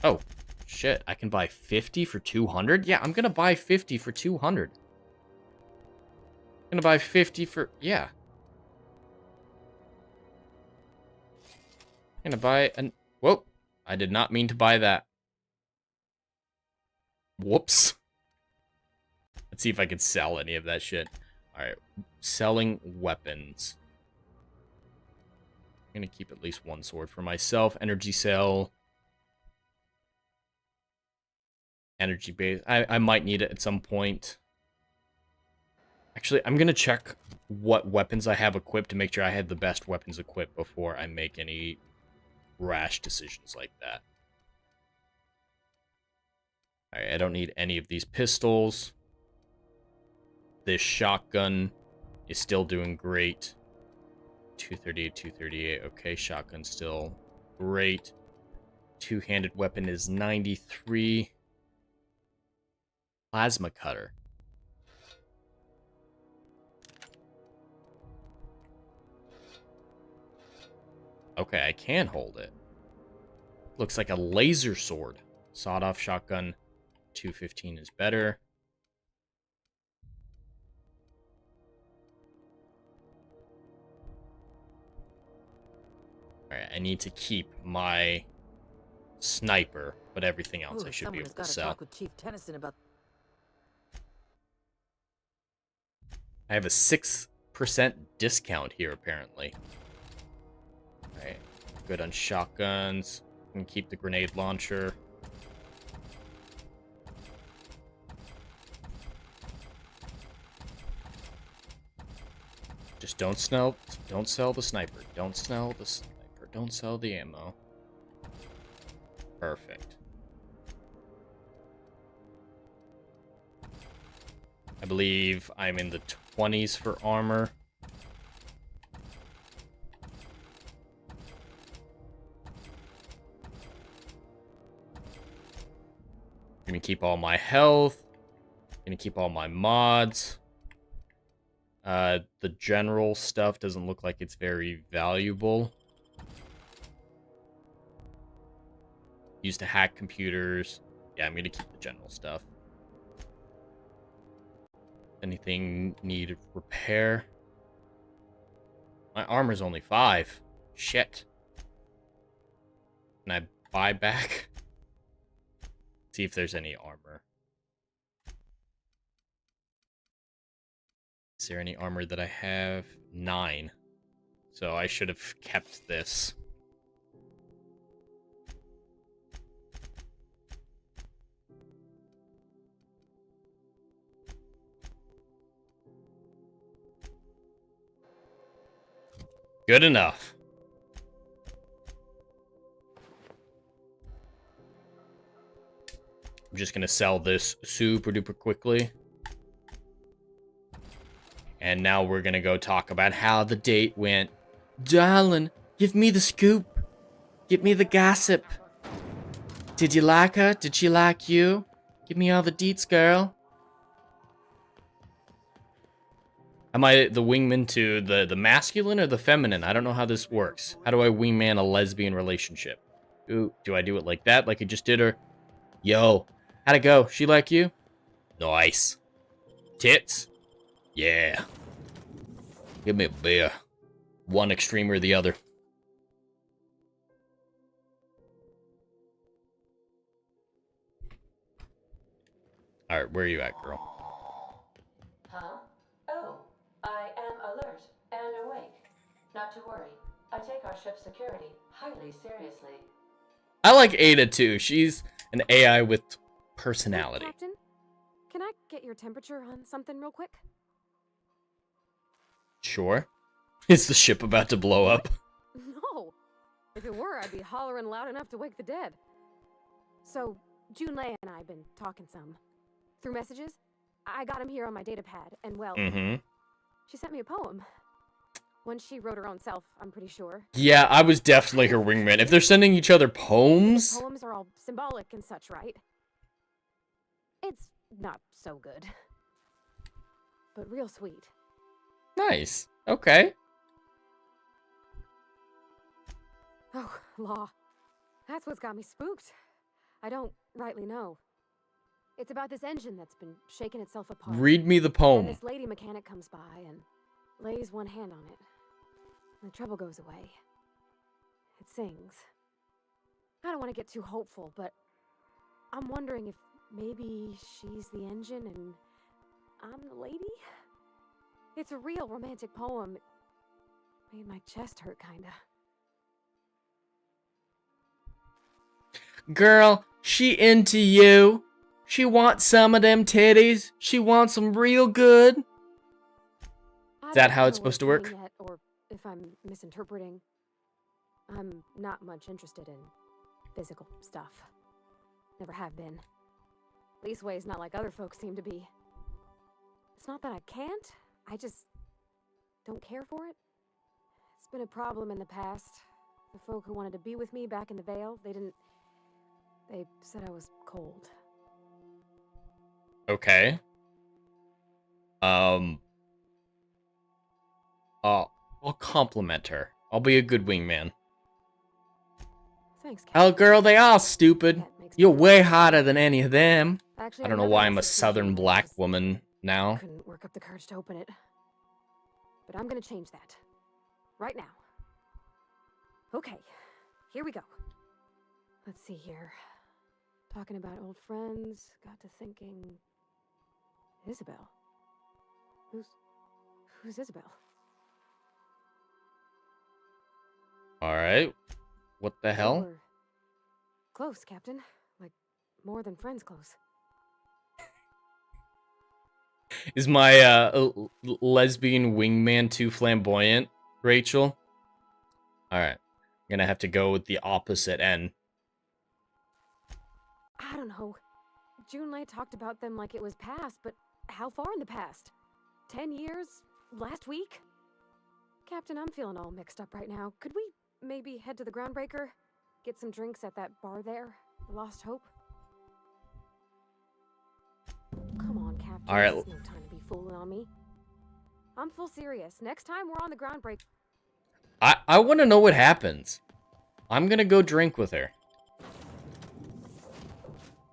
Oh, shit. I can buy 50 for 200? Yeah, I'm gonna buy 50 for 200. I'm gonna buy 50 for... Yeah. I'm gonna buy an... Whoa. I did not mean to buy that. Whoops. Let's see if I can sell any of that shit. Alright. Selling weapons. I'm gonna keep at least one sword for myself. Energy cell. Energy base. I might need it at some point. Actually, I'm gonna check what weapons I have equipped to make sure I have the best weapons equipped before I make any rash decisions like that. Alright, I don't need any of these pistols. This shotgun is still doing great. 238, 238. Okay, shotgun still great. Two-handed weapon is 93. Plasma cutter. Okay, I can hold it. Looks like a laser sword. Sawed-off shotgun. 215 is better. Alright, I need to keep my sniper, but everything else I should be able to sell. Talk with Chief Tennyson about... I have a 6% discount here, apparently. Alright, good on shotguns. I can keep the grenade launcher. Just don't sell the sniper. Don't sell the sniper. Don't sell the ammo. Perfect. I believe I'm in the 20s for armor. Gonna keep all my health. Gonna keep all my mods. The general stuff doesn't look like it's very valuable. Used to hack computers. Yeah, I'm gonna keep the general stuff. Anything need repair? My armor's only 5. Shit. Can I buy back? See if there's any armor. Is there any armor that I have? 9. So I should have kept this. Good enough. I'm just gonna sell this super duper quickly. And now we're gonna go talk about how the date went. Darling, give me the scoop. Give me the gossip. Did you like her? Did she like you? Give me all the deets, girl. Am I the wingman to the masculine or the feminine? I don't know how this works. How do I wingman a lesbian relationship? Ooh, do I do it like that, like I just did her? Yo, how'd it go? She like you? Nice. Tits? Yeah. Give me a beer. One extreme or the other. Alright, where are you at, girl? Huh? Oh, I am alert and awake. Not to worry. I take our ship's security highly seriously. I like Ada too. She's An AI with personality. Hey, Captain, can I get your temperature on something real quick? Sure. Is the ship about to blow up? No. If it were, I'd be hollering loud enough to wake the dead. So, Junlei and I have been talking some. Through messages, I got him here on my data pad, and well, she sent me a poem. One she wrote her own self, I'm pretty sure. Yeah, I was definitely her wingman. If they're sending each other poems... Poems are all symbolic and such, right? It's not so good. But real sweet. Nice. Okay. Oh, law. That's what's got me spooked. I don't rightly know. It's about this engine that's been shaking itself apart. Read me the And poem. this lady mechanic comes by and lays one hand on it. And the trouble goes away. It sings. I don't want to get too hopeful, but I'm wondering if maybe she's the engine and I'm the lady? It's a real romantic poem. It made my chest hurt, kinda. Girl, she into you. She wants some of them titties. She wants them real good. Is that how it's supposed to work? Yet, or if I'm misinterpreting. I'm not much interested in physical stuff. Never have been. Leastways not like other folks seem to be. It's not that I can't, I just don't care for it. It's been a problem in the past. The folk who wanted to be with me back in the Vale, they said I was cold. Okay. I'll compliment her. I'll be a good wingman. Thanks, Oh, girl, they all stupid. You're way hotter than any of them. Actually, I don't know why I'm a southern black woman now. Couldn't work up the courage to open it. But I'm gonna change that. Right now. Okay, here we go. Let's see here. Talking about old friends, got to thinking... Isabel? Who's Isabel? Alright. What the hell? We're close, Captain. Like, more than friends close. Is my lesbian wingman too flamboyant, Rachel? Alright. I'm gonna have to go with the opposite end. I don't know. Junlei talked about them like it was past, but how far in the past? 10 years? Last week? Captain, I'm feeling all mixed up right now. Could we maybe head to the Groundbreaker? Get some drinks at that bar there? The Lost Hope? Come on, Captain. All right. There's no time to be fooling on me. I'm full serious. Next time we're on the Groundbreaker. I want to know what happens. I'm gonna go drink with her.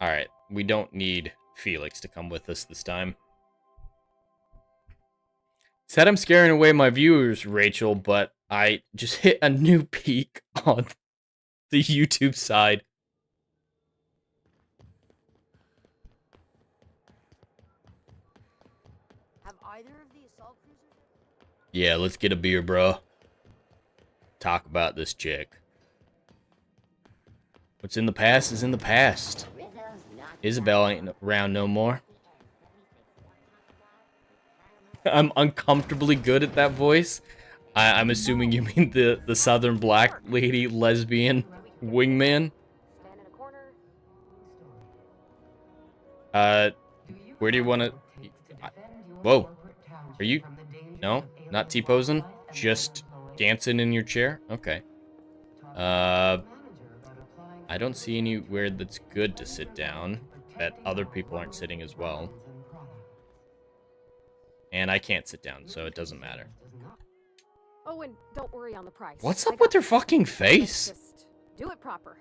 Alright, we don't need Felix to come with us this time. Said I'm scaring away my viewers, Rachel, but I just hit a new peak on the YouTube side. Have either of the assault cruisers? Yeah, let's get a beer, bro. Talk about this chick. What's in the past is in the past. Isabel ain't around no more. I'm uncomfortably good at that voice. I'm assuming you mean the southern black lady lesbian wingman. Where do you want to... Whoa. Are you... No? Not T-posing? Just dancing in your chair? Okay. I don't see anywhere that's good to sit down that other people aren't sitting as well. And I can't sit down, so it doesn't matter. Oh, and don't worry on the price. What's up with her fucking face? Just do it proper.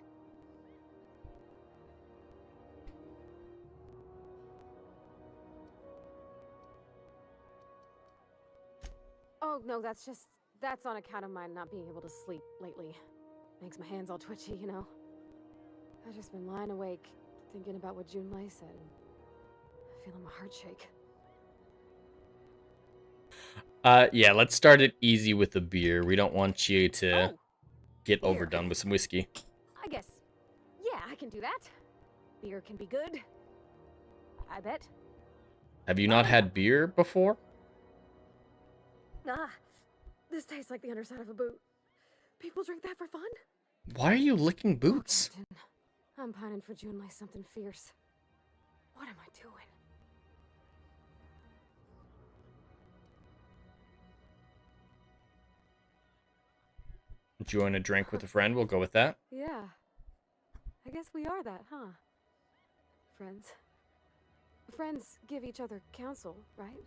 Oh, no, that's on account of my not being able to sleep lately. Makes my hands all twitchy, you know. I've just been lying awake, thinking about what Junlei said. Feeling my heart shake. Yeah, let's start it easy with a beer. We don't want you to get overdone with some whiskey. I guess, yeah, I can do that. beer can be good. I bet. Have you not had beer before? Ah, this tastes like the underside of a boot. People drink that for fun? Why are you licking boots? Oh, Captain, I'm pining for June like something fierce. What am I doing? Enjoying a drink with a friend, we'll go with that. Yeah. I guess we are that, huh? Friends. Friends give each other counsel, right?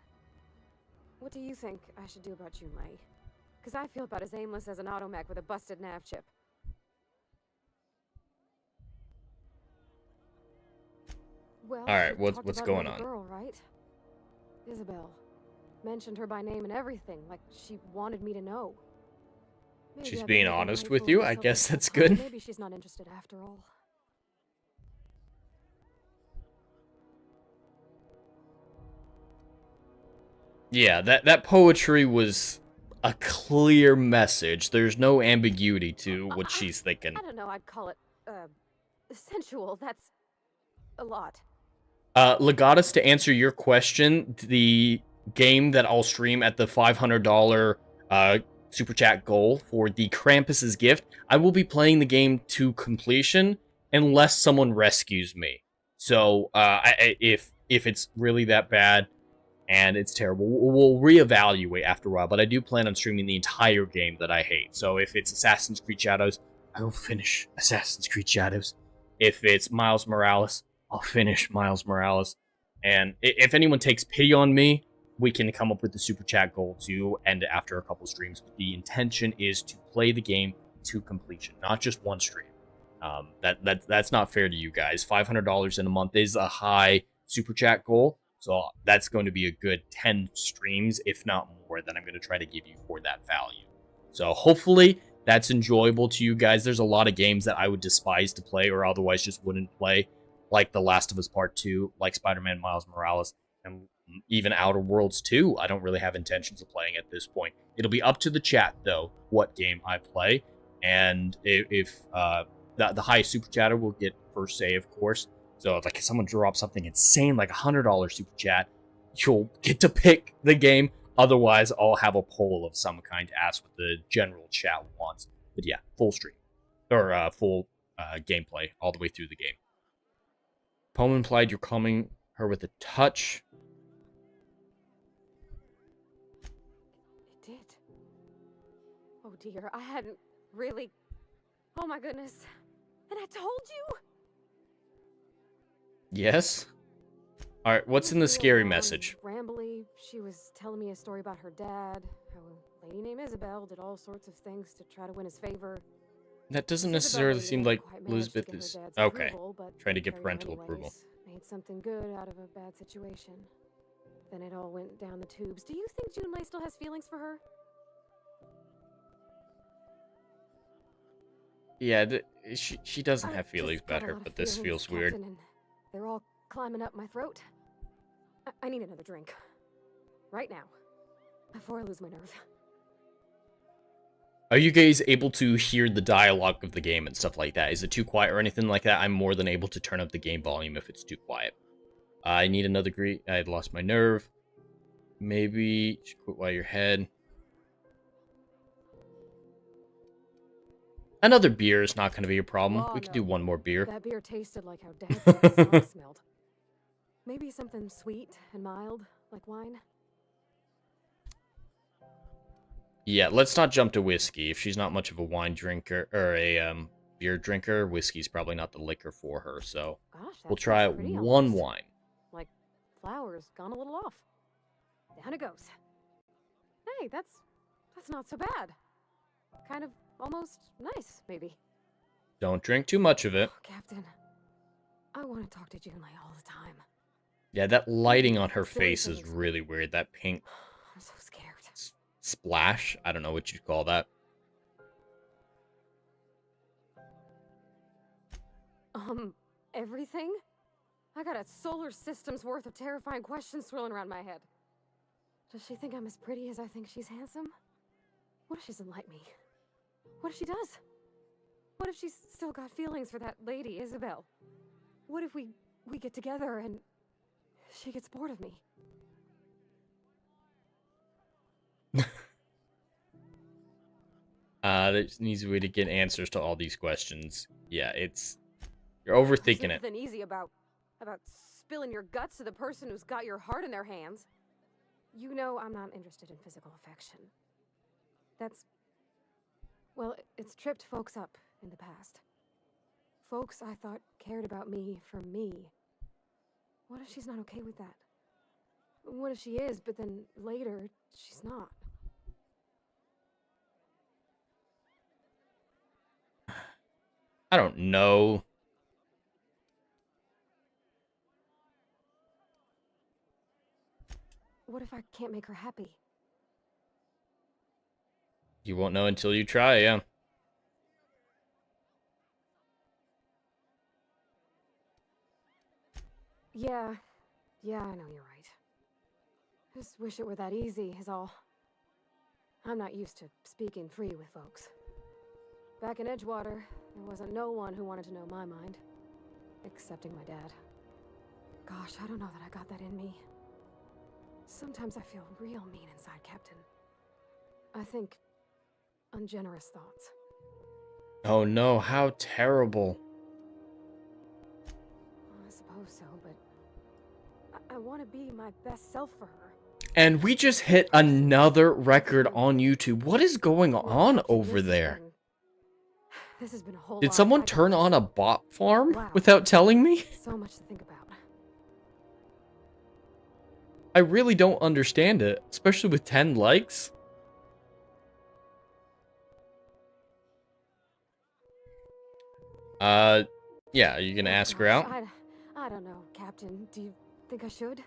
What do you think I should do about Junlei? Because I feel about as aimless as an automech with a busted nav chip. Well, alright, she what's talked about going another on? Girl, right? Isabel. Mentioned her by name and everything, like she wanted me to know. Maybe She's I've being been making honest way with full you. of I myself guess this whole that's time. good. Maybe she's not interested after all. Yeah, that poetry was a clear message. There's no ambiguity to what she's thinking. I don't know, I'd call it, sensual. That's a lot. Legatus, to answer your question, the game that I'll stream at the $500 super chat goal for the Krampus's gift, I will be playing the game to completion unless someone rescues me. So, if it's really that bad and it's terrible, we'll reevaluate after a while. But I do plan on streaming the entire game that I hate. So if it's Assassin's Creed Shadows, I will finish Assassin's Creed Shadows. If it's Miles Morales, I'll finish Miles Morales. And if anyone takes pity on me, we can come up with the super chat goal to end it after a couple streams. But the intention is to play the game to completion, not just one stream. That's not fair to you guys. $500 in a month is a high super chat goal. So that's going to be a good 10 streams, if not more, that I'm going to try to give you for that value. So hopefully that's enjoyable to you guys. There's a lot of games that I would despise to play or otherwise just wouldn't play, like The Last of Us Part 2, like Spider-Man Miles Morales, and even Outer Worlds 2. I don't really have intentions of playing at this point. It'll be up to the chat, though, what game I play. And if the highest super chatter will get first say, of course. So if someone drops something insane like $100 super chat, you'll get to pick the game. Otherwise, I'll have a poll of some kind to ask what the general chat wants. But yeah, full stream. Or full gameplay all the way through the game. Poem implied you're calming her with a touch. It did. Oh dear, I hadn't really... Oh my goodness. And I told you! Yes? Alright, what's in the scary message? Rambly, she was telling me a story about her dad, how a lady named Isabel did all sorts of things to try to win his favor. That doesn't necessarily seem like Elizabeth is... Okay, trying to get parental approval. Made something good out of a bad situation. Then it all went down the tubes. Do you think Junlei still has feelings for her? Yeah, she doesn't have feelings about her, but this feels weird. They're all climbing up my throat. I need another drink. Right now. Before I lose my nerve. Are you guys able to hear the dialogue of the game and stuff like that? Is it too quiet or anything like that? I'm more than able to turn up the game volume if it's too quiet. I need another greet. I had lost my nerve. Maybe quit while you're ahead. Another beer is not going to be a problem. We could do one more beer. That beer tasted like how Dad's stomach smelled. Maybe something sweet and mild, like wine. Yeah, let's not jump to whiskey. If she's not much of a wine drinker or a beer drinker, whiskey's probably not the liquor for her. So we'll try one wine. Like flowers gone a little off. Down it goes. Hey, that's not so bad. Kind of almost nice, maybe. Don't drink too much of it. Oh, Captain, I want to talk to Junlei all the time. Yeah, that lighting on her face is really weird. That pink I'm so scared. Splash? I don't know what you'd call that. Everything? I got a solar system's worth of terrifying questions swirling around my head. Does she think I'm as pretty as I think she's handsome? What if she doesn't like me? What if she does? What if she's still got feelings for that lady, Isabel? What if we get together and she gets bored of me? There needs a way to get answers to all these questions. Yeah, you're overthinking it. Nothing easy about spilling your guts to the person who's got your heart in their hands. You know I'm not interested in physical affection. Well, it's tripped folks up in the past. Folks I thought cared about me for me. What if she's not okay with that? What if she is, but then later, she's not? I don't know. What if I can't make her happy? You won't know until you try, yeah. Yeah, I know you're right. Just wish it were that easy, is all. I'm not used to speaking free with folks. Back in Edgewater, there wasn't no one who wanted to know my mind. Excepting my dad. Gosh, I don't know that I got that in me. Sometimes I feel real mean inside, Captain. I think ungenerous thoughts. Oh no, how terrible. I suppose so, but I want to be my best self for her. And we just hit another record on YouTube. What is going on over there? This has been a whole Did someone turn on a bot farm without telling me? So much to think about. I really don't understand it, especially with 10 likes. Yeah, are you gonna ask her out? I don't know, Captain. Do you think I should?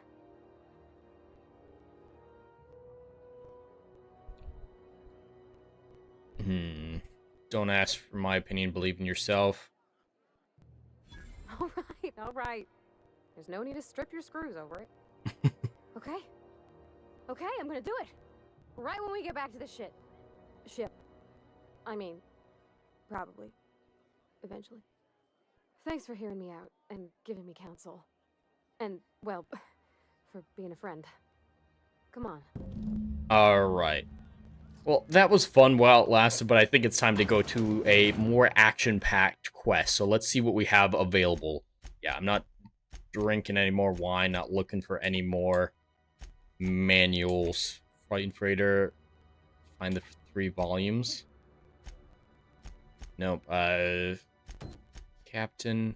Don't ask for my opinion, believe in yourself. All right. There's no need to strip your screws over it. Okay, I'm gonna do it. Right when we get back to the ship. I mean, probably. Eventually. Thanks for hearing me out and giving me counsel. And, well, for being a friend. Come on. Alright. Well, that was fun while it lasted, but I think it's time to go to a more action-packed quest. So let's see what we have available. Yeah, I'm not drinking any more wine, not looking for any more manuals. Frightened Freighter. Find the 3 volumes. Nope. Captain.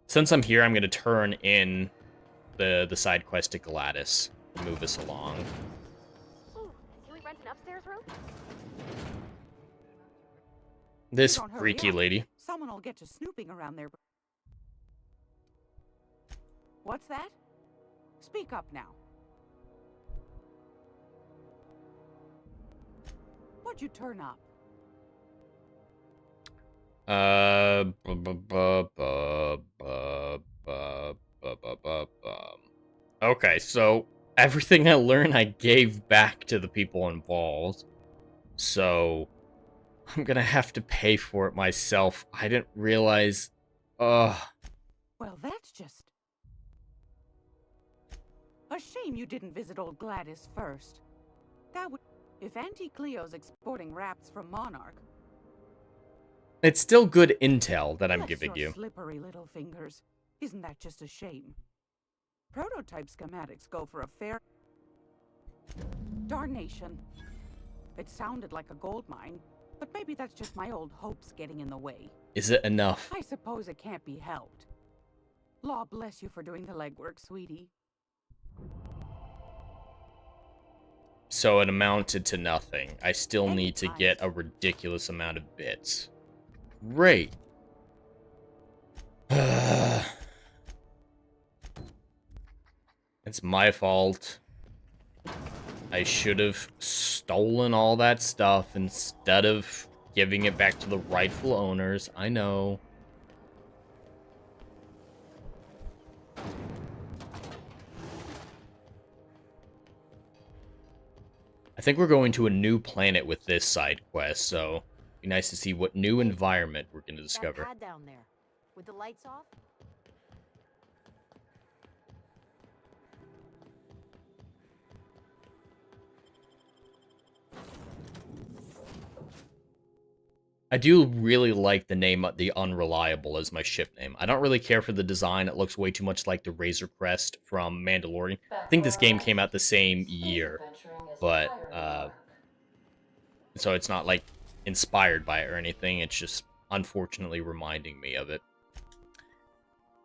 Since I'm here, I'm going to turn in the side quest to Gladys. Move us along. Ooh, can we rent an upstairs room? This freaky lady. Someone will get to snooping around there. What's that? Speak up now. What'd you turn up? Okay, so everything I learned I gave back to the people involved. So I'm gonna have to pay for it myself. I didn't realize. Well, that's just a shame you didn't visit old Gladys first. That would, if Auntie Cleo's exporting raps from Monarch. It's still good intel that I'm giving you. Slippery little fingers. Isn't that just a shame? Prototype schematics go for a fair... Darnation. It sounded like a gold mine, but maybe that's just my old hopes getting in the way. Is it enough? I suppose it can't be helped. Law bless you for doing the legwork, sweetie. So it amounted to nothing. I still need to get a ridiculous amount of bits. Great. It's my fault. I should have stolen all that stuff instead of giving it back to the rightful owners. I know. I think we're going to a new planet with this side quest, so Be nice to see what new environment we're going to discover. That pad down there, with the lights off? I do really like the name, the Unreliable, as my ship name. I don't really care for the design. It looks way too much like the Razor Crest from Mandalorian. I think this game came out the same year, but, so it's not, like, inspired by it or anything. It's just, unfortunately, reminding me of it.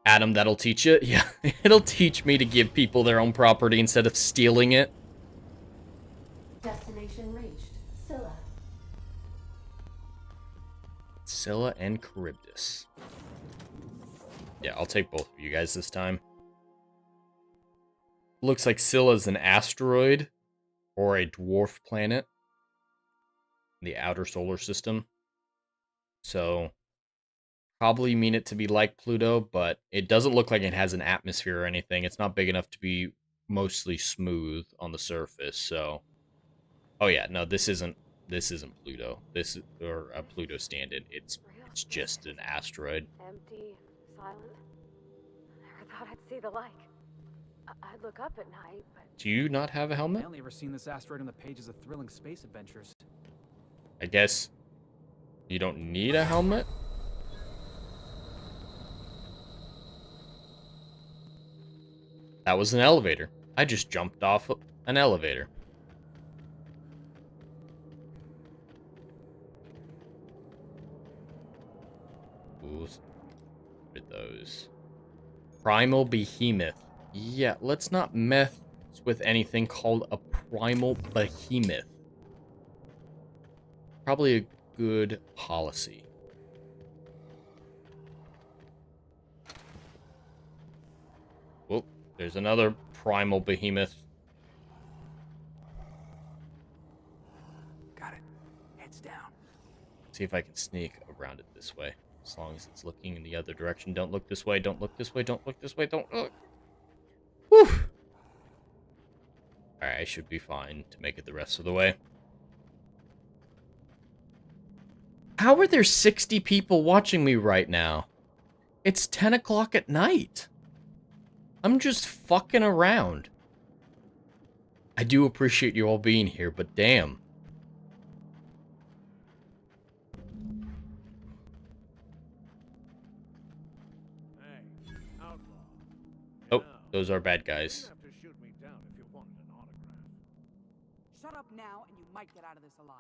Adam, that'll teach you? Yeah, it'll teach me to give people their own property instead of stealing it. Destination reached. Scylla. Scylla and Charybdis. Yeah, I'll take both of you guys this time. Looks like Scylla's an asteroid or a dwarf planet in the outer solar system. So, probably mean it to be like Pluto, but it doesn't look like it has an atmosphere or anything. It's not big enough to be mostly smooth on the surface, so... Oh yeah, no, this isn't Pluto. This is, or a Pluto stand-in. It's just an asteroid. Empty, silent. Never thought I'd see the like. I'd look up at night, but... Do you not have a helmet? I only ever seen this asteroid on the pages of thrilling space adventures. I guess you don't need a helmet? That was an elevator. I just jumped off an elevator. Ooh, what are those? Primal behemoth. Yeah, let's not mess with anything called a primal behemoth. Probably a good policy. Whoop, there's another primal behemoth. Got it. Heads down. See if I can sneak around it this way. As long as it's looking in the other direction. Don't look this way, don't look this way, don't look this way, don't look. Whew! Alright, I should be fine to make it the rest of the way. How are there 60 people watching me right now? It's 10 o'clock at night. I'm just fucking around. I do appreciate you all being here, but damn. Oh, those are bad guys. Shut up now and you might get out of this alive.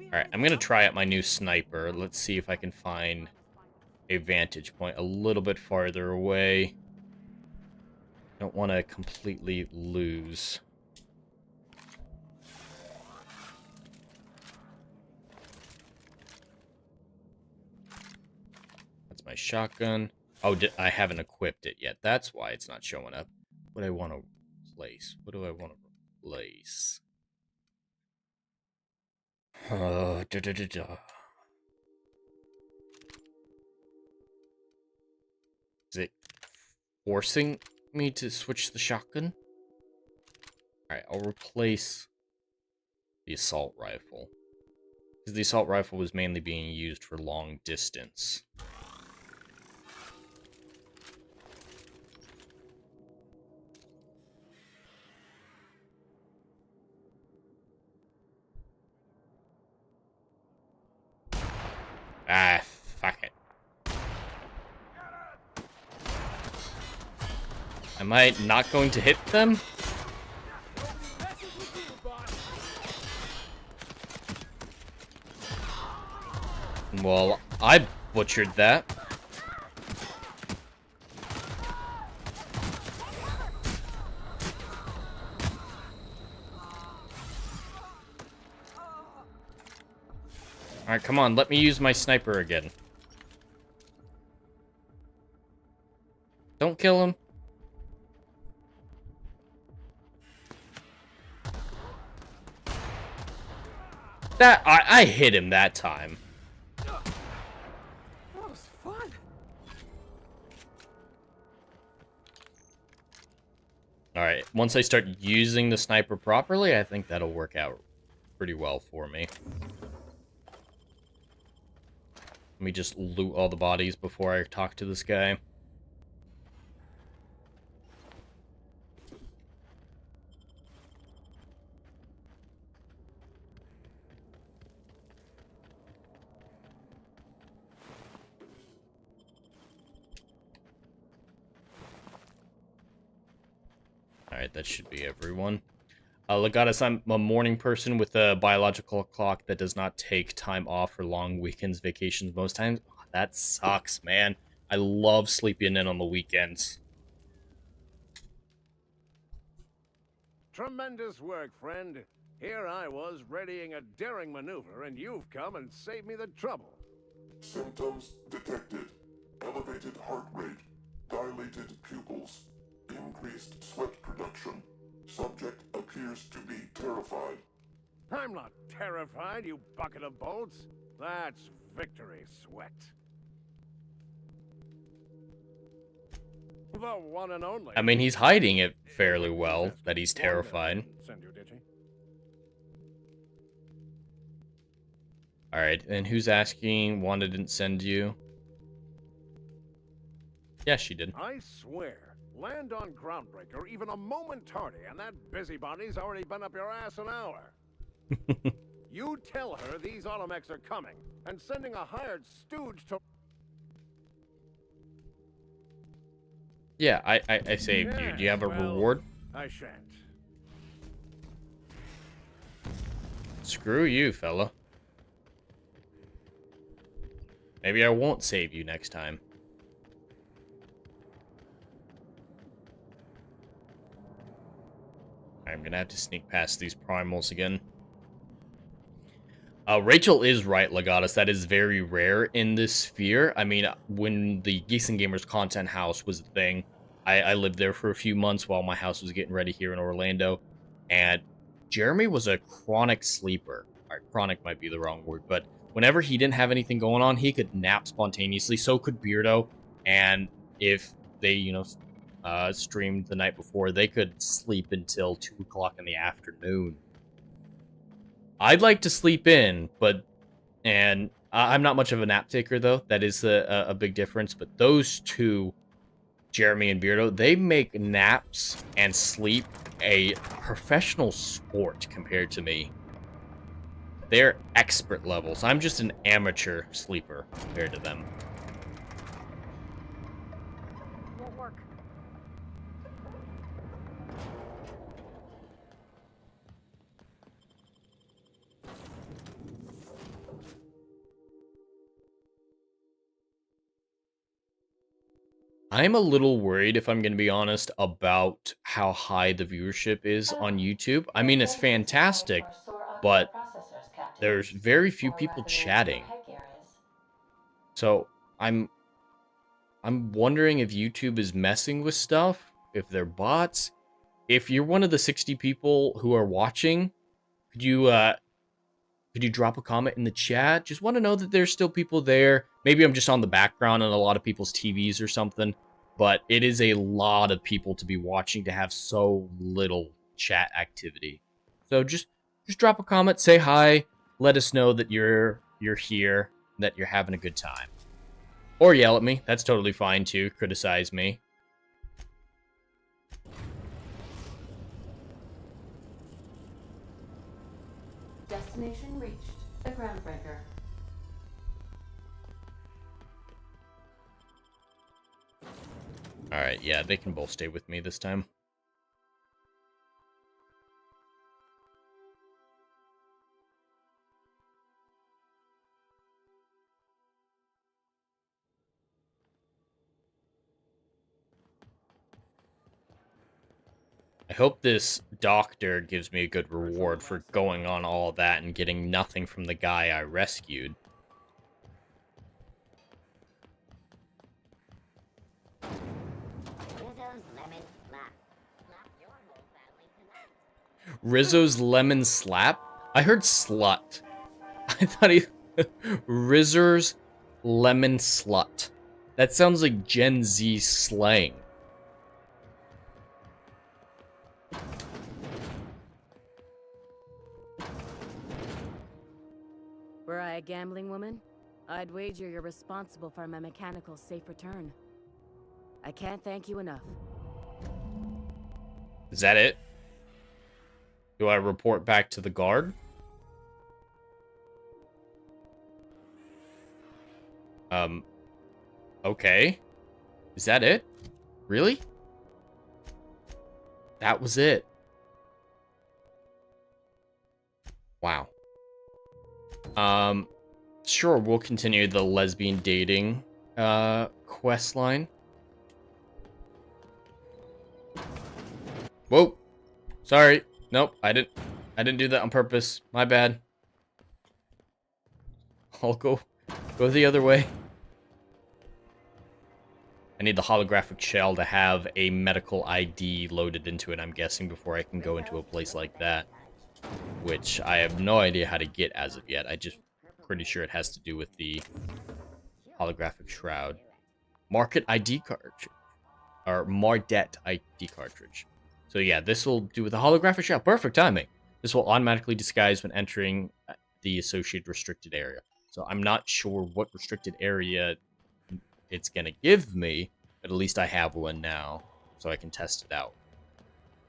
Alright, I'm gonna try out my new sniper. Let's see if I can find a vantage point a little bit farther away. Don't want to completely lose. That's my shotgun. Oh, I haven't equipped it yet. That's why it's not showing up. What do I want to replace? What do I want to replace? Is it forcing me to switch the shotgun? Alright, I'll replace the assault rifle. Because the assault rifle was mainly being used for long distance. Ah, fuck it. Am I not going to hit them? Well, I butchered that. Alright, come on, let me use my sniper again. Don't kill him. That, I hit him that time. That was fun. Alright, once I start using the sniper properly, I think that'll work out pretty well for me. Let me just loot all the bodies before I talk to this guy. Alright, that should be everyone. Legatus, I'm a morning person with a biological clock that does not take time off for long weekends, vacations most times. Oh, that sucks, man. I love sleeping in on the weekends. Tremendous work, friend. Here I was readying a daring maneuver, and you've come and saved me the trouble. Symptoms detected. Elevated heart rate, dilated pupils, increased sweat production. Subject appears to be terrified. I'm not terrified, you bucket of bolts. That's victory sweat. The one and only. I mean, he's hiding it fairly well, that he's terrified. Alright, and who's asking, Wanda didn't send you? Yeah, she did. I swear, land on Groundbreaker even a moment tardy, and that busybody's already been up your ass an hour. You tell her these automechs are coming, and sending a hired stooge to... Yeah, I saved you. Do you have a reward? I shan't. Screw you, fella. Maybe I won't save you next time. I'm gonna have to sneak past these primals again. Rachel is right, Legatus. That is very rare in this sphere. I mean, when the Geeks and Gamers content house was a thing, I lived there for a few months while my house was getting ready here in Orlando, and Jeremy was a chronic sleeper. Alright, chronic might be the wrong word, but whenever he didn't have anything going on, he could nap spontaneously. So could Beardo, and if they, you know, streamed the night before, they could sleep until 2 o'clock in the afternoon. I'd like to sleep in, and I'm not much of a nap taker, though. That is a big difference. But those two, Jeremy and Beardo, they make naps and sleep a professional sport compared to me. They're expert levels. I'm just an amateur sleeper compared to them. Won't work. I'm a little worried, if I'm going to be honest, about how high the viewership is on YouTube. I mean, it's fantastic, but there's very few people chatting. So I'm wondering if YouTube is messing with stuff, if they're bots. If you're one of the 60 people who are watching, could you drop a comment in the chat? Just want to know that there's still people there. Maybe I'm just on the background on a lot of people's TVs or something, but it is a lot of people to be watching to have so little chat activity. So just drop a comment, say hi, let us know that you're here, that you're having a good time. Or yell at me. That's totally fine too. Criticize me. Destination reached. The Groundbreaker. Alright, yeah, they can both stay with me this time. I hope this doctor gives me a good reward for going on all that and getting nothing from the guy I rescued. Rizzo's lemon slap? I heard slut. I thought he... Rizzer's lemon slut. That sounds like Gen Z slang. Were I a gambling woman, I'd wager you're responsible for my mechanical safe return. I can't thank you enough. Is that it? Do I report back to the guard? Okay. Is that it? Really? That was it. Wow. Sure, we'll continue the lesbian dating, quest line. Whoa. Sorry. Nope, I didn't do that on purpose. My bad. I'll go the other way. I need the holographic shell to have a medical ID loaded into it, I'm guessing, before I can go into a place like that. Which I have no idea how to get as of yet. I just pretty sure it has to do with the holographic shroud. Market ID cartridge. Or Mardet ID cartridge. So yeah, this will do with the holographic shroud. Perfect timing. This will automatically disguise when entering the associated restricted area. So I'm not sure what restricted area it's going to give me, but at least I have one now, so I can test it out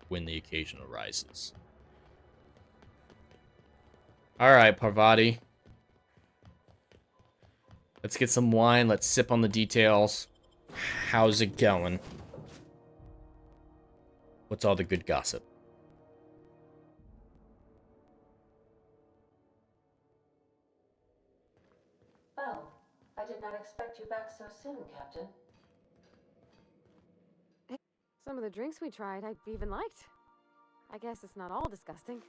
when the occasion arises. Alright, Parvati. Let's get some wine, let's sip on the details. How's it going? What's all the good gossip? Well, I did not expect you back so soon, Captain. Some of the drinks we tried, I even liked. I guess it's not all disgusting.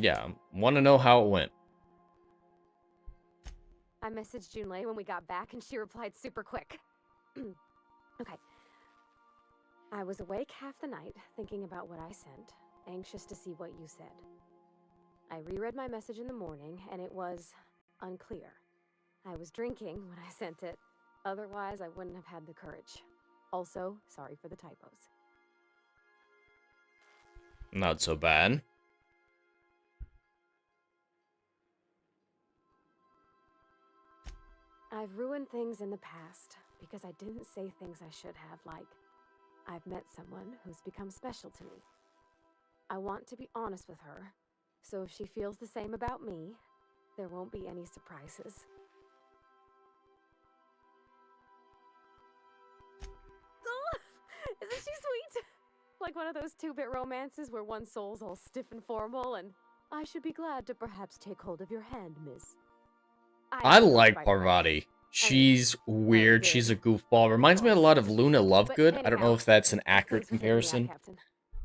Yeah, want to know how it went. I messaged Junlei when we got back, and she replied super quick. Okay. I was awake half the night, thinking about what I sent, anxious to see what you said. I reread my message in the morning, and it was unclear. I was drinking when I sent it. Otherwise, I wouldn't have had the courage. Also, sorry for the typos. Not so bad. I've ruined things in the past because I didn't say things I should have, like, I've met someone who's become special to me. I want to be honest with her, so if she feels the same about me, there won't be any surprises. Oh, isn't she sweet? Like one of those two-bit romances where one soul's all stiff and formal, and I should be glad to perhaps take hold of your hand, miss. I like Parvati. She's weird. She's a goofball. Reminds me a lot of Luna Lovegood. I don't know if that's an accurate comparison,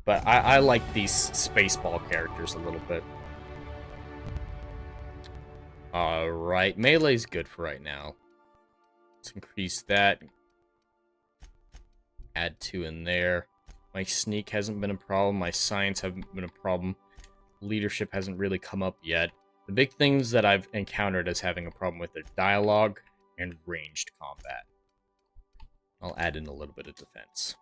but I like these Spaceball characters a little bit. Alright, melee's good for right now. Let's increase that. Add 2 in there. My sneak hasn't been a problem. My science hasn't been a problem. Leadership hasn't really come up yet. The big things that I've encountered as having a problem with are dialogue and ranged combat. I'll add in a little bit of defense.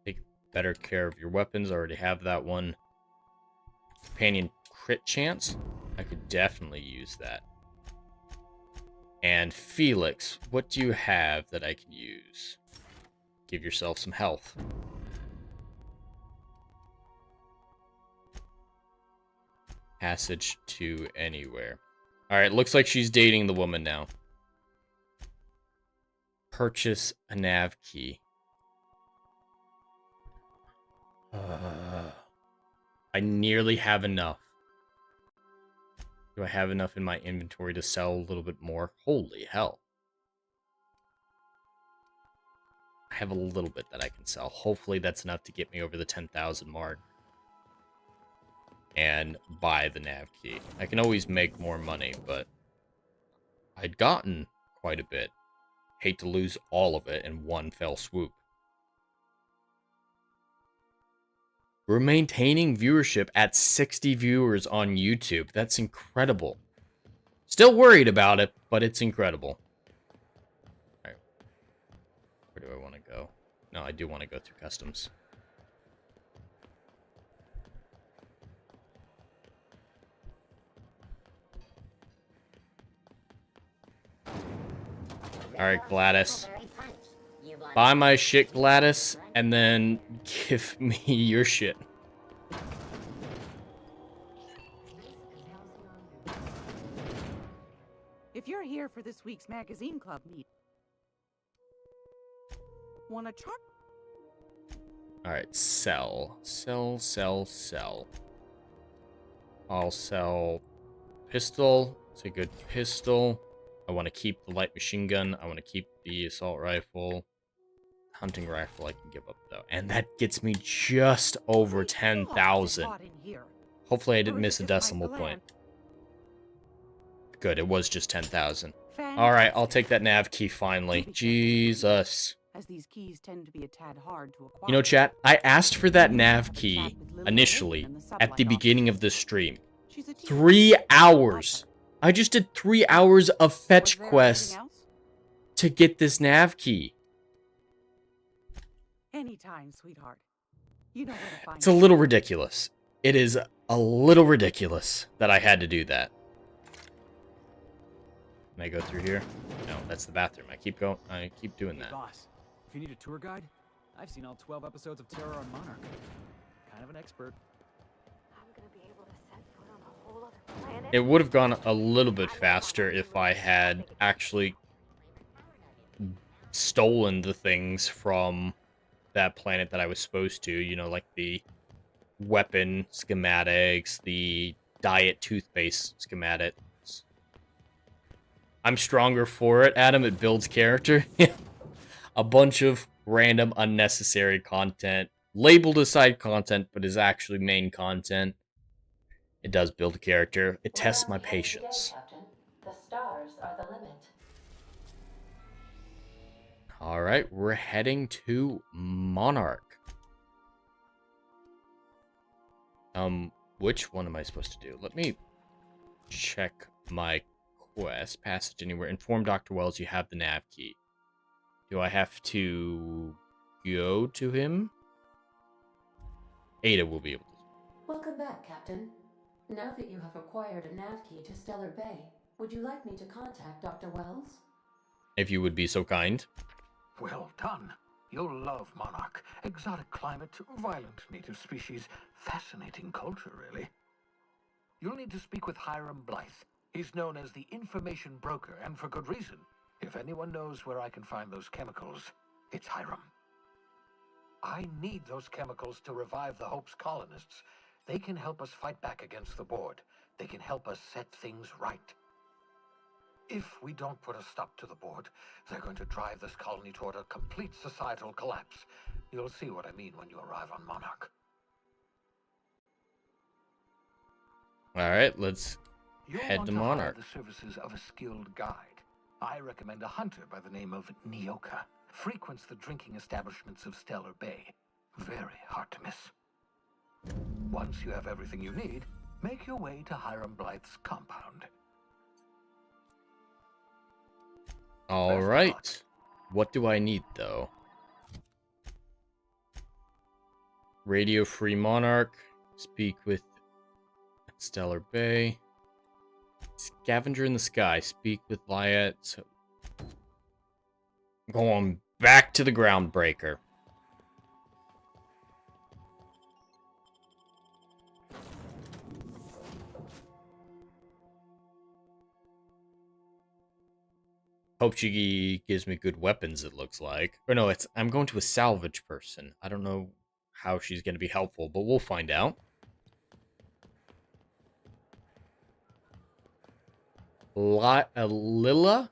Take better care of your weapons. I already have that one. Companion crit chance. I could definitely use that. And Felix, what do you have that I can use? Give yourself some health. Passage to anywhere. Alright, looks like she's dating the woman now. Purchase a nav key. I nearly have enough. Do I have enough in my inventory to sell a little bit more? Holy hell. I have a little bit that I can sell. Hopefully that's enough to get me over the 10,000 mark. And buy the nav key. I can always make more money, but I'd gotten quite a bit. Hate to lose all of it in one fell swoop. We're maintaining viewership at 60 viewers on YouTube. That's incredible. Still worried about it, but it's incredible. All right. Where do I want to go? No, I do want to go through customs. Alright, Gladys. Buy my shit, Gladys, and then give me your shit. If you're here for this week's magazine club meet, want a chart? Alright, sell. Sell, sell, sell. I'll sell pistol. It's a good pistol. I want to keep the light machine gun. I want to keep the assault rifle. Hunting rifle I can give up, though. And that gets me just over 10,000. Hopefully I didn't miss a decimal point. Good, it was just 10,000. Alright, I'll take that nav key finally. Jesus. As these keys tend to be a tad hard to acquire. You know, chat, I asked for that nav key initially at the beginning of this stream. 3 hours. I just did 3 hours of fetch quests to get this nav key. Anytime, sweetheart. You know where to find It's a little ridiculous. It is a little ridiculous that I had to do that. Can I go through here? No, that's the bathroom. I keep doing that. Boss, if you need a tour guide, I've seen all 12 episodes of Terror on Monarch. Kind of an expert. I'm gonna be able to set foot on a whole other planet. It would have gone a little bit faster if I had actually stolen the things from that planet that I was supposed to. You know, like the weapon schematics, the diet toothpaste schematics. I'm stronger for it, Adam. It builds character. A bunch of random unnecessary content. Labeled as side content, but is actually main content. It does build a character. It tests my patience. The stars are the limit. Alright, we're heading to Monarch. Which one am I supposed to do? Let me check my quest. Passage anywhere. Inform Dr. Wells you have the nav key. Do I have to go to him? Ada will be able to. Welcome back, Captain. Now that you have acquired a nav key to Stellar Bay, would you like me to contact Dr. Wells? If you would be so kind. Well done. You'll love Monarch. Exotic climate, violent native species, fascinating culture, really. You'll need to speak with Hiram Blythe. He's known as the information broker, and for good reason. If anyone knows where I can find those chemicals, it's Hiram. I need those chemicals to revive the Hope's colonists. They can help us fight back against the Board. They can help us set things right. If we don't put a stop to the Board, they're going to drive this colony toward a complete societal collapse. You'll see what I mean when you arrive on Monarch. Alright, let's head to Monarch. The services of a skilled guide. I recommend a hunter by the name of Nioka. Frequents the drinking establishments of Stellar Bay. Very hard to miss. Once you have everything you need, make your way to Hiram Blythe's compound. Alright. What do I need, though? Radio Free Monarch. Speak with Stellar Bay. Scavenger in the Sky. Speak with Lyat. So, going back to the Groundbreaker. Hope she gives me good weapons, it looks like. Or no, I'm going to a salvage person. I don't know how she's going to be helpful, but we'll find out. Lilia?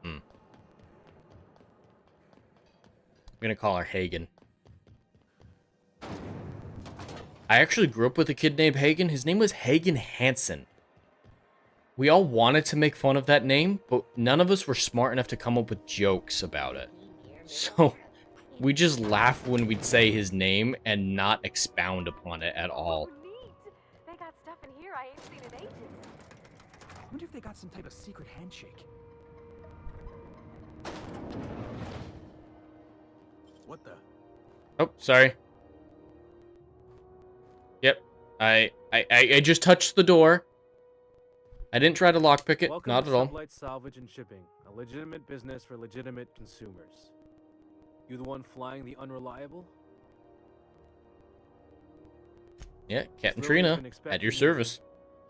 I'm gonna call her Hagen. I actually grew up with a kid named Hagen. His name was Hagen Hansen. We all wanted to make fun of that name, but none of us were smart enough to come up with jokes about it. So, we just laugh when we'd say his name and not expound upon it at all. They got stuff in here I ain't seen in ages. I wonder if they got some type of secret handshake. What the? Oh, sorry. Yep. I just touched the door. I didn't try to lockpick it. Welcome Not to at all. Sublight Salvage and Shipping, a legitimate business for legitimate consumers. You the one flying the unreliable? Yeah, Captain Lily's Trina, been at expecting your me. service.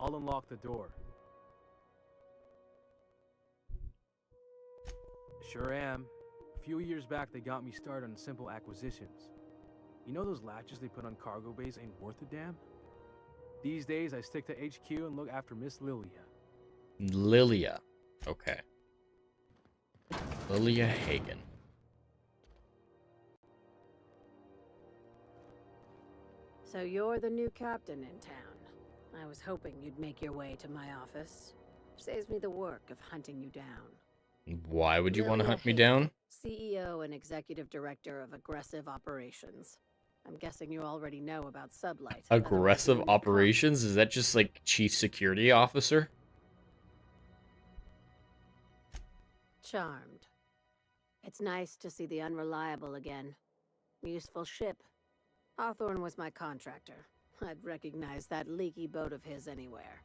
I'll unlock the door. Sure am. A few years back, they got me started on simple acquisitions. You know those latches they put on cargo bays ain't worth a damn? These days, I stick to HQ and look after Miss Lilia. Lilia. Okay. Lilia Hagen. So you're the new captain in town. I was hoping you'd make your way to my office. Saves me the work of hunting you down. Why would you want to Lilia hunt me Hagen, down? CEO and Executive Director of Aggressive Operations. I'm guessing you already know about Sublight. Aggressive operations? Is that just like chief security officer? Charmed. It's nice to see the Unreliable again. Useful ship. Hawthorne was my contractor. I'd recognize that leaky boat of his anywhere.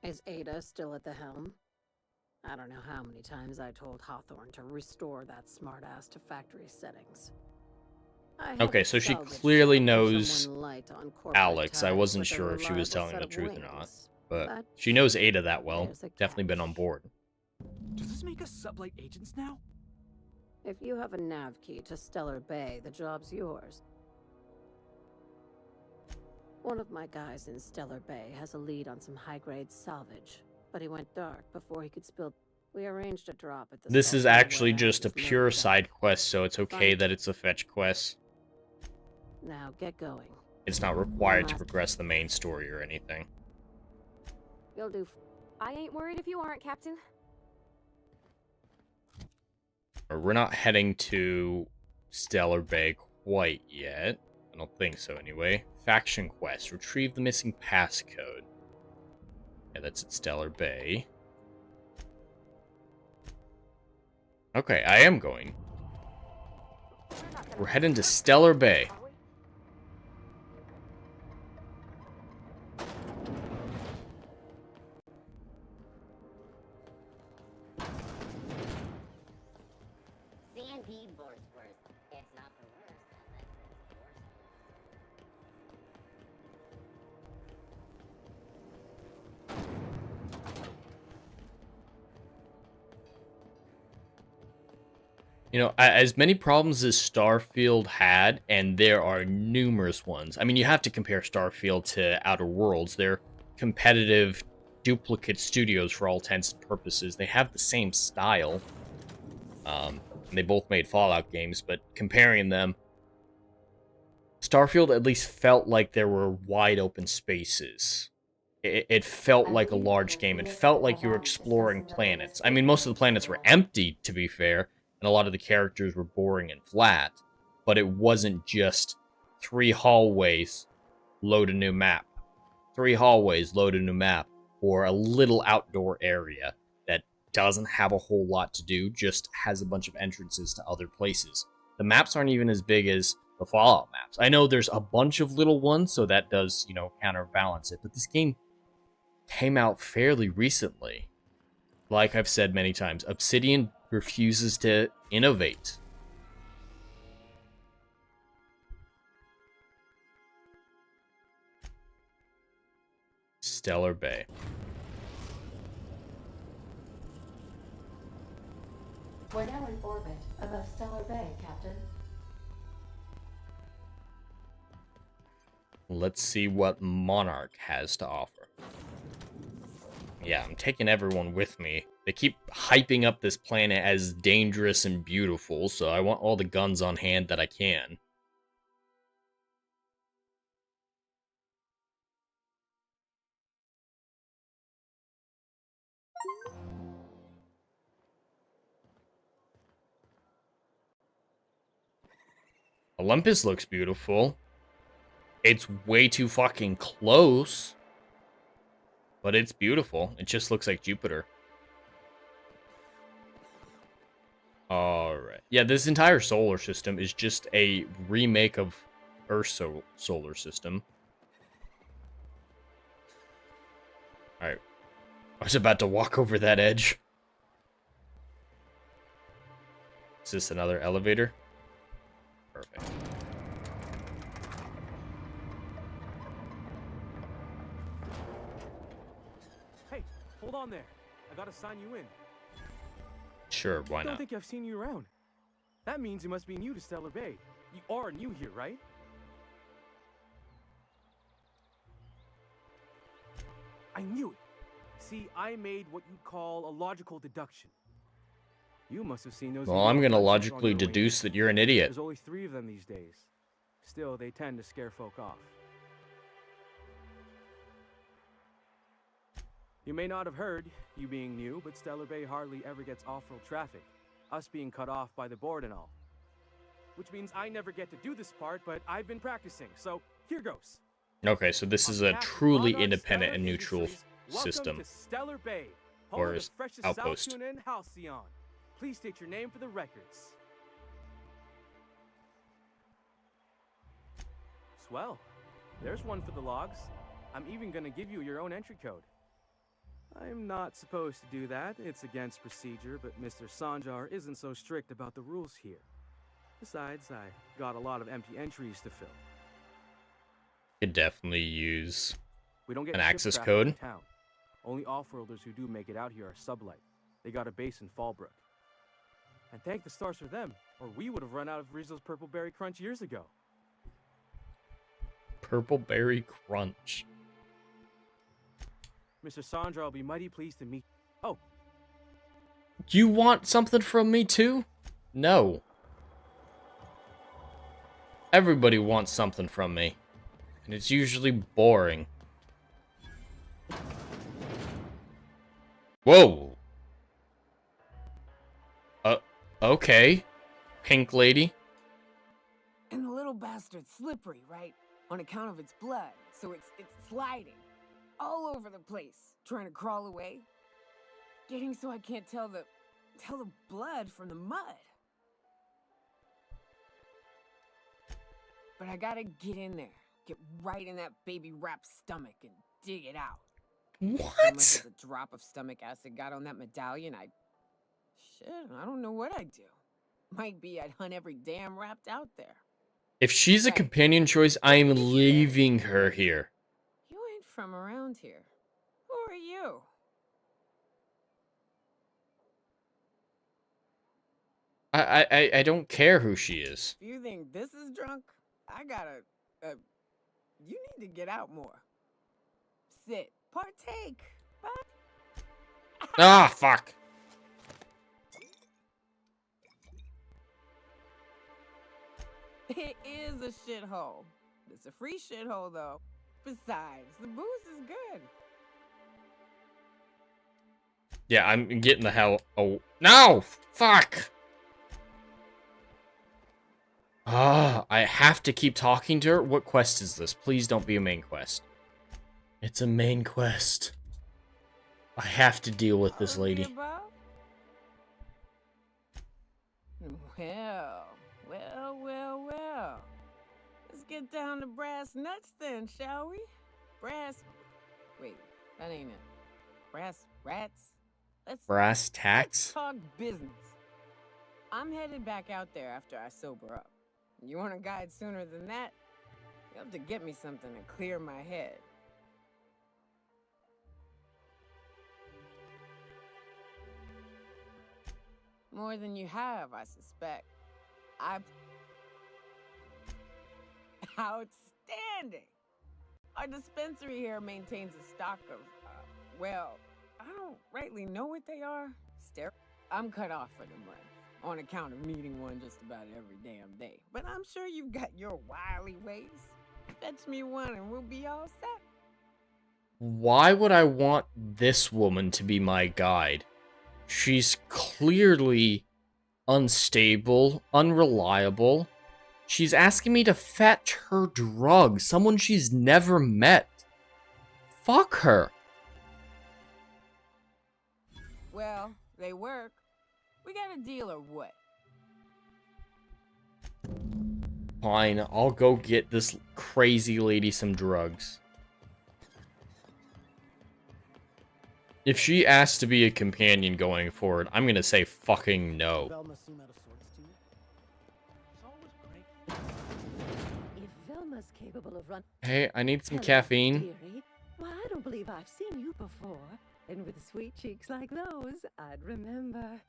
Is Ada still at the helm? I don't know how many times I told Hawthorne to restore that smartass to factory settings. Okay, so she clearly knows Alex. I wasn't sure if she was telling the truth or not. But she knows Ada that well. Definitely been on board. Does this make us Sublight agents now? If you have a nav key to Stellar Bay, the job's yours. One of my guys in Stellar Bay has a lead on some high-grade salvage, but he went dark before he could spill. We arranged a drop at the This is Salt Lake actually just a warehouse pure loaded up. side quest, so it's okay that it's a fetch quest. Now get going. It's not required to progress the main story or anything. You'll do. I ain't worried if you aren't, Captain. Or we're not heading to Stellar Bay quite yet. I don't think so anyway. Faction quest. Retrieve the missing passcode. Yeah, that's at Stellar Bay. Okay, I am going. We're heading to Stellar Bay. C&P worst. It's not the worst unless it's worse. You know, as many problems as Starfield had, and there are numerous ones. I mean, you have to compare Starfield to Outer Worlds. They're competitive duplicate studios for all intents and purposes. They have the same style. And they both made Fallout games, but comparing them, Starfield at least felt like there were wide open spaces. It felt like a large game. It felt like you were exploring planets. I mean, most of the planets were empty, to be fair, and a lot of the characters were boring and flat, but it wasn't just 3 hallways, load a new map. 3 hallways, load a new map, or a little outdoor area that doesn't have a whole lot to do, just has a bunch of entrances to other places. The maps aren't even as big as the Fallout maps. I know there's a bunch of little ones, so that does, you know, counterbalance it, but this game came out fairly recently. Like I've said many times, Obsidian refuses to innovate. Stellar Bay. We're now in orbit above Stellar Bay, Captain. Let's see what Monarch has to offer. Yeah, I'm taking everyone with me. They keep hyping up this planet as dangerous and beautiful, so I want all the guns on hand that I can. Olympus looks beautiful. It's way too fucking close. But it's beautiful. It just looks like Jupiter. Alright. Yeah, this entire solar system is just a remake of Earth's solar system. Alright. I was about to walk over that edge. Is this another elevator? Perfect. Hey, hold on there. I gotta sign you in. Sure, why I don't not? think I've seen you around. That means you must be new to Stellar Bay. You are new here, right? I knew it. See, I made what you'd call a logical deduction. You must have seen those. Well, I'm gonna logically deduce that you're an idiot. There's only 3 of them these days. Still, they tend to scare folk off. You may not have heard, you being new, but Stellar Bay hardly ever gets off-road traffic. Us being cut off by the board and all. Which means I never get to do this part, but I've been practicing, so here goes. Okay, so this is a truly independent and neutral system. Welcome to Stellar Bay, home Or of the freshest outpost. South Tuna in Halcyon. Please state your name for the records. Swell. There's one for the logs. I'm even gonna give you your own entry code. I'm not supposed to do that. It's against procedure, but Mr. Sanjar isn't so strict about the rules here. Besides, I got a lot of empty entries to fill. Could definitely use We don't get an ship access traffic code. in town. Only off-worlders who do make it out here are sublight. They got a base in Fallbrook. And thank the stars for them, or we would have run out of Rizzo's Purple Berry Crunch years ago. Purple Berry Crunch. Mr. Sandra, I'll be mighty pleased to meet. Oh, You want something from me too? No. Everybody wants something from me. And it's usually boring. Whoa. Okay. Pink lady. And the little bastard's slippery, right? On account of its blood, so it's sliding all over the place, trying to crawl away. Getting so I can't tell the blood from the mud. But I gotta get in there, get right in that baby rap's stomach and dig it out. What? Unless a drop of stomach acid got on that medallion, I don't know what I'd do. Might be I'd hunt every damn rapt out there. If she's a companion choice, I am leaving her here. You ain't from around here. Who are you? I don't care who she is. If you think this is drunk, I gotta, you need to get out more. Sit, partake. Bye. Ah, fuck. It is a shithole. It's a free shithole, though. Besides, the booze is good. Yeah, I'm getting the hell. Oh, no! Fuck! Ah, I have to keep talking to her? What quest is this? Please don't be a main quest. It's a main quest. I have to deal with this lady. Well. Let's get down to brass nuts then, shall we? Wait, that ain't it. Brass rats? Brass tacks? Let's talk business. I'm headed back out there after I sober up. You want a guide sooner than that? You have to get me something to clear my head. More than you have, I suspect. Outstanding! Our dispensary here maintains a stock of, well, I don't rightly know what they are. I'm cut off for the month, on account of needing one just about every damn day. But I'm sure you've got your wily ways. Fetch me one and we'll be all set. Why would I want this woman to be my guide? She's clearly unstable, unreliable. She's asking me to fetch her drugs, someone she's never met. Fuck her. Well, they work. We got a deal or what? Fine, I'll go get this crazy lady some drugs. If she asks to be a companion going forward, I'm gonna say fucking no. If Velma's capable of run. Hey, I need some Hello, caffeine. dearie. Why, I don't believe I've seen you before. And with sweet cheeks like those, I'd remember.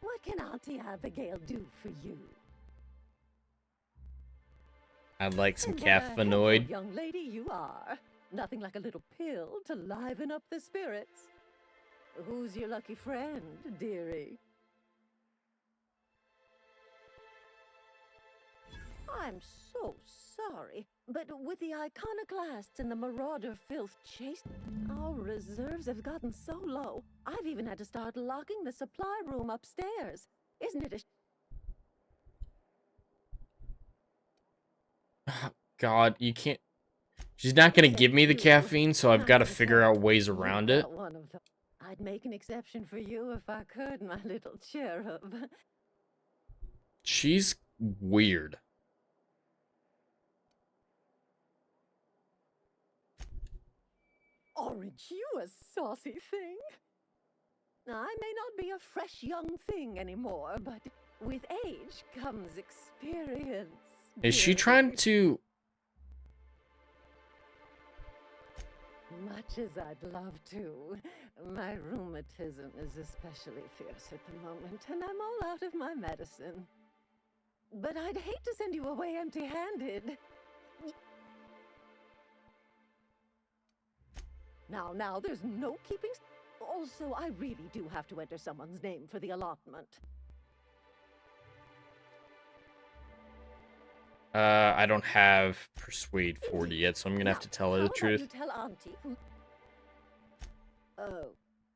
What can Auntie Abigail do for you? I'd like some And what a caffeinoid. helpful young lady you are. Nothing like a little pill to liven up the spirits. Who's your lucky friend, dearie? I'm so sorry, but with the iconoclasts and the marauder filth chased, our reserves have gotten so low. I've even had to start locking the supply room upstairs. Isn't it a God, you can't... She's not gonna give me the caffeine, so I've got to figure out ways around it. One of them. I'd make an exception for you if I could, my little cherub. She's weird. Aren't you a saucy thing? I may not be a fresh young thing anymore, but with age comes experience. Is she trying to... Much as I'd love to, my rheumatism is especially fierce at the moment, and I'm all out of my medicine. But I'd hate to send you away empty-handed. Now, there's no keeping... Also, I really do have to enter someone's name for the allotment. I don't have Persuade 40 yet, so I'm gonna have to tell her the How about you truth. tell Auntie? Oh,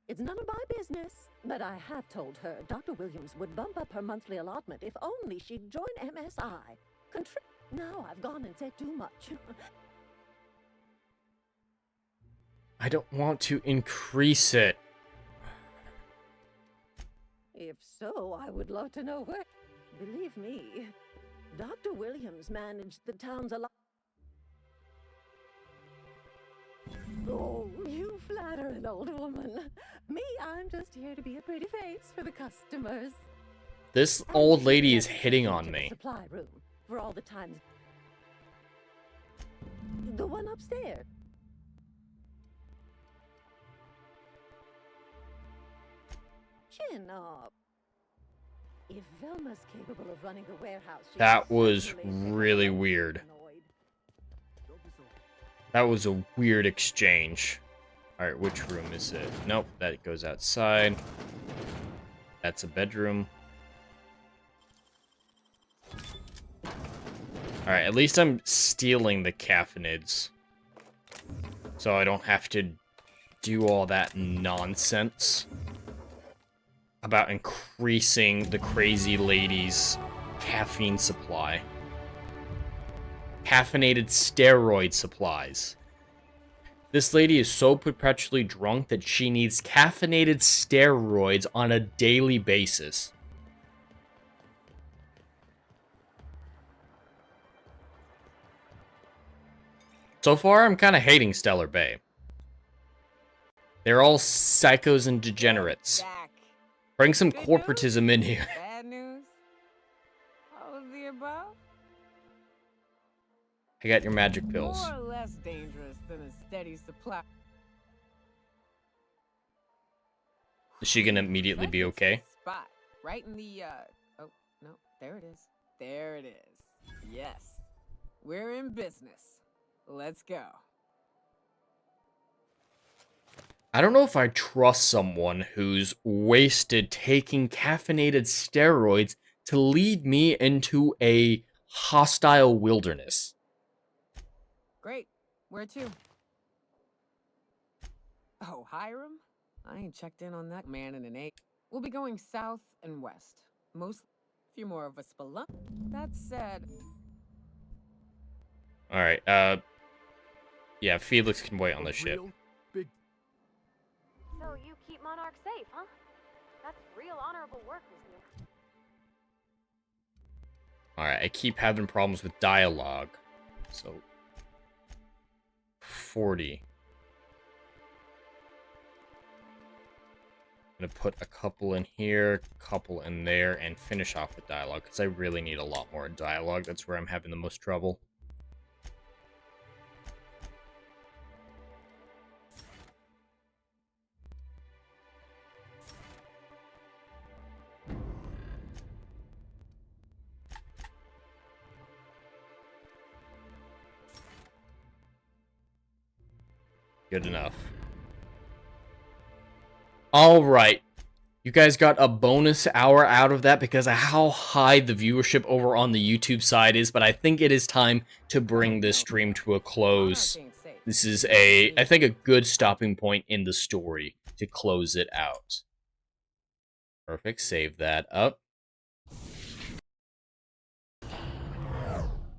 it's none of my business. But I have told her Dr. Williams would bump up her monthly allotment if only she'd join MSI. Now I've gone and said too much. I don't want to increase it. If so, I would love to know where. Believe me, Dr. Williams managed the town's allotment. Oh, you flatter an old woman. Me, I'm just here to be a pretty face for the customers. This old lady is hitting on me. Supply room for all the times. The one upstairs. Chin up. If Velma's capable of running the warehouse, That was really weird. That was a weird exchange. Alright, which room is it? Nope, that goes outside. That's a bedroom. Alright, at least I'm stealing the caffeinids. So I don't have to do all that nonsense about increasing the crazy lady's caffeine supply. Caffeinated steroid supplies. This lady is so perpetually drunk that she needs caffeinated steroids on a daily basis. So far, I'm kind of hating Stellar Bay. They're all psychos and degenerates. Bring some corporatism in here. Bad news? All of the above? I got your magic pills. More or less dangerous than a steady supply. Is she gonna immediately be okay? Spot. Right in the, oh, no, there it is. There it is. Yes. We're in business. Let's go. I don't know if I trust someone who's wasted taking caffeinated steroids to lead me into a hostile wilderness. Great. Where to? Oh, Hiram? I ain't checked in on that man in an age. We'll be going south and west. Most, if you're more of a spelunk. That said... Alright, yeah, Felix can wait on the ship. So you keep Monarch safe, huh? That's real honorable work, Miss Nia. Alright, I keep having problems with dialogue. So 40. I'm gonna put a couple in here, couple in there, and finish off with dialogue, because I really need a lot more dialogue. That's where I'm having the most trouble. Good enough. Alright. You guys got a bonus hour out of that because of how high the viewership over on the YouTube side is, but I think it is time to bring this stream to a close. This is I think a good stopping point in the story to close it out. Perfect, save that up.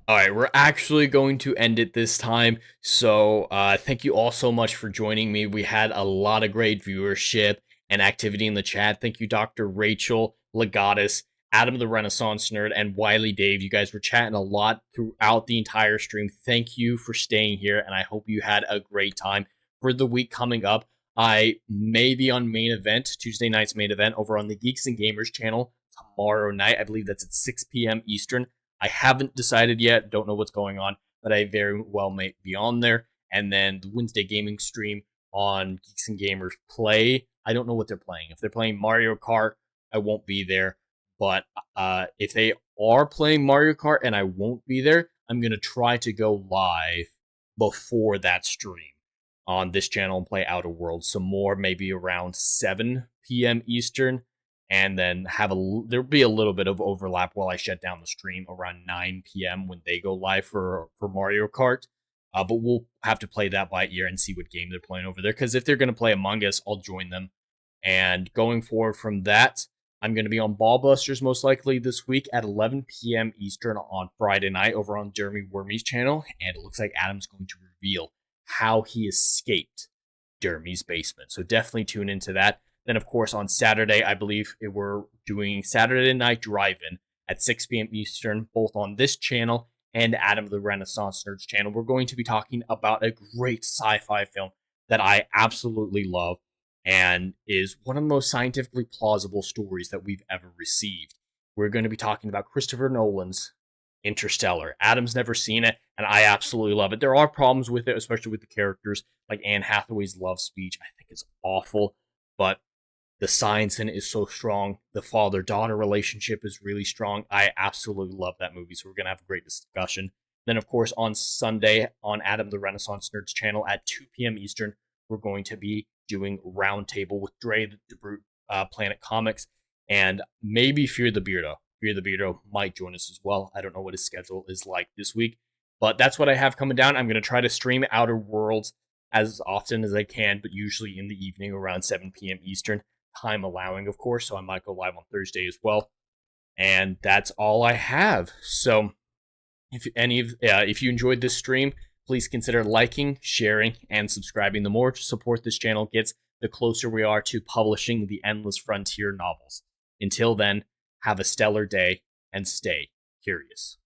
Alright, we're actually going to end it this time, so thank you all so much for joining me. We had a lot of great viewership and activity in the chat. Thank you, Dr. Rachel, Legatus, Adam the Renaissance Nerd, and Wiley Dave. You guys were chatting a lot throughout the entire stream. Thank you for staying here, and I hope you had a great time. For the week coming up, I may be on main event, Tuesday night's main event, over on the Geeks and Gamers channel tomorrow night. I believe that's at 6 p.m. Eastern. I haven't decided yet, don't know what's going on, but I very well may be on there. And then the Wednesday gaming stream on Geeks and Gamers Play. I don't know what they're playing. If they're playing Mario Kart, I won't be there. But if they are playing Mario Kart and I won't be there, I'm going to try to go live before that stream on this channel and play Outer Worlds some more, maybe around 7 p.m. Eastern. And then there'll be a little bit of overlap while I shut down the stream around 9 p.m. when they go live for Mario Kart. But we'll have to play that by ear and see what game they're playing over there. Because if they're going to play Among Us, I'll join them. And going forward from that, I'm going to be on Ballbusters most likely this week at 11 p.m. Eastern on Friday night over on Jeremy Wormy's channel. And it looks like Adam's going to reveal how he escaped Jeremy's basement. So definitely tune into that. Then, of course, on Saturday, I believe we're doing Saturday Night Drive-In at 6 p.m. Eastern, both on this channel and Adam the Renaissance Nerd's channel. We're going to be talking about a great sci-fi film that I absolutely love and is one of the most scientifically plausible stories that we've ever received. We're going to be talking about Christopher Nolan's Interstellar. Adam's never seen it, and I absolutely love it. There are problems with it, especially with the characters, like Anne Hathaway's love speech. I think it's awful, but the science in it is so strong. The father-daughter relationship is really strong. I absolutely love that movie, so we're going to have a great discussion. Then, of course, on Sunday, on Adam the Renaissance Nerd's channel at 2 p.m. Eastern, we're going to be doing Roundtable with Dre the Brute, Planet Comics, and maybe Fear the Beardo. Fear the Beardo might join us as well. I don't know what his schedule is like this week, but that's what I have coming down. I'm going to try to stream Outer Worlds as often as I can, but usually in the evening around 7 p.m. Eastern. Time allowing, of course, so I might go live on Thursday as well. And that's all I have. So if you enjoyed this stream, please consider liking, sharing, and subscribing. The more support this channel gets, the closer we are to publishing the Endless Frontier novels. Until then, have a stellar day and stay curious.